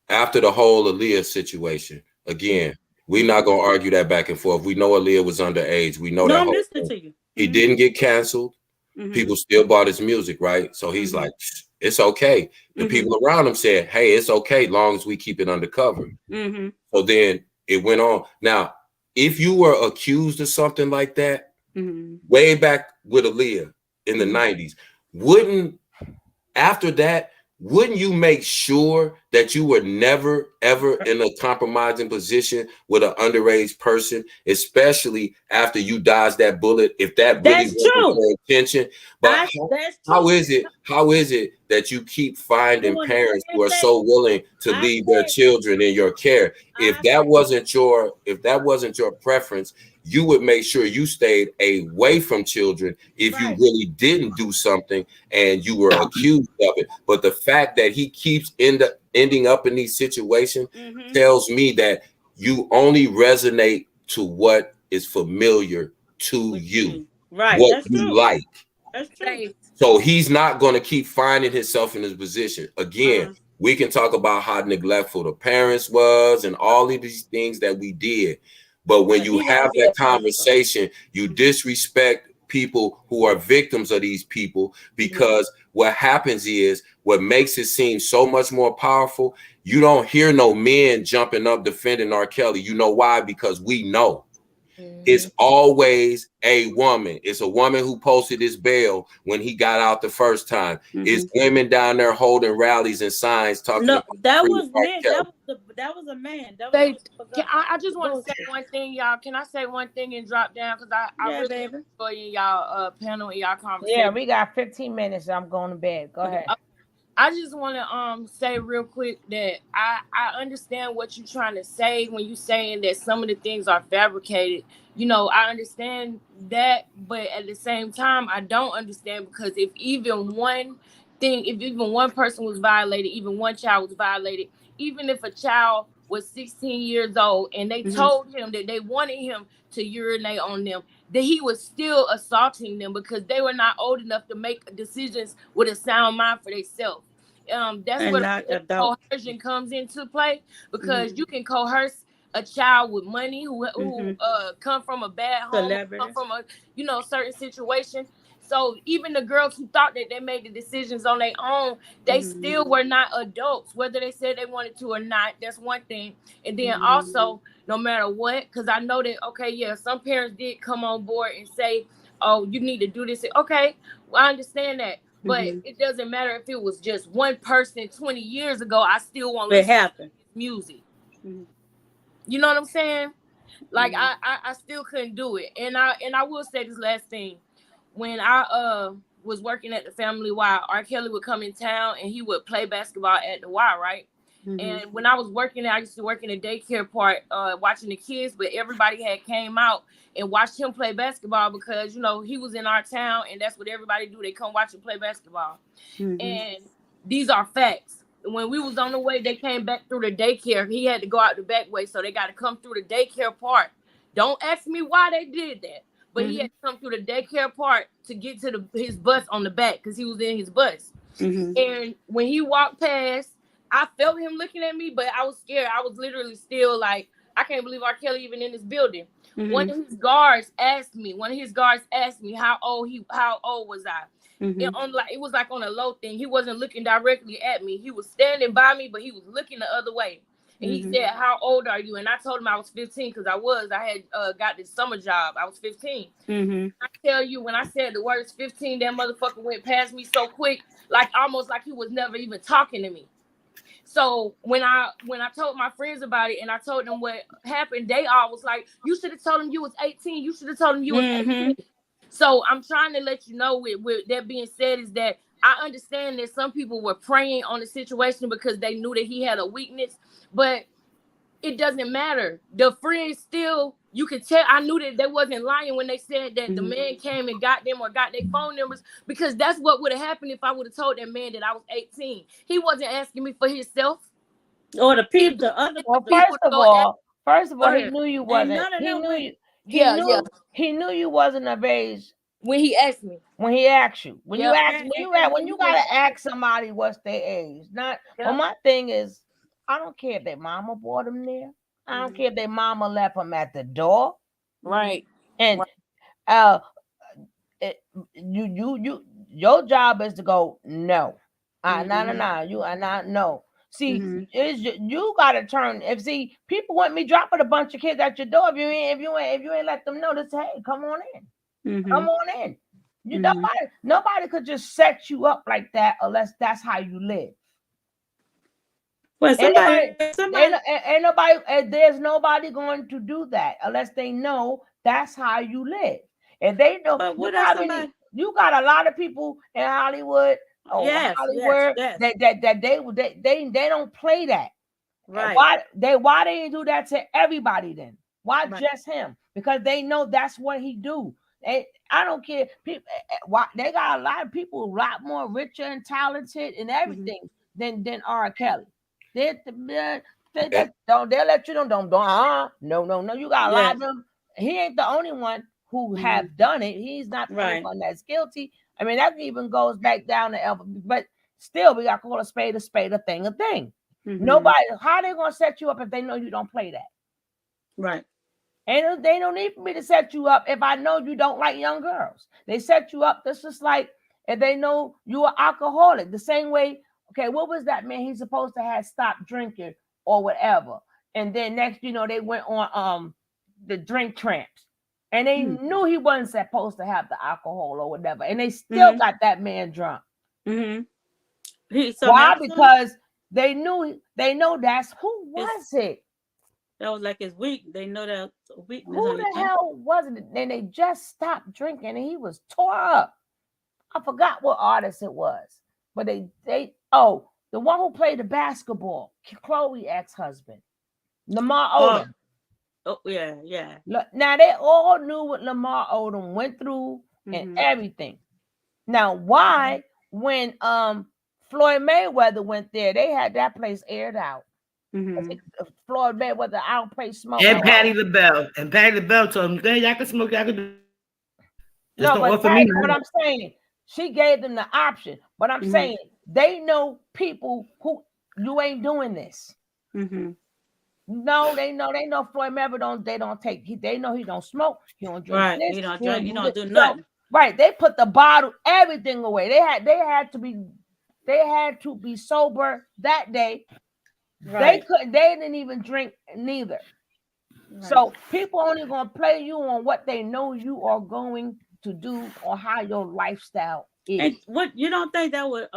after the whole Aaliyah situation, again, we're not going to argue that back and forth. We know Aaliyah was underage. We know that. I'm listening to you. He didn't get canceled. People still bought his music, right? So he's like, it's okay. The people around him said, hey, it's okay, long as we keep it undercover. So then it went on. Now, if you were accused of something like that, way back with Aaliyah in the 90s, wouldn't you make sure that you were never, ever in a compromising position with an underage person, especially after you dodged that bullet, if that really wasn't your intention? But how is it that you keep finding parents who are so willing to leave their children in your care? If that wasn't your preference, you would make sure you stayed away from children if you really didn't do something and you were accused of it. But the fact that he keeps ending up in these situations tells me that you only resonate to what is familiar to you, what you like. That's true. So he's not going to keep finding himself in his position. Again, we can talk about how neglectful the parents was and all of these things that we did. But when you have that conversation, you disrespect people who are victims of these people, because what happens is, what makes it seem so much more powerful, you don't hear no men jumping up defending R. Kelly. You know why? Because we know. It's always a woman. It's a woman who posted his bail when he got out the first time. It's women down there holding rallies and signs talking. No, that was men. That was a man. I just want to say one thing, y'all. Can I say one thing and drop down? Because I really enjoy y'all panel and y'all conversation. Yeah, we got 15 minutes. I'm going to bed. Go ahead. I just want to say real quick that I understand what you're trying to say when you're saying that some of the things are fabricated. You know, I understand that, but at the same time, I don't understand, because if even one person was violated, even one child was violated, even if a child was 16 years old and they told him that they wanted him to urinate on them, that he was still assaulting them because they were not old enough to make decisions with a sound mind for themselves. That's where coercion comes into play, because you can coerce a child with money who come from a bad home, come from a certain situation. So even the girls who thought that they made the decisions on their own, they still were not adults, whether they said they wanted to or not. That's one thing. And then also, no matter what, because I know that, okay, yeah, some parents did come on board and say, oh, you need to do this. Okay, well, I understand that. But it doesn't matter if it was just one person 20 years ago. I still want to listen to music. You know what I'm saying? Like I still couldn't do it. And I will say this last thing. When I was working at the Family Y, R. Kelly would come in town and he would play basketball at the Y, right? And when I was working there, I used to work in the daycare part, watching the kids, but everybody had came out and watched him play basketball because, you know, he was in our town and that's what everybody do. They come watch him play basketball. And these are facts. When we was on the way, they came back through the daycare. He had to go out the back way, so they got to come through the daycare part. Don't ask me why they did that, but he had to come through the daycare part to get to his bus on the back because he was in his bus. And when he walked past, I felt him looking at me, but I was scared. I was literally still like, I can't believe R. Kelly even in this building. One of his guards asked me how old was I? It was like on a low thing. He wasn't looking directly at me. He was standing by me, but he was looking the other way. And he said, how old are you? And I told him I was 15 because I had got this summer job. I was 15. I tell you, when I said the words 15, that motherfucker went past me so quick, like almost like he was never even talking to me. So when I told my friends about it and I told them what happened, they all was like, you should have told him you was 18. You should have told him you was 18. So I'm trying to let you know with that being said is that I understand that some people were preying on the situation because they knew that he had a weakness, but it doesn't matter. The friends still, you could tell, I knew that they wasn't lying when they said that the man came and got them or got their phone numbers, because that's what would have happened if I would have told that man that I was 18. He wasn't asking me for himself. Or the people, the other well, people. First of all, he knew you wasn't. He knew you wasn't of age when he asked me. When he asked you. When you gotta ask somebody what's their age. Not. Well, my thing is, I don't care if their mama brought him there. I don't care if their mama left him at the door. Right. And your job is to go no. No. You are not no. See, you gotta turn. If people want me dropping a bunch of kids at your door, if you ain't let them know, this, hey, come on in, come on in. You nobody could just set you up like that unless that's how you live. Well, there's nobody going to do that unless they know that's how you live. And they know you got a lot of people in Hollywood. That they don't play that. Right. Why they didn't do that to everybody then? Why just him? Because they know that's what he do. I don't care. People, they got a lot of people a lot more richer and talented and everything than R. Kelly. They'll let you know. No. You got a lot of them. He ain't the only one who have done it. He's not the only one that's guilty. I mean, that even goes back down to Elvis. But still, we got to call a spade, a thing. Nobody. How they gonna set you up if they know you don't play that? Right. And they don't need for me to set you up if I know you don't like young girls. They set you up. That's just like if they know you are alcoholic. The same way. Okay, what was that, man? He's supposed to have stopped drinking or whatever. And then next, they went on the drink tramps. And they knew he wasn't supposed to have the alcohol or whatever. And they still got that man drunk. Why? Because they know that's who was it? That was like his weak. They know that weakness. Who the hell was it? And they just stopped drinking and he was tore up. I forgot what artist it was. But the one who played the basketball, Chloe ex-husband, Lamar Odom. Oh yeah. Now they all knew what Lamar Odom went through and everything. Now why, when Floyd Mayweather went there, they had that place aired out. Floyd Mayweather, I don't play smoke. And Patty LaBelle told him, y'all can smoke, y'all can do. What I'm saying. She gave them the option, but I'm saying they know people who you ain't doing this. No, they know Floyd Mayweather they know he don't smoke, he don't drink. Right, he don't drink, he don't do nothing. Right. They put the bottle, everything away. They had to be sober that day. Right. They didn't even drink neither. Right. So people only gonna play you on what they know you are going to do or how your lifestyle And is. what you don't think that would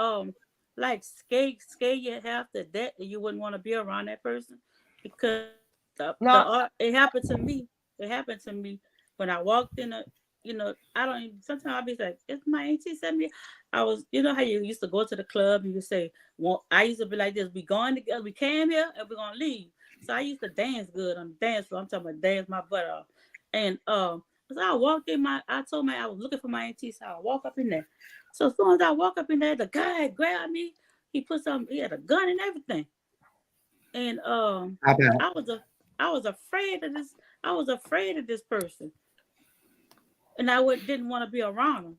like scare you half to death that you wouldn't want to be around that person? Because No, it happened to me. It happened to me when I walked in a, I don't even, sometimes I'll be like, it's my auntie sent me. I was, you know how you used to go to the club and you say, well, I used to be like this, we going together, we came here and we're gonna leave. So I used to dance good on the dance floor. I'm talking about dance my butt off. And so I walked in I told my I was looking for my auntie, so I walk up in there. So as soon as I walk up in there, the guy grabbed me. He had a gun and everything. And I was afraid of this. I was afraid of this person, and didn't want to be around him.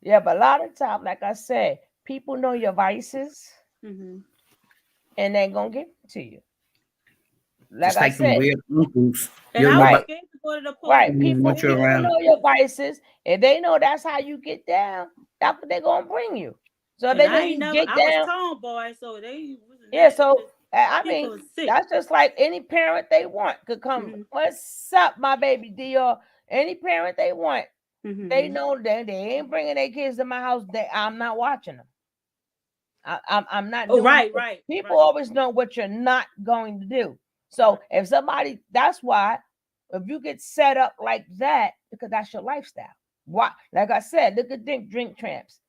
yeah, but a lot of times, like I said, people know your vices Mm-hmm. and they're gonna give it to you. Like Just I like them said, weird uncles. And You don't I know was right, about scared to go to the police. right. I was People what you're scared. people around. know your vices, and they know that's how you get down. That's what they're gonna bring you. So if And they I let ain't you never. get I was down, tomboy, so they wasn't yeah. that. So I People mean, was sick. that's just like any parent they want could come. Mm-hmm. What's up, my baby Dior? Any parent they want, they Mm-hmm. know that they ain't bringing their kids to my house. I'm not watching them. I'm not Oh, doing right, it. right, People right. always know what you're not going to do. So if somebody, that's why if you get set up like that, because that's your lifestyle. Why? Like I said, look at drink tramps.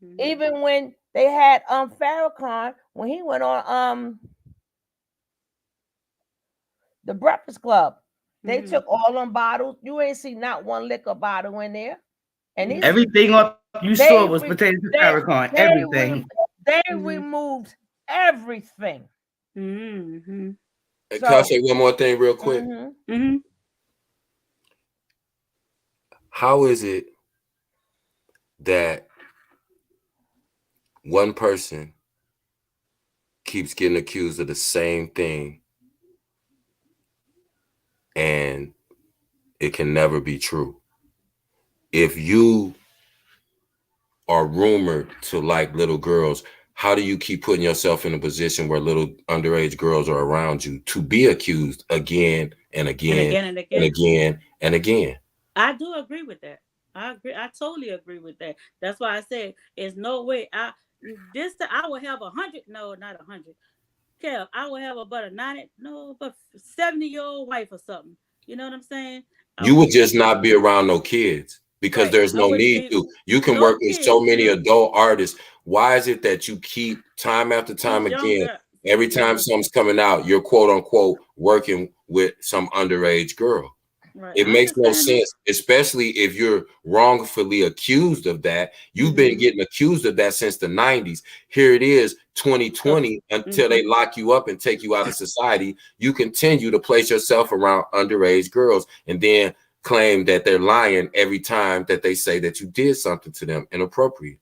Mm-hmm. Even when they had Farrakhan, when he went on the Breakfast Club, they Mm-hmm. took all them bottles. You ain't see not one liquor bottle in there. And these Mm-hmm. Everything up you saw they was re, pertaining to they Farrakhan. they re, Everything. they Mm-hmm. removed everything. Mm-hmm. Can I So say one more thing real quick? mm-hmm. Mm-hmm. How is it that one person keeps getting accused of the same thing and it can never be true? If you are rumored to like little girls, how do you keep putting yourself in a position where little underage girls are around you to be accused again and And again again and and again. again and again? I do agree with that. I agree. I totally agree with that. That's why I said there's no way. I would have 100. No, not 100. Kev, I would have about a 90. No, but 70-year-old wife or something. You know what I'm saying? I You would wouldn't just be not be around no kids because right. there's I no wouldn't need be to. You can no work with so kids. many No, adult artists. Why is it that you keep time after time these young again, girls. every See, time something's coming out, you're quote unquote working with some underage girl? right. It I makes no understand that. sense, especially if you're wrongfully accused of that. You've been Mm-hmm. getting accused of that since the 90s. Here it is, 2020, until Mm-hmm. they lock you up and take you out of society. You continue to place yourself around underage girls and then claim that they're lying every time that they say that you did something to them inappropriate.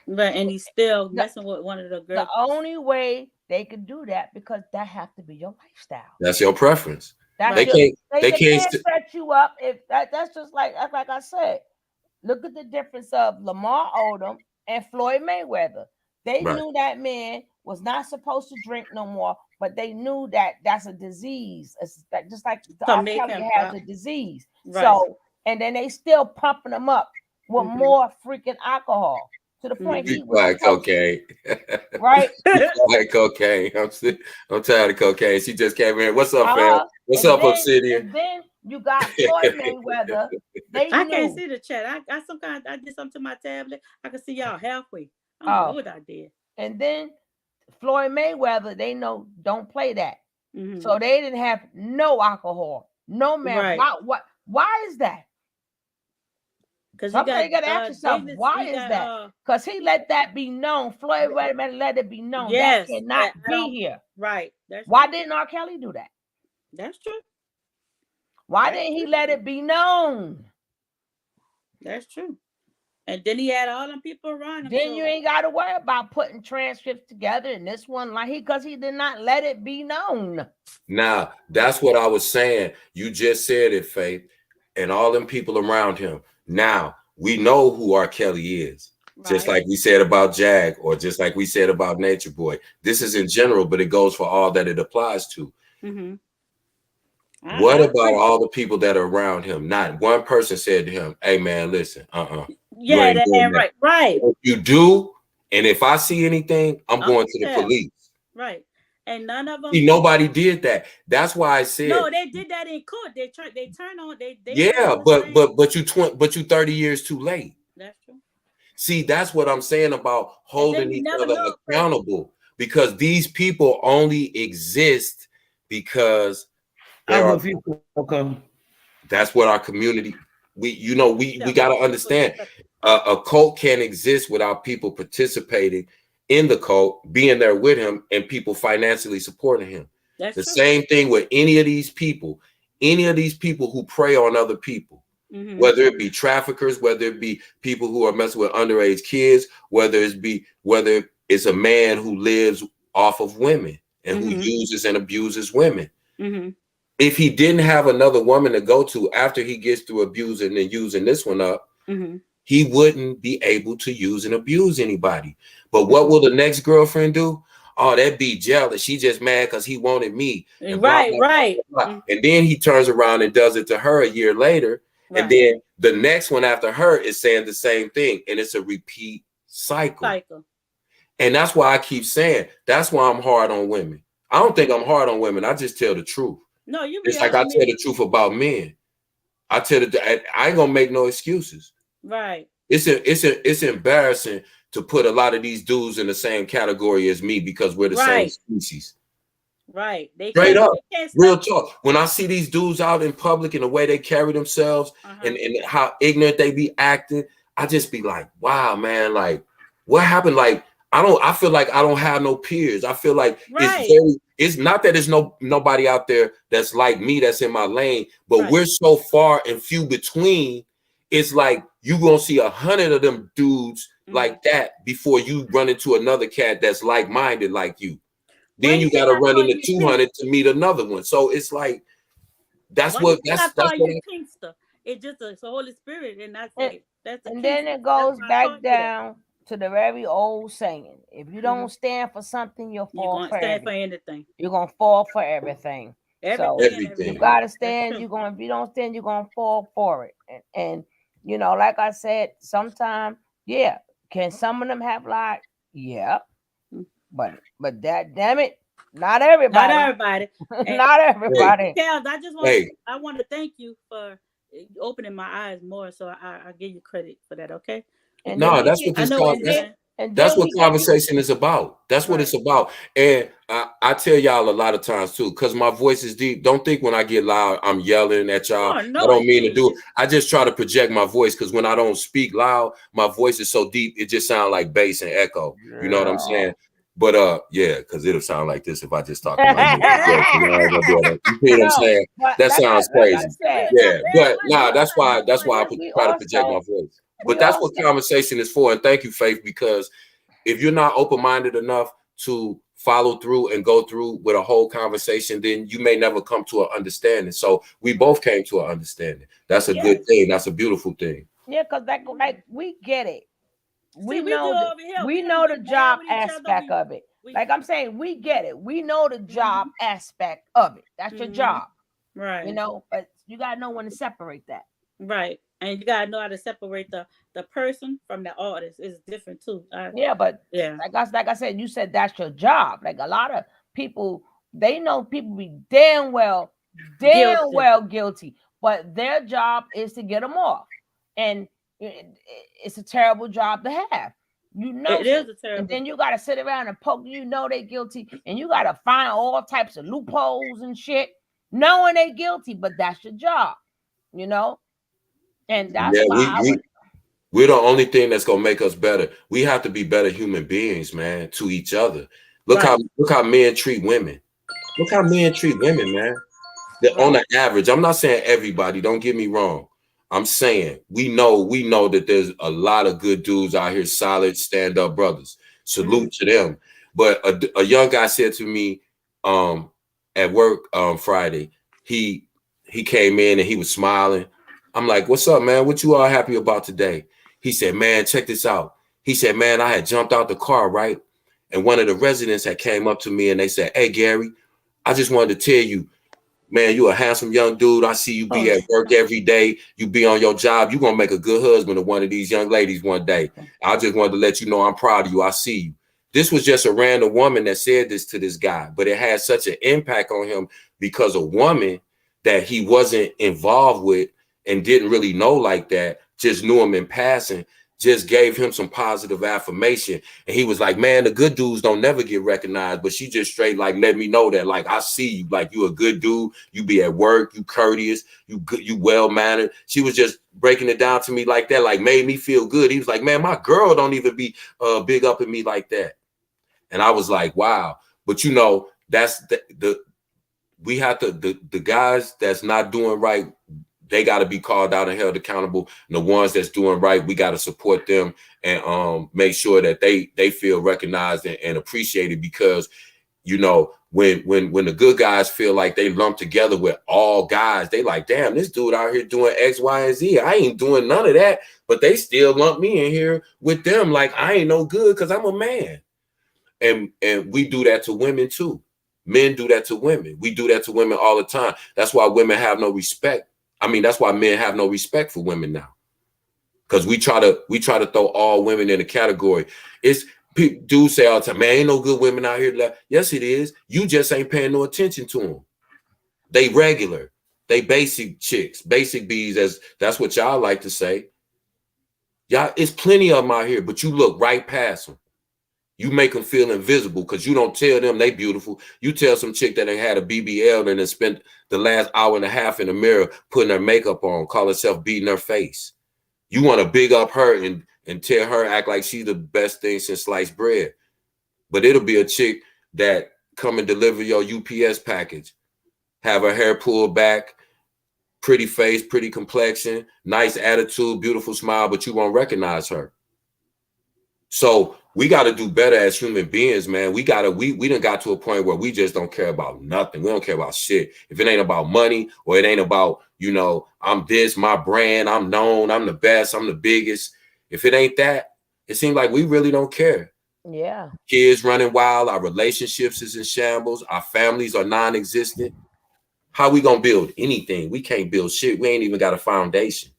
Right, and he's still the, messing with one of the the girls. only way they could do that because that has to be your lifestyle. That's your preference. That's They Right. your can't, they, they they can't, can't set you up if that's just like I said. Look at the difference of Lamar Odom and Floyd Mayweather. They right. knew that man was not supposed to drink no more, but they knew that that's a disease. It's just like To R. make Kelly him has a disease. right. So, and then they still pumping him up with Mm-hmm. more freaking alcohol to the point Mm-hmm. Be he was quiet, supposed, cocaine. right? Like cocaine. I'm tired of cocaine. She just came in. What's up, fam? What's And up, then Obsidian? and then you got Floyd Mayweather. They I can't knew. see the chat. I did something to my tablet. I can see y'all halfway. I don't know Oh, what I did. and then Floyd Mayweather, they know don't play that. Mm-hmm. So they didn't have no alcohol, no marijuana. Right. Why is that? Because you got Sometimes you gotta ask yourself, Davis. why He is got that? Because he let that be known. Floyd Mayweather let it be known that yes. cannot That I be don't here. right. That's Why true. didn't R. Kelly do that? That's true. Why That's didn't he true. let it be known? That's true. And then he had all them people around him. Then so you ain't got to worry about putting transcripts together. And this one, like because he did not let it be known. Now, that's what I was saying. You just said it, Faith, and all them people around him. Now, we know who R. Kelly is. Just like we said about Jag, or just like we said about Nature Boy. This is in general, but it goes for all that it applies to. What about all the people that are around him? Not one person said to him, "Hey man, listen, yeah, that ain't right. Right. If you do, and if I see anything, I'm going to the police." Right. And none of them. See, nobody did that. That's why I said. No, they did that in court. They turn on. They yeah, but you 30 years too late. That's true. See, that's what I'm saying about holding each other accountable, because these people only exist because that's what our community. We got to understand. A cult can't exist without people participating in the cult, being there with him, and people financially supporting him. That's the same thing with any of these people who prey on other people, whether it be traffickers, whether it be people who are messing with underage kids, whether it's a man who lives off of women and who uses and abuses women. If he didn't have another woman to go to after he gets through abusing and using this one up, he wouldn't be able to use and abuse anybody. But what will the next girlfriend do? Oh, that'd be jealous. She just mad because he wanted me. And right. And then he turns around and does it to her a year later. Right. And then the next one after her is saying the same thing. And it's a repeat cycle. And that's why I keep saying, that's why I'm hard on women. I don't think I'm hard on women. I just tell the truth. No, you. It's like I tell the truth about men. I ain't gonna make no excuses. Right. It's embarrassing to put a lot of these dudes in the same category as me because we're the same species. Right. They straight up. Real talk. When I see these dudes out in public and the way they carry themselves and how ignorant they be acting, I just be like, wow, man, like what happened? Like I feel like I don't have no peers. I feel like it's not that there's nobody out there that's like me, that's in my lane, but we're so far and few between. It's like you gonna see 100 of them dudes like that before you run into another cat that's like-minded like you. Then you gotta run into 200 to meet another one. So it's like that's what It's just the Holy Spirit, and that's and then it goes back down to the very old saying: if you don't stand for something, you'll fall for anything. You're gonna fall for everything. Everything. You gotta stand. If you don't stand, you're gonna fall for it. And you know, like I said, sometimes, can some of them have lied? Yeah, but that damn it, not everybody. Not everybody. Kels, I want to thank you for opening my eyes more, so I give you credit for that. Okay. And that's what conversation is about. That's what it's about. And I tell y'all a lot of times too, because my voice is deep. Don't think when I get loud, I'm yelling at y'all. I don't mean to do it. I just try to project my voice, because when I don't speak loud, my voice is so deep, it just sounds like bass and echo. You know what I'm saying? But because it'll sound like this if I just talk to my voice. You know what I'm saying? That sounds crazy. But that's why I try to project my voice. But that's what conversation is for. And thank you, Faith, because if you're not open-minded enough to follow through and go through with a whole conversation, then you may never come to an understanding. So we both came to an understanding. That's a good thing. That's a beautiful thing. Yeah, because like we get it. We know the job aspect of it. Like I'm saying, we get it. We know the job aspect of it. That's your job. Right. You know, but you gotta know when to separate that. Right. And you gotta know how to separate the person from the artist. It's different too. Like I said, you said that's your job. Like a lot of people, they know people be damn well guilty, but their job is to get them off, and it's a terrible job to have. You know, it is a terrible. And then you gotta sit around and poke. You know they guilty, and you gotta find all types of loopholes and shit, knowing they guilty. But that's your job, you know. And that's why we're the only thing that's gonna make us better. We have to be better human beings, man, to each other. Look how men treat women. Look how men treat women, man. On the average. I'm not saying everybody, don't get me wrong. I'm saying we know that there's a lot of good dudes out here, solid stand-up brothers. Salute to them. But a young guy said to me at work Friday, he came in and he was smiling. I'm like, what's up, man? What you all happy about today? He said, man, check this out. He said, man, I had jumped out the car, right? And one of the residents had came up to me and they said, hey, Gary, I just wanted to tell you, man, you a handsome young dude. I see you be at work every day. You be on your job. You're going to make a good husband to one of these young ladies one day. I just wanted to let you know I'm proud of you. I see you. This was just a random woman that said this to this guy, but it had such an impact on him because a woman that he wasn't involved with and didn't really know like that, just knew him in passing, just gave him some positive affirmation. And he was like, man, the good dudes don't never get recognized, but she just straight like let me know that, like, I see you, like you a good dude, you be at work, you courteous, you good, you well-mannered. She was just breaking it down to me like that, like made me feel good. He was like, man, my girl don't even be big up in me like that. And I was like, wow. But you know, that's the we have to, the guys that's not doing right, they got to be called out and held accountable. And the ones that's doing right, we got to support them and make sure that they feel recognized and appreciated, because you know, when the good guys feel like they lumped together with all guys, they like, damn, this dude out here doing X, Y, and Z. I ain't doing none of that, but they still lump me in here with them like I ain't no good because I'm a man. And we do that to women too. Men do that to women. We do that to women all the time. That's why women have no respect. I mean, that's why men have no respect for women now. Because we try to throw all women in a category. It's dudes say all the time, man, ain't no good women out here. Yes, it is. You just ain't paying no attention to them. They regular. They basic chicks, basic bees, as that's what y'all like to say. Y'all, it's plenty of them out here, but you look right past them. You make them feel invisible because you don't tell them they beautiful. You tell some chick that ain't had a BBL and then spent the last hour and a half in the mirror putting her makeup on, call herself beating her face. You want to big up her and tell her act like she's the best thing since sliced bread. But it'll be a chick that come and deliver your UPS package, have her hair pulled back, pretty face, pretty complexion, nice attitude, beautiful smile, but you won't recognize her. So we got to do better as human beings, man. We done got to a point where we just don't care about nothing. We don't care about shit. If it ain't about money or it ain't about, you know, I'm this, my brand, I'm known, I'm the best, I'm the biggest. If it ain't that, it seems like we really don't care. Yeah. Kids running wild, our relationships is in shambles, our families are non-existent. How we gonna build anything? We can't build shit. We ain't even got a foundation.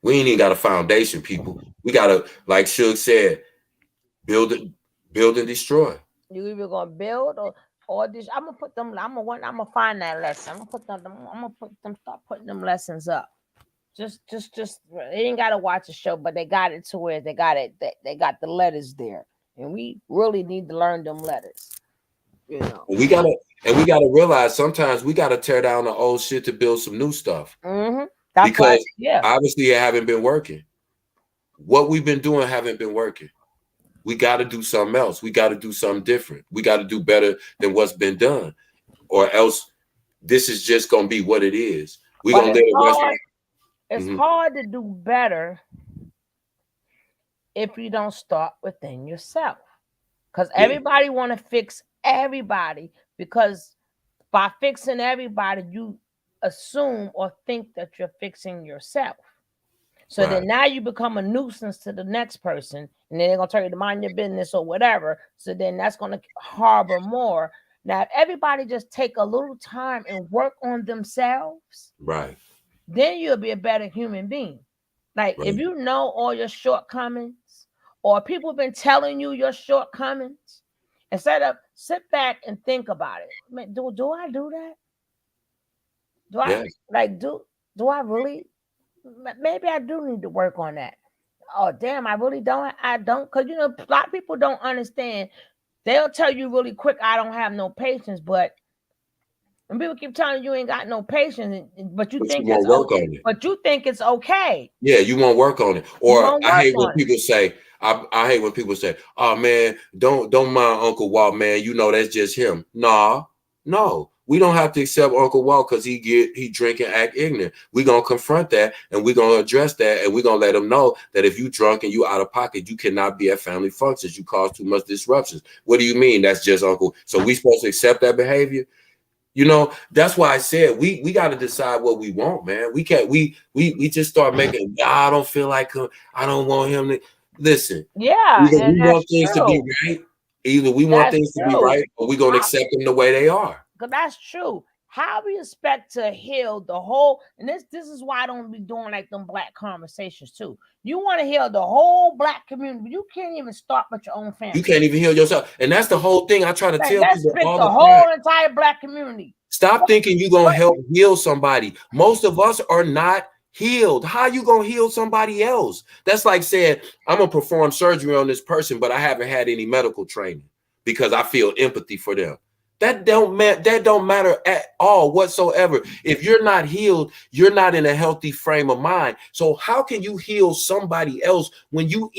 We ain't even got a foundation, people. We gotta, like Suge said, build and destroy. You either gonna build or this. I'm gonna find that lesson. I'm gonna start putting them lessons up. Just they ain't gotta watch the show, but they got it to where they got the letters there. And we really need to learn them letters. You know. We gotta realize sometimes we gotta tear down the old shit to build some new stuff. Mm-hmm. That's because why, obviously it haven't been working. What we've been doing haven't been working. We got to do something else. We got to do something different. We got to do better than what's been done, or else this is just gonna be what it is. We're gonna live the rest. It's hard to do better if you don't start within yourself, because everybody want to fix everybody, because by fixing everybody, you assume or think that you're fixing yourself. So then now you become a nuisance to the next person, and then they're gonna tell you to mind your business or whatever. So then that's gonna harbor more. Now, if everybody just take a little time and work on themselves, then you'll be a better human being. Like if you know all your shortcomings, or people have been telling you your shortcomings, instead of sit back and think about it. Man, do I do that? Do I do I really? Maybe I do need to work on that. Oh, damn, I really don't. I don't, because, you know, a lot of people don't understand. They'll tell you really quick, I don't have no patience, but when people keep telling you ain't got no patience, but you think it's okay. But you think it's okay. Yeah, you won't work on it. Or I hate when people say, I hate when people say, oh man, don't mind Uncle Walt, man. You know, that's just him. No, We don't have to accept Uncle Walt because he drink and act ignorant. We're gonna confront that and we're gonna address that, and we're gonna let him know that if you drunk and you out of pocket, you cannot be at family functions. You cause too much disruptions. What do you mean? That's just Uncle. So we supposed to accept that behavior? You know, that's why I said we got to decide what we want, man. We can't we just start making. I don't feel like I don't want him to listen. Yeah, Either and we that's want things to be true. right, either we want That's things to be true. right, or we're gonna accept them the way they are. Because that's true. How we expect to heal the whole, and this is why I don't be doing like them black conversations too. You want to heal the whole black community, but you can't even start with your own family. You can't even heal yourself, and that's the whole thing. I try to tell Let's people pick all the the whole time. entire black community. Stop thinking you're gonna help heal somebody. Most of us are not healed. How you gonna heal somebody else? That's like saying I'm gonna perform surgery on this person, but I haven't had any medical training because I feel empathy for them. That don't matter at all whatsoever. If you're not healed, you're not in a healthy frame of mind. So how can you heal somebody else when you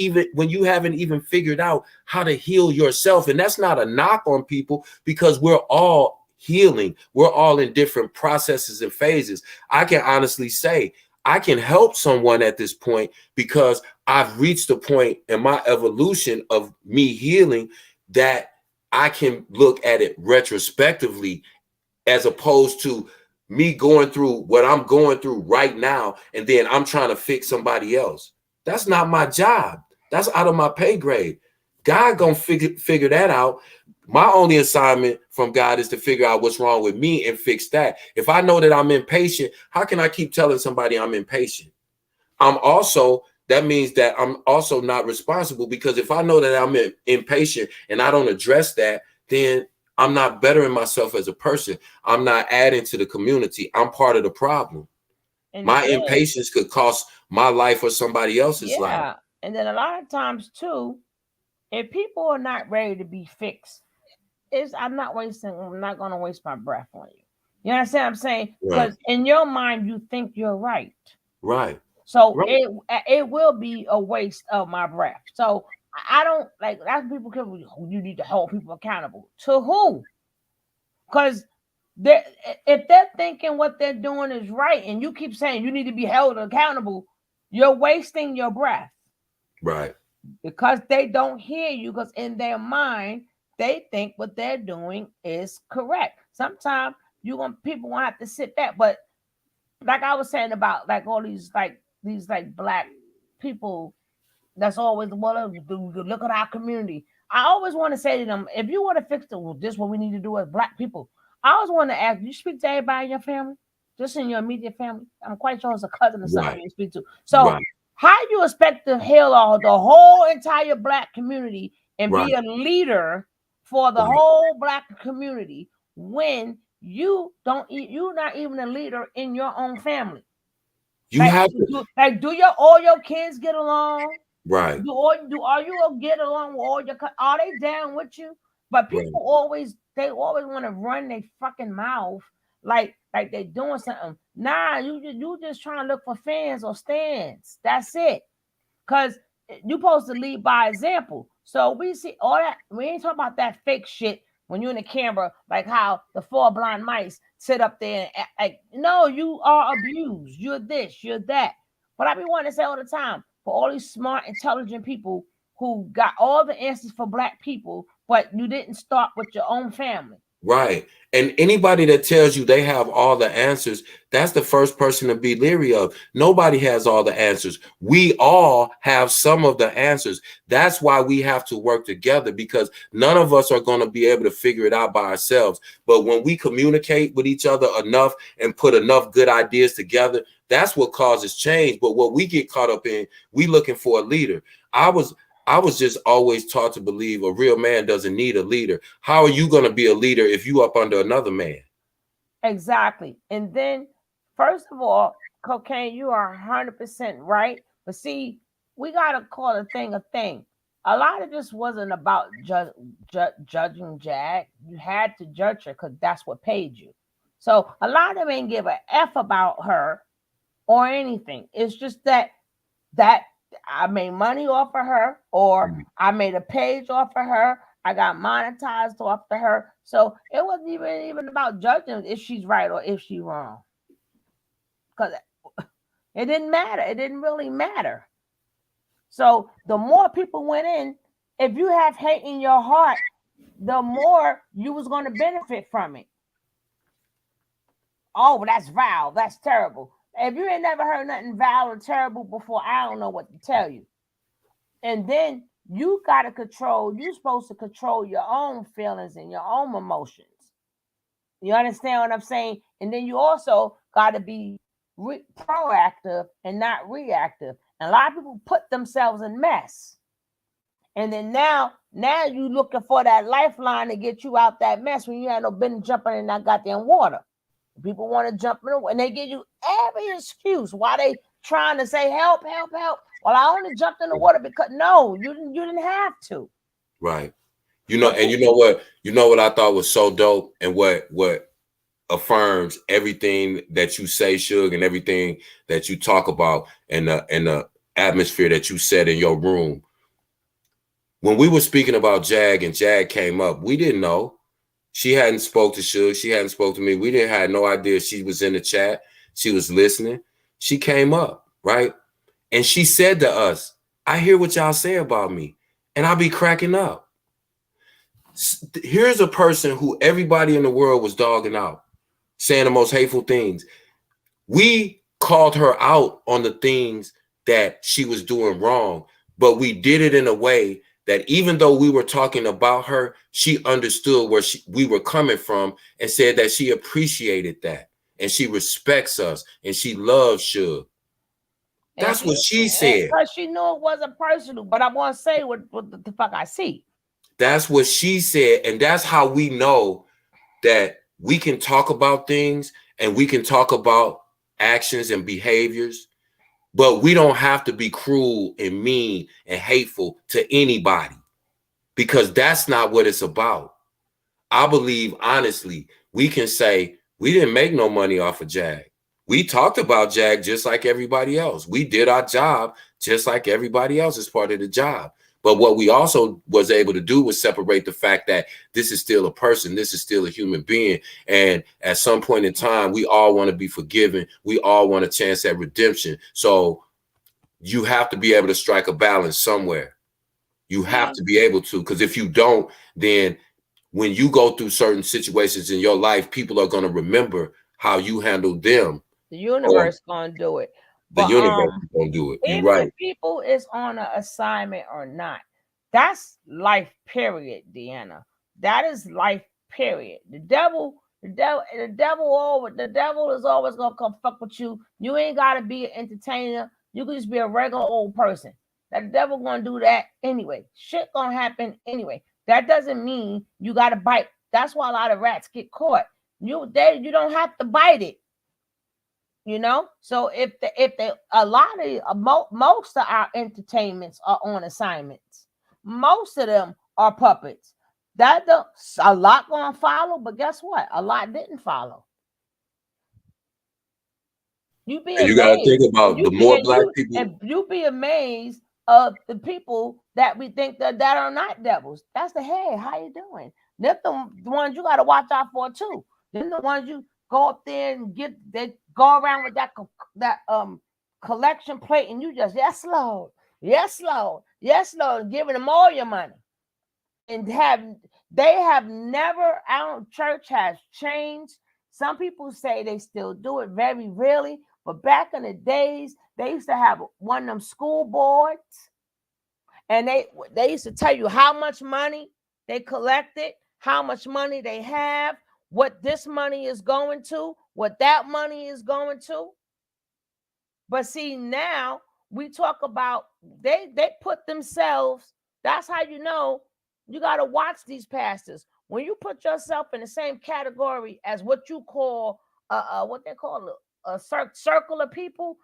haven't even figured out how to heal yourself? And that's not a knock on people, because we're all healing. We're all in different processes and phases. I can honestly say I can help someone at this point because I've reached a point in my evolution of me healing that I can look at it retrospectively, as opposed to me going through what I'm going through right now and then I'm trying to fix somebody else. That's not my job. That's out of my pay grade. God gonna figure that out. My only assignment from God is to figure out what's wrong with me and fix that. If I know that I'm impatient, how can I keep telling somebody I'm impatient? That means that I'm also not responsible, because if I know that I'm impatient and I don't address that, then I'm not bettering myself as a person. I'm not adding to the community. I'm part of the problem. And My then, impatience could cost my life or somebody else's life. yeah, and then a lot of times too, if people are not ready to be fixed, I'm not going to waste my breath on you. You understand what I'm saying? Because in your mind, you think you're right. Right. So it will be a waste of my breath. So I don't like, that's people you need to hold people accountable. To who? Because if they're thinking what they're doing is right and you keep saying you need to be held accountable, you're wasting your breath. Right. Because they don't hear you, because in their mind, they think what they're doing is correct. Sometimes people won't have to sit back. But like I was saying about like all these black people that's always look at our community. I always want to say to them, if you want to fix this, what we need to do as black people. I always want to ask, you speak to everybody in your family, just in your immediate family. I'm quite sure it's a cousin or something you speak to. So how you expect to heal the whole entire black community and be a leader for the whole black community when you're not even a leader in your own family? You have to do all your kids get along? Right. Are you get along with all your? Are they down with you? But people always want to run their fucking mouth like they're doing something. Nah, you just trying to look for fans or stands. That's it. Cause you supposed to lead by example. So we see all that. We ain't talking about that fake shit when you're in the camera, like how the 4 blind mice sit up there and like, no, you are abused. You're this, you're that. But I be wanting to say all the time, for all these smart, intelligent people who got all the answers for black people, but you didn't start with your own family. Right. And anybody that tells you they have all the answers, that's the first person to be leery of. Nobody has all the answers. We all have some of the answers. That's why we have to work together, because none of us are going to be able to figure it out by ourselves. But when we communicate with each other enough and put enough good ideas together, that's what causes change. But what we get caught up in, we looking for a leader. I was just always taught to believe a real man doesn't need a leader. How are you going to be a leader if you up under another man? Exactly. And then, first of all, Cocaine, you are 100% right. But see, we got to call a thing a thing. A lot of this wasn't about judging Jag. You had to judge her because that's what paid you. So a lot of them ain't give a F about her or anything. It's just that I made money off of her, or I made a page off of her. I got monetized off of her. So it wasn't even about judging if she's right or if she's wrong. Because it didn't matter. It didn't really matter. So the more people went in, if you have hate in your heart, the more you was going to benefit from it. Oh, that's vile. That's terrible. If you ain't never heard nothing vile or terrible before, I don't know what to tell you. And then you got to control, you're supposed to control your own feelings and your own emotions. You understand what I'm saying? And then you also got to be proactive and not reactive. And a lot of people put themselves in mess. And then now you looking for that lifeline to get you out that mess when you had no business jumping in that goddamn water. People want to jump in and they give you every excuse why they trying to say help. Well, I only jumped in the water because no, you didn't have to. Right. You know, and you know what I thought was so dope and what affirms everything that you say, Suge, and everything that you talk about and the atmosphere that you set in your room. When we were speaking about Jag and Jag came up, we didn't know. She hadn't spoke to Suge. She hadn't spoke to me. We didn't have no idea she was in the chat. She was listening. She came up, right? And she said to us, I hear what y'all say about me. And I'll be cracking up. Here's a person who everybody in the world was dogging out, saying the most hateful things. We called her out on the things that she was doing wrong, but we did it in a way that even though we were talking about her, she understood where we were coming from and said that she appreciated that and she respects us and she loves Suge. That's what she said. Because she knew it wasn't personal, but I want to say what the fuck I see. That's what she said. And that's how we know that we can talk about things and we can talk about actions and behaviors, but we don't have to be cruel and mean and hateful to anybody because that's not what it's about. I believe, honestly, we can say we didn't make no money off of Jag. We talked about Jag just like everybody else. We did our job just like everybody else as part of the job. But what we also was able to do was separate the fact that this is still a person. This is still a human being. And at some point in time, we all want to be forgiven. We all want a chance at redemption. So you have to be able to strike a balance somewhere. You have to be able to, because if you don't, then when you go through certain situations in your life, people are going to remember how you handled them. The universe going to do it. The universe is going to do it. You're right. If people is on an assignment or not, that's life, period, Deanna. That is life, period. The devil is always going to come fuck with you. You ain't got to be an entertainer. You can just be a regular old person. That devil going to do that anyway. Shit going to happen anyway. That doesn't mean you got to bite. That's why a lot of rats get caught. You don't have to bite it. You know, so if a lot of most of our entertainments are on assignments, most of them are puppets. A lot gonna follow, but guess what? A lot didn't follow. You gotta think about the more black people. And you be amazed of the people that we think that are not devils. That's the hey, how you doing? They're the ones you gotta watch out for too. They're the ones you go up there and go around with that collection plate and you just yes Lord, giving them all your money. And they have never, church has changed. Some people say they still do it very rarely, but back in the days, they used to have one of them school boards and they used to tell you how much money they collected, how much money they have, what this money is going to, what that money is going to. But see, now we talk about they put themselves, that's how you know you got to watch these pastors. When you put yourself in the same category as what you call what they call a circle of people,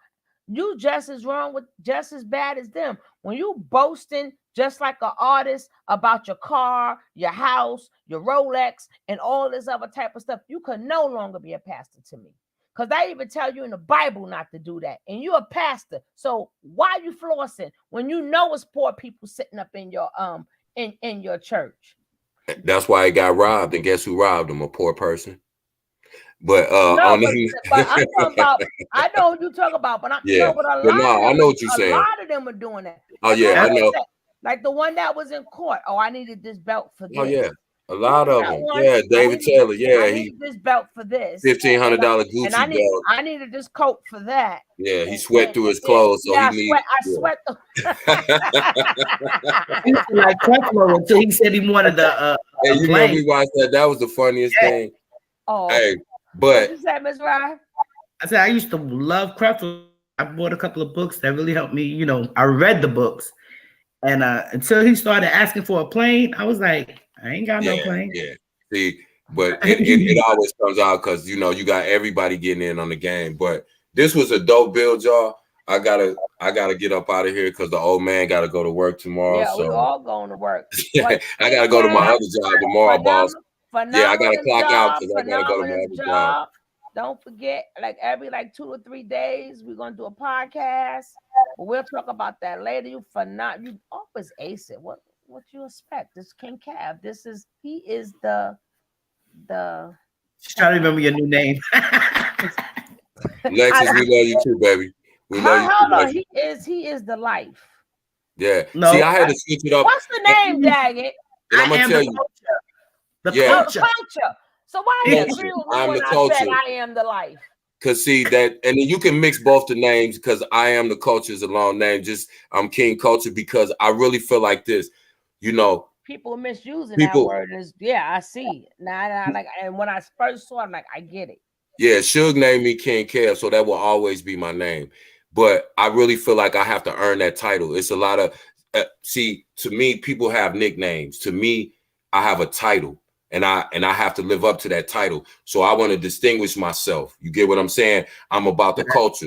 you just as wrong with just as bad as them. When you boasting just like an artist about your car, your house, your Rolex, and all this other type of stuff, you could no longer be a pastor to me. Because I even tell you in the Bible not to do that. And you're a pastor. So why are you flossing when you know it's poor people sitting up in your in your church? That's why he got robbed. And guess who robbed him? A poor person. But No, on but I'm the talking about. I know what you talk about, but yeah, but a but lot no, of them, I know what you're a saying. lot of them are doing that. Oh Like, yeah, I like know. said, like the one that was in court. Oh, I needed this belt for this. Oh yeah, a lot of That them. one, Yeah, I David needed, Taylor. I Yeah, he needed this belt for this. $1,500 And Gucci belt. I needed this coat for that. Yeah, he And, sweat through his clothes, so yeah, he I needs. sweat. He used to like Creflo until he said he wanted Hey, you plane. know, we watched that. That was the funniest thing. Oh, Hey, what but you said, Miss Ryan? I said I used to love Creflo. I bought a couple of books that really helped me. You know, I read the books, and until he started asking for a plane, I was like, I ain't got no plane. yeah. See, but it always comes out because you know you got everybody getting in on the game. But this was a dope build, y'all. I gotta get up out of here because the old man gotta go to work tomorrow. Yeah, so we all going to work. I gotta go to my other job tomorrow, boss. Yeah, I gotta clock out because I gotta go to my other job. Don't forget, like every 2 or 3 days, we're gonna do a podcast. But we'll talk about that later. You always ace it. What you expect? This King Cav. He is the. Just trying to remember your new name. Lexus, we love you too, baby. We love you too. Hold on, he is the life. Yeah. No, see, I had to switch it up. What's the name, Daggett? And I'm gonna tell you. The culture. So why do you Culture. agree with me I'm when the I culture. said I am the life? Cause see that, and then you can mix both the names because I am the culture is a long name. Just I'm King Culture because I really feel like this, you know. People misusing that word. I see it now. And when I first saw it, I'm like, I get it. Yeah, Suge named me King Kev, so that will always be my name. But I really feel like I have to earn that title. It's a lot of see, to me, people have nicknames. To me, I have a title. And I have to live up to that title. So I want to distinguish myself. You get what I'm saying? I'm about the culture.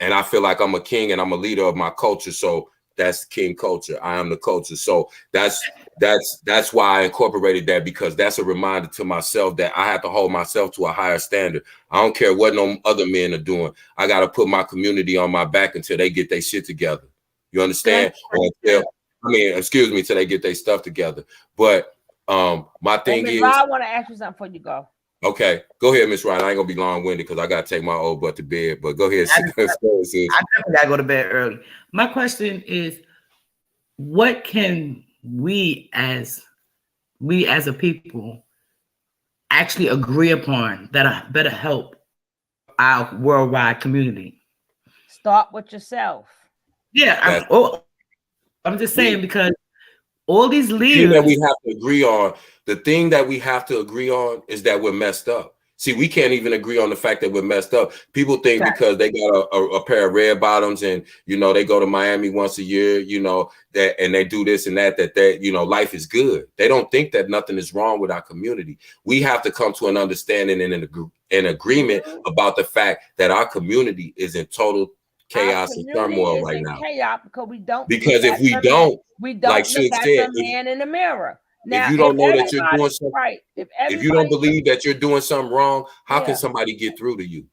And I feel like I'm a king and I'm a leader of my culture. So that's King Culture. I am the culture. So that's why I incorporated that, because that's a reminder to myself that I have to hold myself to a higher standard. I don't care what no other men are doing. I got to put my community on my back until they get their shit together. You understand? Till they get their stuff together. But my thing is, I want to ask you something before you go. Okay, go ahead, Miss Ryan. I ain't gonna be long-winded because I gotta take my old butt to bed. But go ahead. I definitely gotta go to bed early. My question is, what can we as a people actually agree upon that better help our worldwide community? Start with yourself. Yeah, I'm just saying, because all these leaders that we have to agree on. The thing that we have to agree on is that we're messed up. See, we can't even agree on the fact that we're messed up. People think because they got a pair of red bottoms and, you know, they go to Miami once a year, you know, that, and they do this and that, you know, life is good. They don't think that nothing is wrong with our community. We have to come to an understanding and an agreement about the fact that our community is in total chaos and turmoil right now. Chaos because if we don't, like Suge said, the man in the mirror. Now, if you don't know that you're doing something right, if you don't believe that you're doing something wrong, how can somebody get through to you?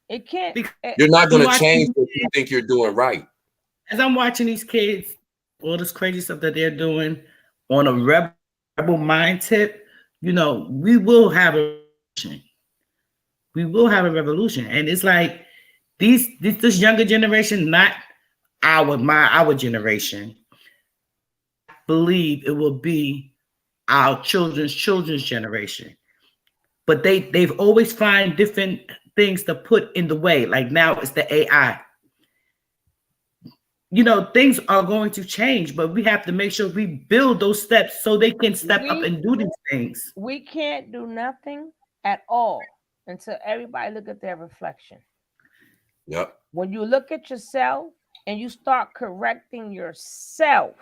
It can't. You're not going to change what you think you're doing right. As I'm watching these kids, all this crazy stuff that they're doing on a rebel mind tip, you know, we will have a revolution. We will have a revolution, and it's like this younger generation, not our generation, believe it will be our children's generation. But they've always find different things to put in the way. Like now it's the AI. You know, things are going to change, but we have to make sure we build those steps so they can step up and do these things. We can't do nothing at all until everybody look at their reflection. Yep. When you look at yourself and you start correcting yourself.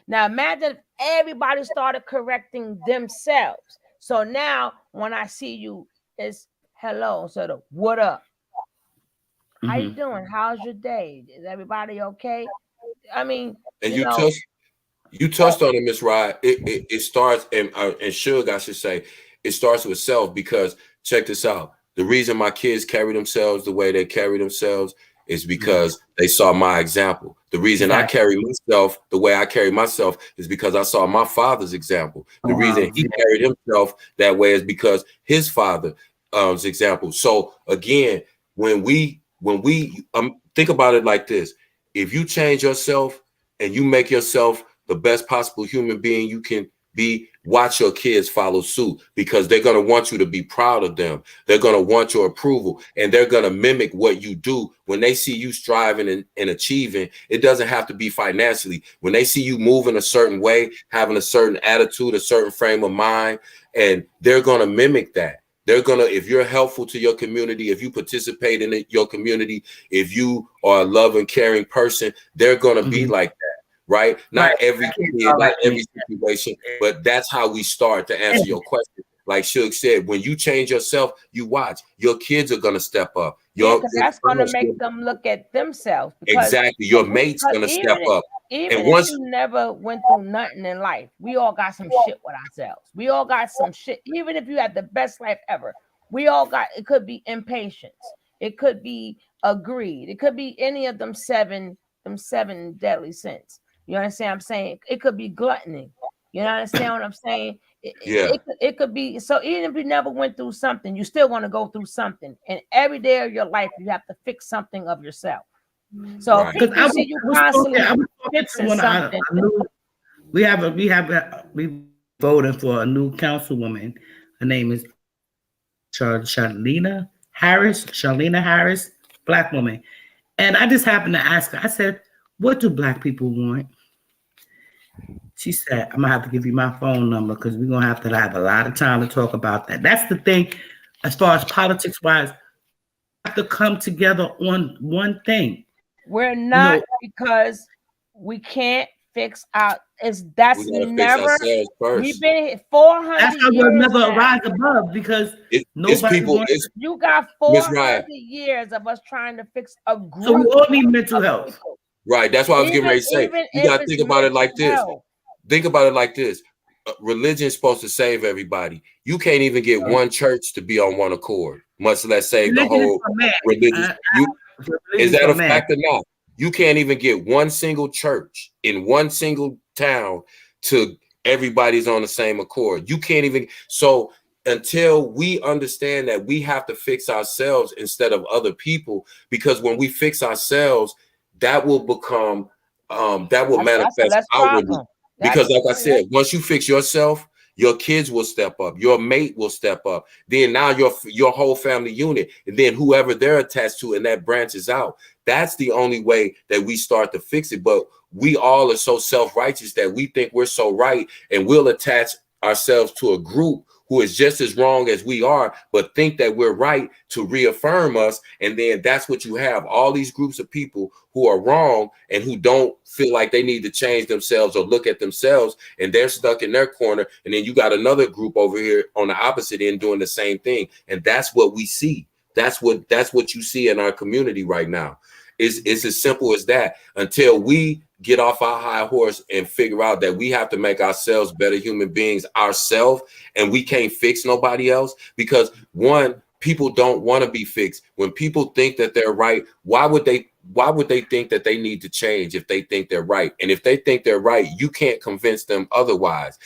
Now imagine if everybody started correcting themselves. So now when I see you, it's hello instead of what up? How you doing? How's your day? Is everybody okay? I mean, and you touched on it, Miss Rod. It starts, and Suge, I should say, it starts with self, because check this out. The reason my kids carry themselves the way they carry themselves is because they saw my example. The reason I carry myself the way I carry myself is because I saw my father's example. The reason he carried himself that way is because his father's example. So again, when we think about it like this, if you change yourself and you make yourself the best possible human being you can be, watch your kids follow suit, because they're going to want you to be proud of them. They're going to want your approval, and they're going to mimic what you do. When they see you striving and achieving, it doesn't have to be financially. When they see you moving a certain way, having a certain attitude, a certain frame of mind, and they're going to mimic that. They're going to, if you're helpful to your community, if you participate in your community, if you are a loving, caring person, they're going to be like that. Right? Not every kid, not every situation, but that's how we start to answer your question. Like Suge said, when you change yourself, you watch. Your kids are going to step up. That's going to make them look at themselves. Exactly. Your mate's going to step up. Even if you never went through nothing in life, we all got some shit with ourselves. We all got some shit. Even if you had the best life ever, we all got, it could be impatience. It could be greed. It could be any of them seven deadly sins. You understand what I'm saying? It could be gluttony. You understand what I'm saying? It could be. So even if you never went through something, you still want to go through something. And every day of your life, you have to fix something of yourself. So if people see you constantly fixing something. We voted for a new councilwoman. Her name is Charlena Harris, Black woman. And I just happened to ask her, I said, what do Black people want? She said, I'm gonna have to give you my phone number because we're gonna have a lot of time to talk about that. That's the thing, as far as politics wise, we have to come together on one thing. We're not, because we can't fix our. That's never. We've been here 400 That's how we'll never rise above, because you got 400 years of us trying to fix a group. So we all need mental health. Right. That's what I was getting ready to say. You got to think about it like this. Think about it like this. Religion is supposed to save everybody. You can't even get one church to be on one accord, much less save the whole religion. Is that a fact or not? You can't even get one single church in one single town to everybody's on the same accord. You can't even. So until we understand that we have to fix ourselves instead of other people, because when we fix ourselves, that will become that will manifest outwardly. Because like I said, once you fix yourself, your kids will step up, your mate will step up, then now your whole family unit, and then whoever they're attached to, and that branches out. That's the only way that we start to fix it. But we all are so self-righteous that we think we're so right, and we'll attach ourselves to a group who is just as wrong as we are, but think that we're right to reaffirm us. And then that's what you have, all these groups of people who are wrong and who don't feel like they need to change themselves or look at themselves, and they're stuck in their corner. And then you got another group over here on the opposite end doing the same thing. And that's what we see. That's what you see in our community right now. It's as simple as that. Until we get off our high horse and figure out that we have to make ourselves better human beings ourselves, and we can't fix nobody else. Because one, people don't want to be fixed. When people think that they're right, why would they think that they need to change if they think they're right? And if they think they're right, you can't convince them otherwise.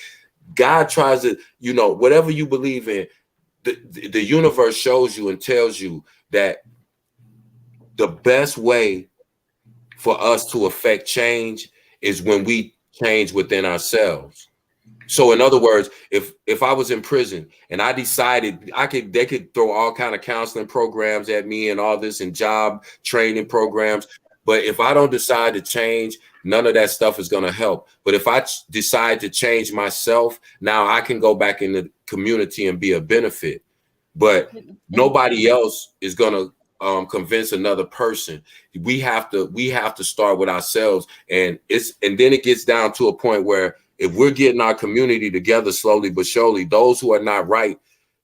God tries to, whatever you believe in, the universe shows you and tells you that the best way for us to affect change is when we change within ourselves. So in other words, if I was in prison and I decided they could throw all kind of counseling programs at me and all this and job training programs, but if I don't decide to change, none of that stuff is going to help. But if I decide to change myself, now I can go back in the community and be a benefit. But nobody else is going to convince another person. We have to start with ourselves, and then it gets down to a point where if we're getting our community together slowly but surely, those who are not right,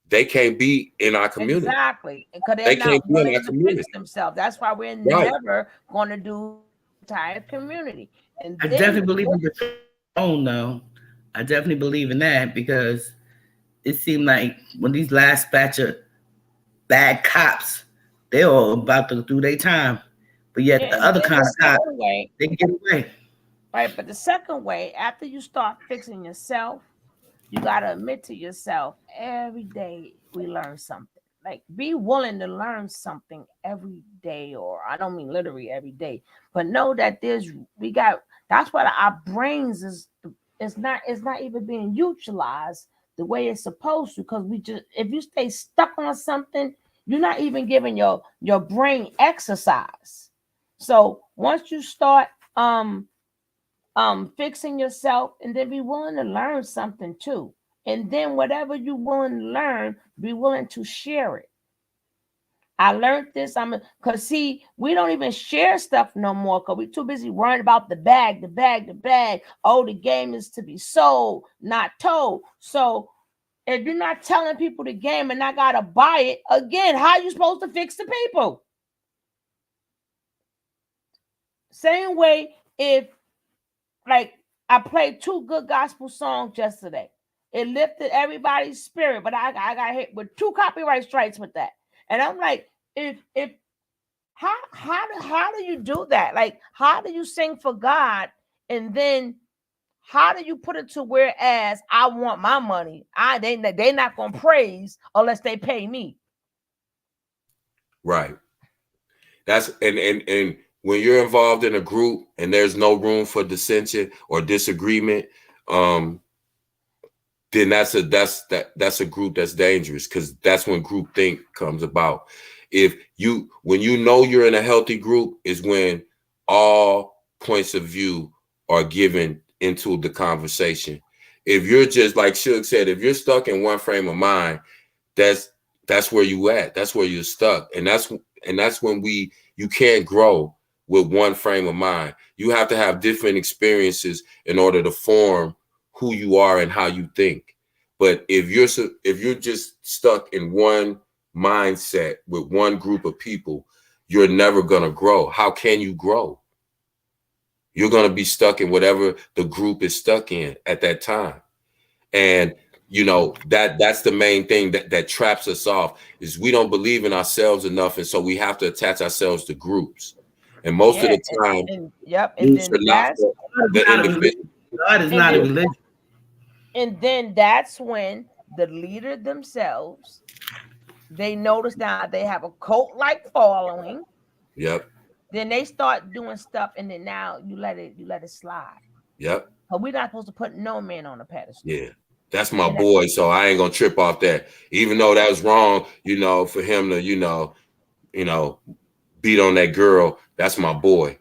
they can't be in our community. Exactly, because they can't be in our community themselves. That's why we're never going to do entire community. And I definitely believe in the own though. I definitely believe in that, because it seemed like when these last batch of bad cops, they're all about to do their time. But yet Yeah, the and other then kind the of cops, second way, they get away. right? But the second way, after you start fixing yourself, you got to admit to yourself every day we learn something. Like, be willing to learn something every day, or I don't mean literally every day, but know that that's why our brains it's not even being utilized the way it's supposed to, because we just, if you stay stuck on something, you're not even giving your brain exercise. So once you start fixing yourself, and then be willing to learn something too, and then whatever you're willing to learn, be willing to share it. I learned this. Cause see, we don't even share stuff no more because we're too busy worrying about the bag, the bag, the bag. Oh, the game is to be sold, not told. So if you're not telling people the game and I gotta buy it again, how are you supposed to fix the people? Same way, if like I played 2 good gospel songs yesterday, it lifted everybody's spirit, but I got hit with 2 copyright strikes with that, and I'm like, if how do you do that? Like, how do you sing for God, and then how do you put it to whereas I want my money? They not gonna praise unless they pay me. Right. That's and when you're involved in a group and there's no room for dissension or disagreement, then that's a group that's dangerous, because that's when group think comes about. When you know you're in a healthy group is when all points of view are given into the conversation. If you're just, like Suge said, if you're stuck in one frame of mind, that's where you at. That's where you're stuck. And that's when you can't grow with one frame of mind. You have to have different experiences in order to form who you are and how you think. But if you're just stuck in one mindset with one group of people, you're never going to grow. How can you grow? You're going to be stuck in whatever the group is stuck in at that time. And that's the main thing that traps us off, is we don't believe in ourselves enough, and so we have to attach ourselves to groups. And most of Yeah, the time, and groups then are not for the individual. God is and not a then religion. and then that's when the leader themselves, they notice now they have a cult like following. Yep. Then they start doing stuff, and then now you let it slide. Yep. But we're not supposed to put no man on a pedestal. Yeah. That's my And boy, so I ain't gonna trip off that. Even though that was wrong, for him to, beat on that girl, that's my boy.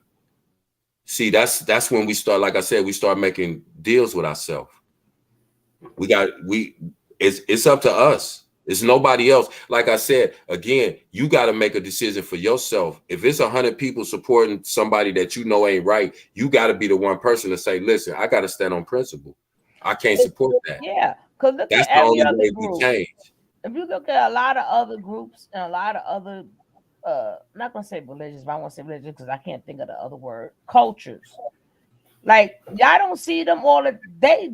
See, that's when we start, like I said, we start making deals with ourselves. It's up to us. It's nobody else. Like I said, again, you got to make a decision for yourself. If it's 100 people supporting somebody that ain't right, you got to be the one person to say, listen, I got to stand on principle. I can't support that. yeah, because look That's at the every only other way we group. change. If you look at a lot of other groups and a lot of other, I'm not gonna say religious, but I want to say religious because I can't think of the other word. Cultures. Like, y'all don't see them all. They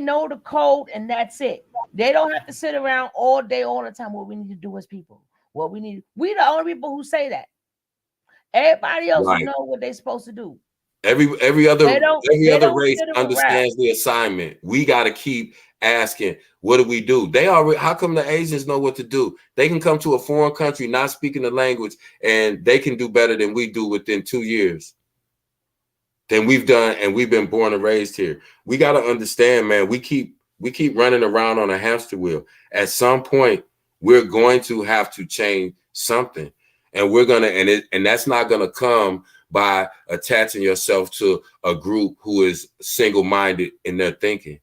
know the code, and that's it. They don't have to sit around all day, all the time. What we need to do as people. We the only people who say that. Everybody else Right. know what they're supposed to do. Every other They don't race sit around. understands the assignment. We got to keep asking, what do we do? How come the Asians know what to do? They can come to a foreign country not speaking the language, and they can do better than we do within 2 years than we've done, and we've been born and raised here. We got to understand, man, we keep running around on a hamster wheel. At some point, we're going to have to change something, and and that's not going to come by attaching yourself to a group who is single-minded in their thinking.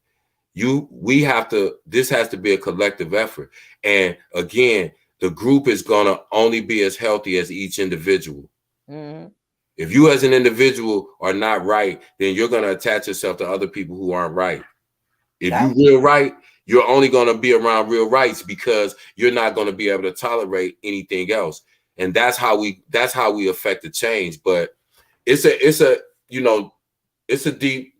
This has to be a collective effort. And again, the group is going to only be as healthy as each individual. Mm-hmm. If you as an individual are not right, then you're going to attach yourself to other people who aren't right. If you're real right, you're only going to be around real rights, because you're not going to be able to tolerate anything else. And that's how we affect the change. But it's a deep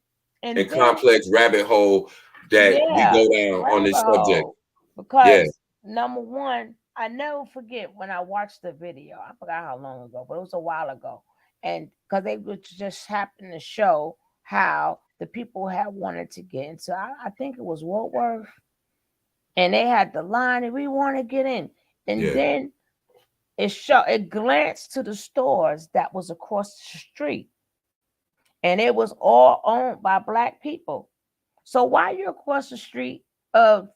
and complex rabbit hole that we go down on this subject. Because number one, I never forget when I watched the video. I forgot how long ago, but it was a while ago. and because they would just happen to show how the people had wanted to get into, I think it was Woolworth, and they had the line and we want to get in. And then it glanced to the stores that was across the street, and it was all owned by Black people. So why you're across the street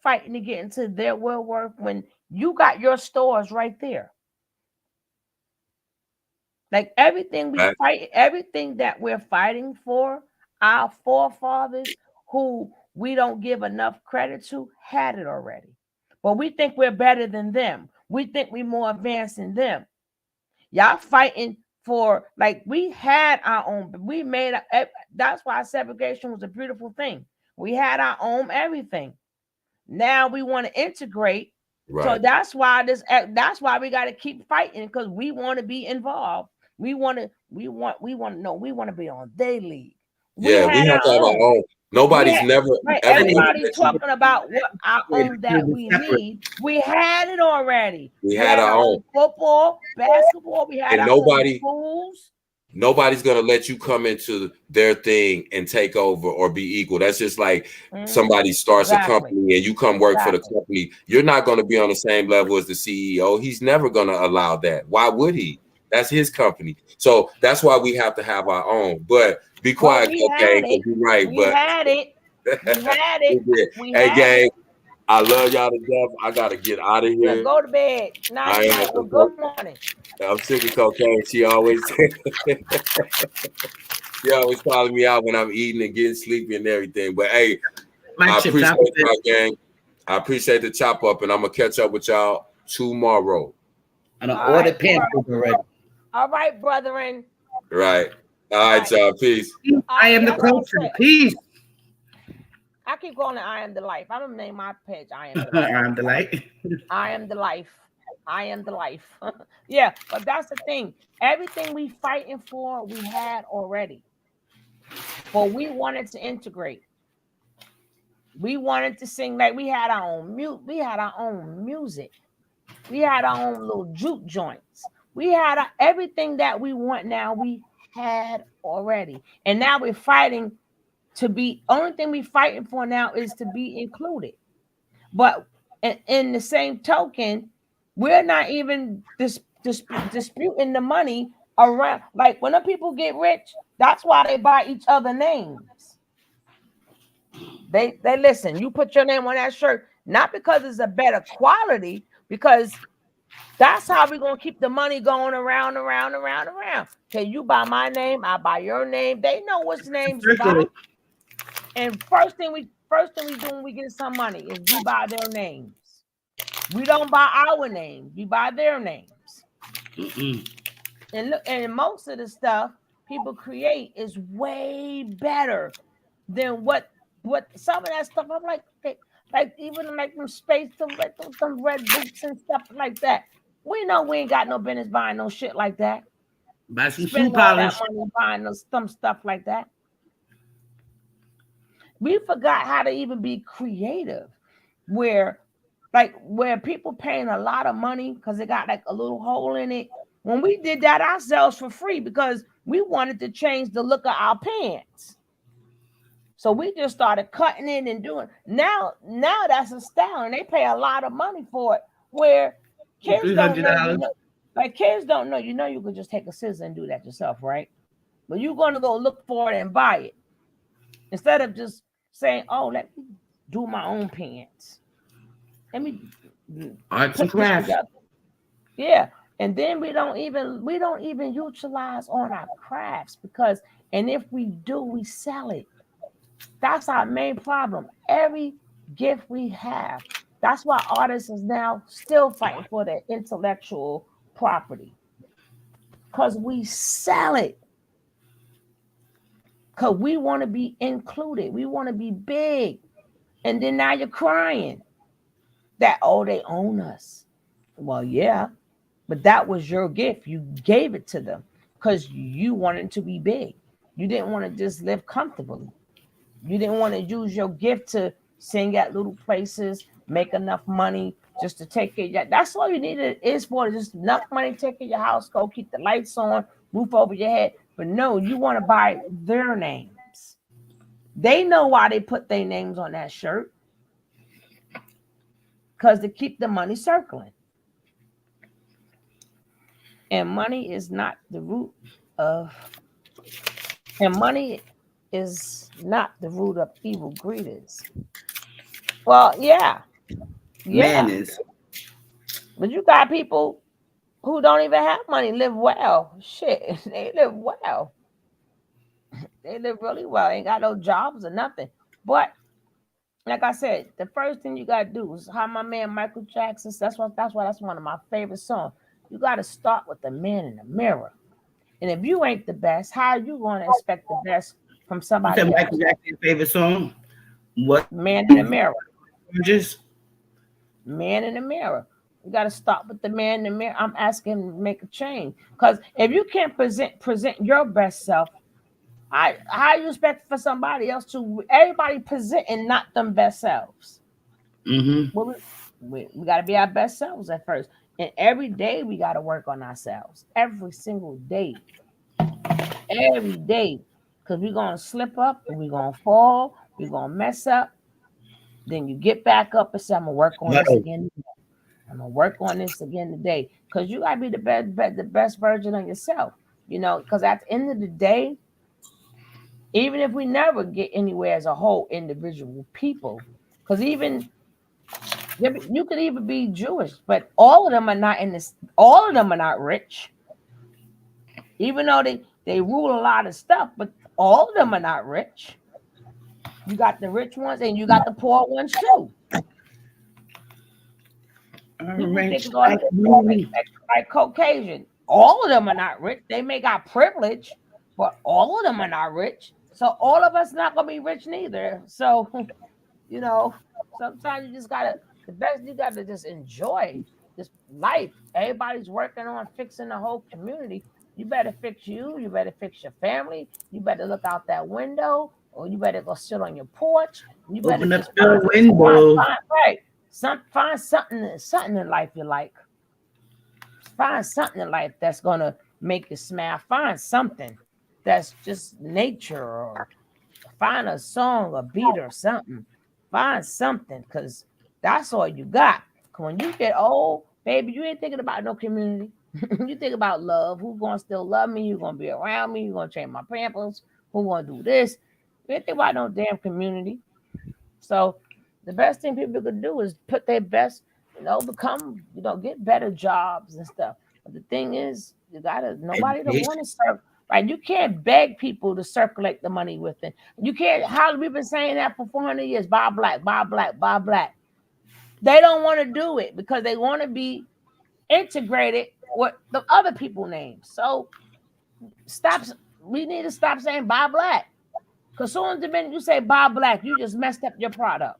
fighting to get into their Woolworth when you got your stores right there? Like everything we fight, everything that we're fighting for, our forefathers who we don't give enough credit to had it already. But we think we're better than them. We think we're more advanced than them. Y'all fighting for, like, we had our own, we made, that's why segregation was a beautiful thing. We had our own everything. Now we want to integrate. Right. So that's why we got to keep fighting, because we want to be involved. We want to be on their league. We have to have our own. Nobody's everybody's talking about what our own that we need. We had it already. We had our own football, basketball. We had our own schools. Nobody's gonna let you come into their thing and take over or be equal. That's just like somebody starts a company and you come work for the company. You're not gonna be on the same level as the CEO. He's never gonna allow that. Why would he? That's his company. So that's why we have to have our own. But be quiet, okay? You're right. We had it. Hey, gang, I love y'all to death. I gotta get out of here. Go to bed. Good morning. I'm sick of cocaine. She always calling me out when I'm eating and getting sleepy and everything. But hey, I appreciate y'all, gang. I appreciate the chop up, and I'm gonna catch up with y'all tomorrow. And I ordered pancakes already. All right, brethren. Right. All right, y'all. Peace. I am the culture. Peace. I keep calling it I am the life. I'm gonna name my page I am the life. I am the life. I am the life. I am the life. Yeah, but that's the thing. Everything we fighting for, we had already. But we wanted to integrate. We wanted to sing, like we had our own music. We had our own music. We had our own little juke joints. We had everything that we want now. We had already, and now we're fighting to be. Only thing we fighting for now is to be included. But in the same token, we're not even disputing the money around. Like when the people get rich, that's why they buy each other names. They listen. You put your name on that shirt, not because it's a better quality, because that's how we're gonna keep the money going around. Okay, you buy my name, I buy your name. They know which names to buy. And first thing we do when we get some money is we buy their names. We don't buy our names, we buy their names. And look, and most of the stuff people create is way better than what some of that stuff. I'm like even like them space, some red boots and stuff like that. We know we ain't got no business buying no shit like that. Buy some shoe polish. Buying some stuff like that. We forgot how to even be creative, where people paying a lot of money because they got like a little hole in it. When we did that ourselves for free because we wanted to change the look of our pants. So we just started cutting it and doing. Now that's a style, and they pay a lot of money for it. Where kids don't know, kids don't know. You know, you could just take a scissor and do that yourself, right? But you're going to go look for it and buy it instead of just saying, "Oh, let me do my own pants. Let me arts and crafts." Yeah, and then we don't even utilize on our crafts because, and if we do, we sell it. That's our main problem. Every gift we have. That's why artists is now still fighting for their intellectual property. Because we sell it. Because we want to be included. We want to be big. And then now you're crying that, oh, they own us. Well, yeah. But that was your gift. You gave it to them because you wanted to be big. You didn't want to just live comfortably. You didn't want to use your gift to sing at little places, make enough money just to take care of that. That's all you need it is for, just enough money to take care of your house, go keep the lights on, roof over your head. But no, you want to buy their names. They know why they put their names on that shirt. Because to keep the money circling. And money is not the root of, and money is not the root of evil. Greed is. Well, yeah. Man is. But you got people who don't even have money live well. Shit, they live well. They live really well. Ain't got no jobs or nothing. But like I said, the first thing you gotta do is how my man Michael Jackson. That's one of my favorite songs. You gotta start with the man in the mirror. And if you ain't the best, how are you gonna expect the best from somebody else? Michael Jackson's favorite song? What? Man in the mirror. Just Man in the mirror. You got to start with the man in the mirror. I'm asking him to make a change. Because if you can't present your best self, how you expect for somebody else to? Everybody presenting not them best selves. Mm-hmm. Well, we got to be our best selves at first. And every day we got to work on ourselves. Every single day. Every day. Because we're going to slip up and we're going to fall. We're going to mess up. Then you get back up and say, I'm going to work on this again. I'm going to work on this again today. Because you got to be the best version of yourself. You know, because at the end of the day, even if we never get anywhere as a whole individual people, because even you could even be Jewish, but all of them are not in this. All of them are not rich, even though they rule a lot of stuff. But all of them are not rich. You got the rich ones, and you got the poor ones too. Like Caucasian, all of them are not rich. They may got privilege, but all of them are not rich. So all of us not gonna be rich neither. So, you know, sometimes you just gotta you gotta just enjoy this life. Everybody's working on fixing the whole community. You better fix you. You better fix your family. You better look out that window, or you better go sit on your porch. You better open up the window. Find something in life you like. Find something in life that's gonna make you smile. Find something that's just nature, or find a song, a beat, or something. Find something, because that's all you got. When you get old, baby, you ain't thinking about no community. You think about love. Who's gonna still love me? Who's gonna be around me? Who's gonna change my pampers? Who's gonna do this? You ain't think about no damn community. So the best thing people could do is put their best, become, get better jobs and stuff. But the thing is, nobody don't want to serve. Right? You can't beg people to circulate the money with it. You can't. How we've been saying that for 400 years? Buy black, buy black, buy black. They don't want to do it because they want to be integrated with the other people's names. So we need to stop saying buy black. Because soon as the minute you say buy black, you just messed up your product.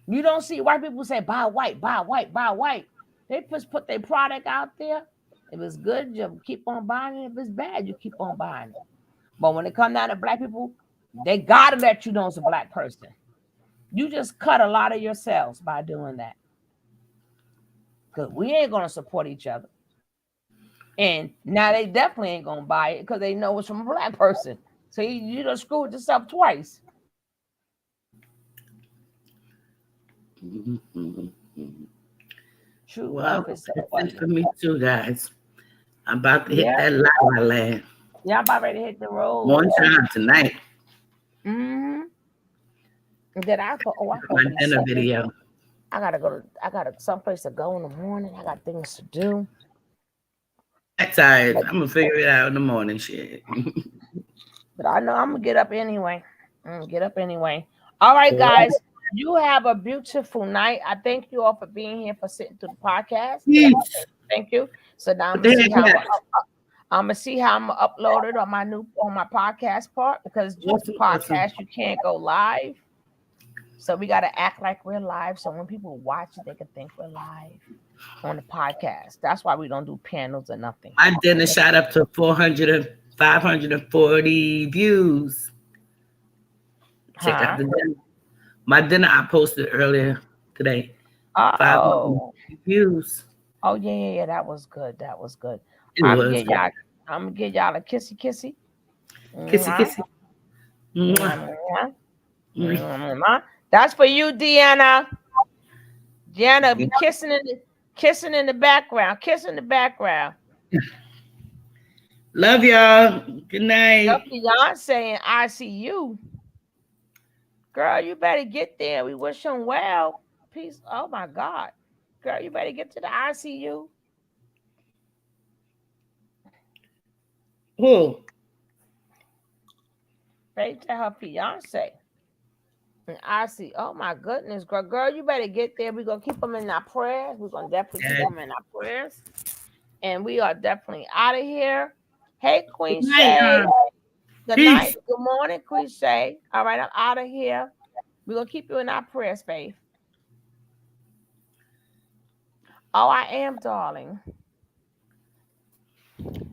You don't see white people say buy white, buy white, buy white. They just put their product out there. If it's good, you keep on buying it. If it's bad, you keep on buying it. But when it comes down to black people, they got to let you know it's a black person. You just cut a lot of yourselves by doing that. Because we ain't going to support each other. And now they definitely ain't going to buy it because they know it's from a black person. So you done screwed yourself twice. True. Well, that's for me too, guys. I'm about to hit that lava land. Yeah, I'm about ready to hit the road. One time tonight. Mm-hmm. Then I my dinner video. I gotta someplace to go in the morning. I got things to do. I'm tired. I'm gonna figure it out in the morning, shit. But I know I'm gonna get up anyway. All right, guys. You have a beautiful night. I thank you all for being here, for sitting through the podcast. Yes. Thank you. So now I'm gonna see how I'm gonna upload it on my podcast part, because just the podcast you can't go live. So we gotta act like we're live. So when people watch it, they can think we're live on the podcast. That's why we don't do panels or nothing. My dinner shot up to 540 views. Check out the dinner. My dinner I posted earlier today. 500 views. Oh yeah. That was good. I'm gonna give y'all a kissy. Kissy, kissy. That's for you, Deanna. Deanna be kissing in the background. Kissing in the background. Love y'all. Good night. Your fiance in ICU. Girl, you better get there. We wish him well. Peace. Oh my God. Girl, you better get to the ICU. Who? Right to her fiance. And ICU. Oh my goodness, girl, you better get there. We're gonna keep them in our prayers. We're gonna definitely keep them in our prayers. And we are definitely out of here. Hey, Queen Shay. Good night. Good morning, Queen Shay. All right, I'm out of here. We're gonna keep you in our prayers, Faith. Oh, I am, darling.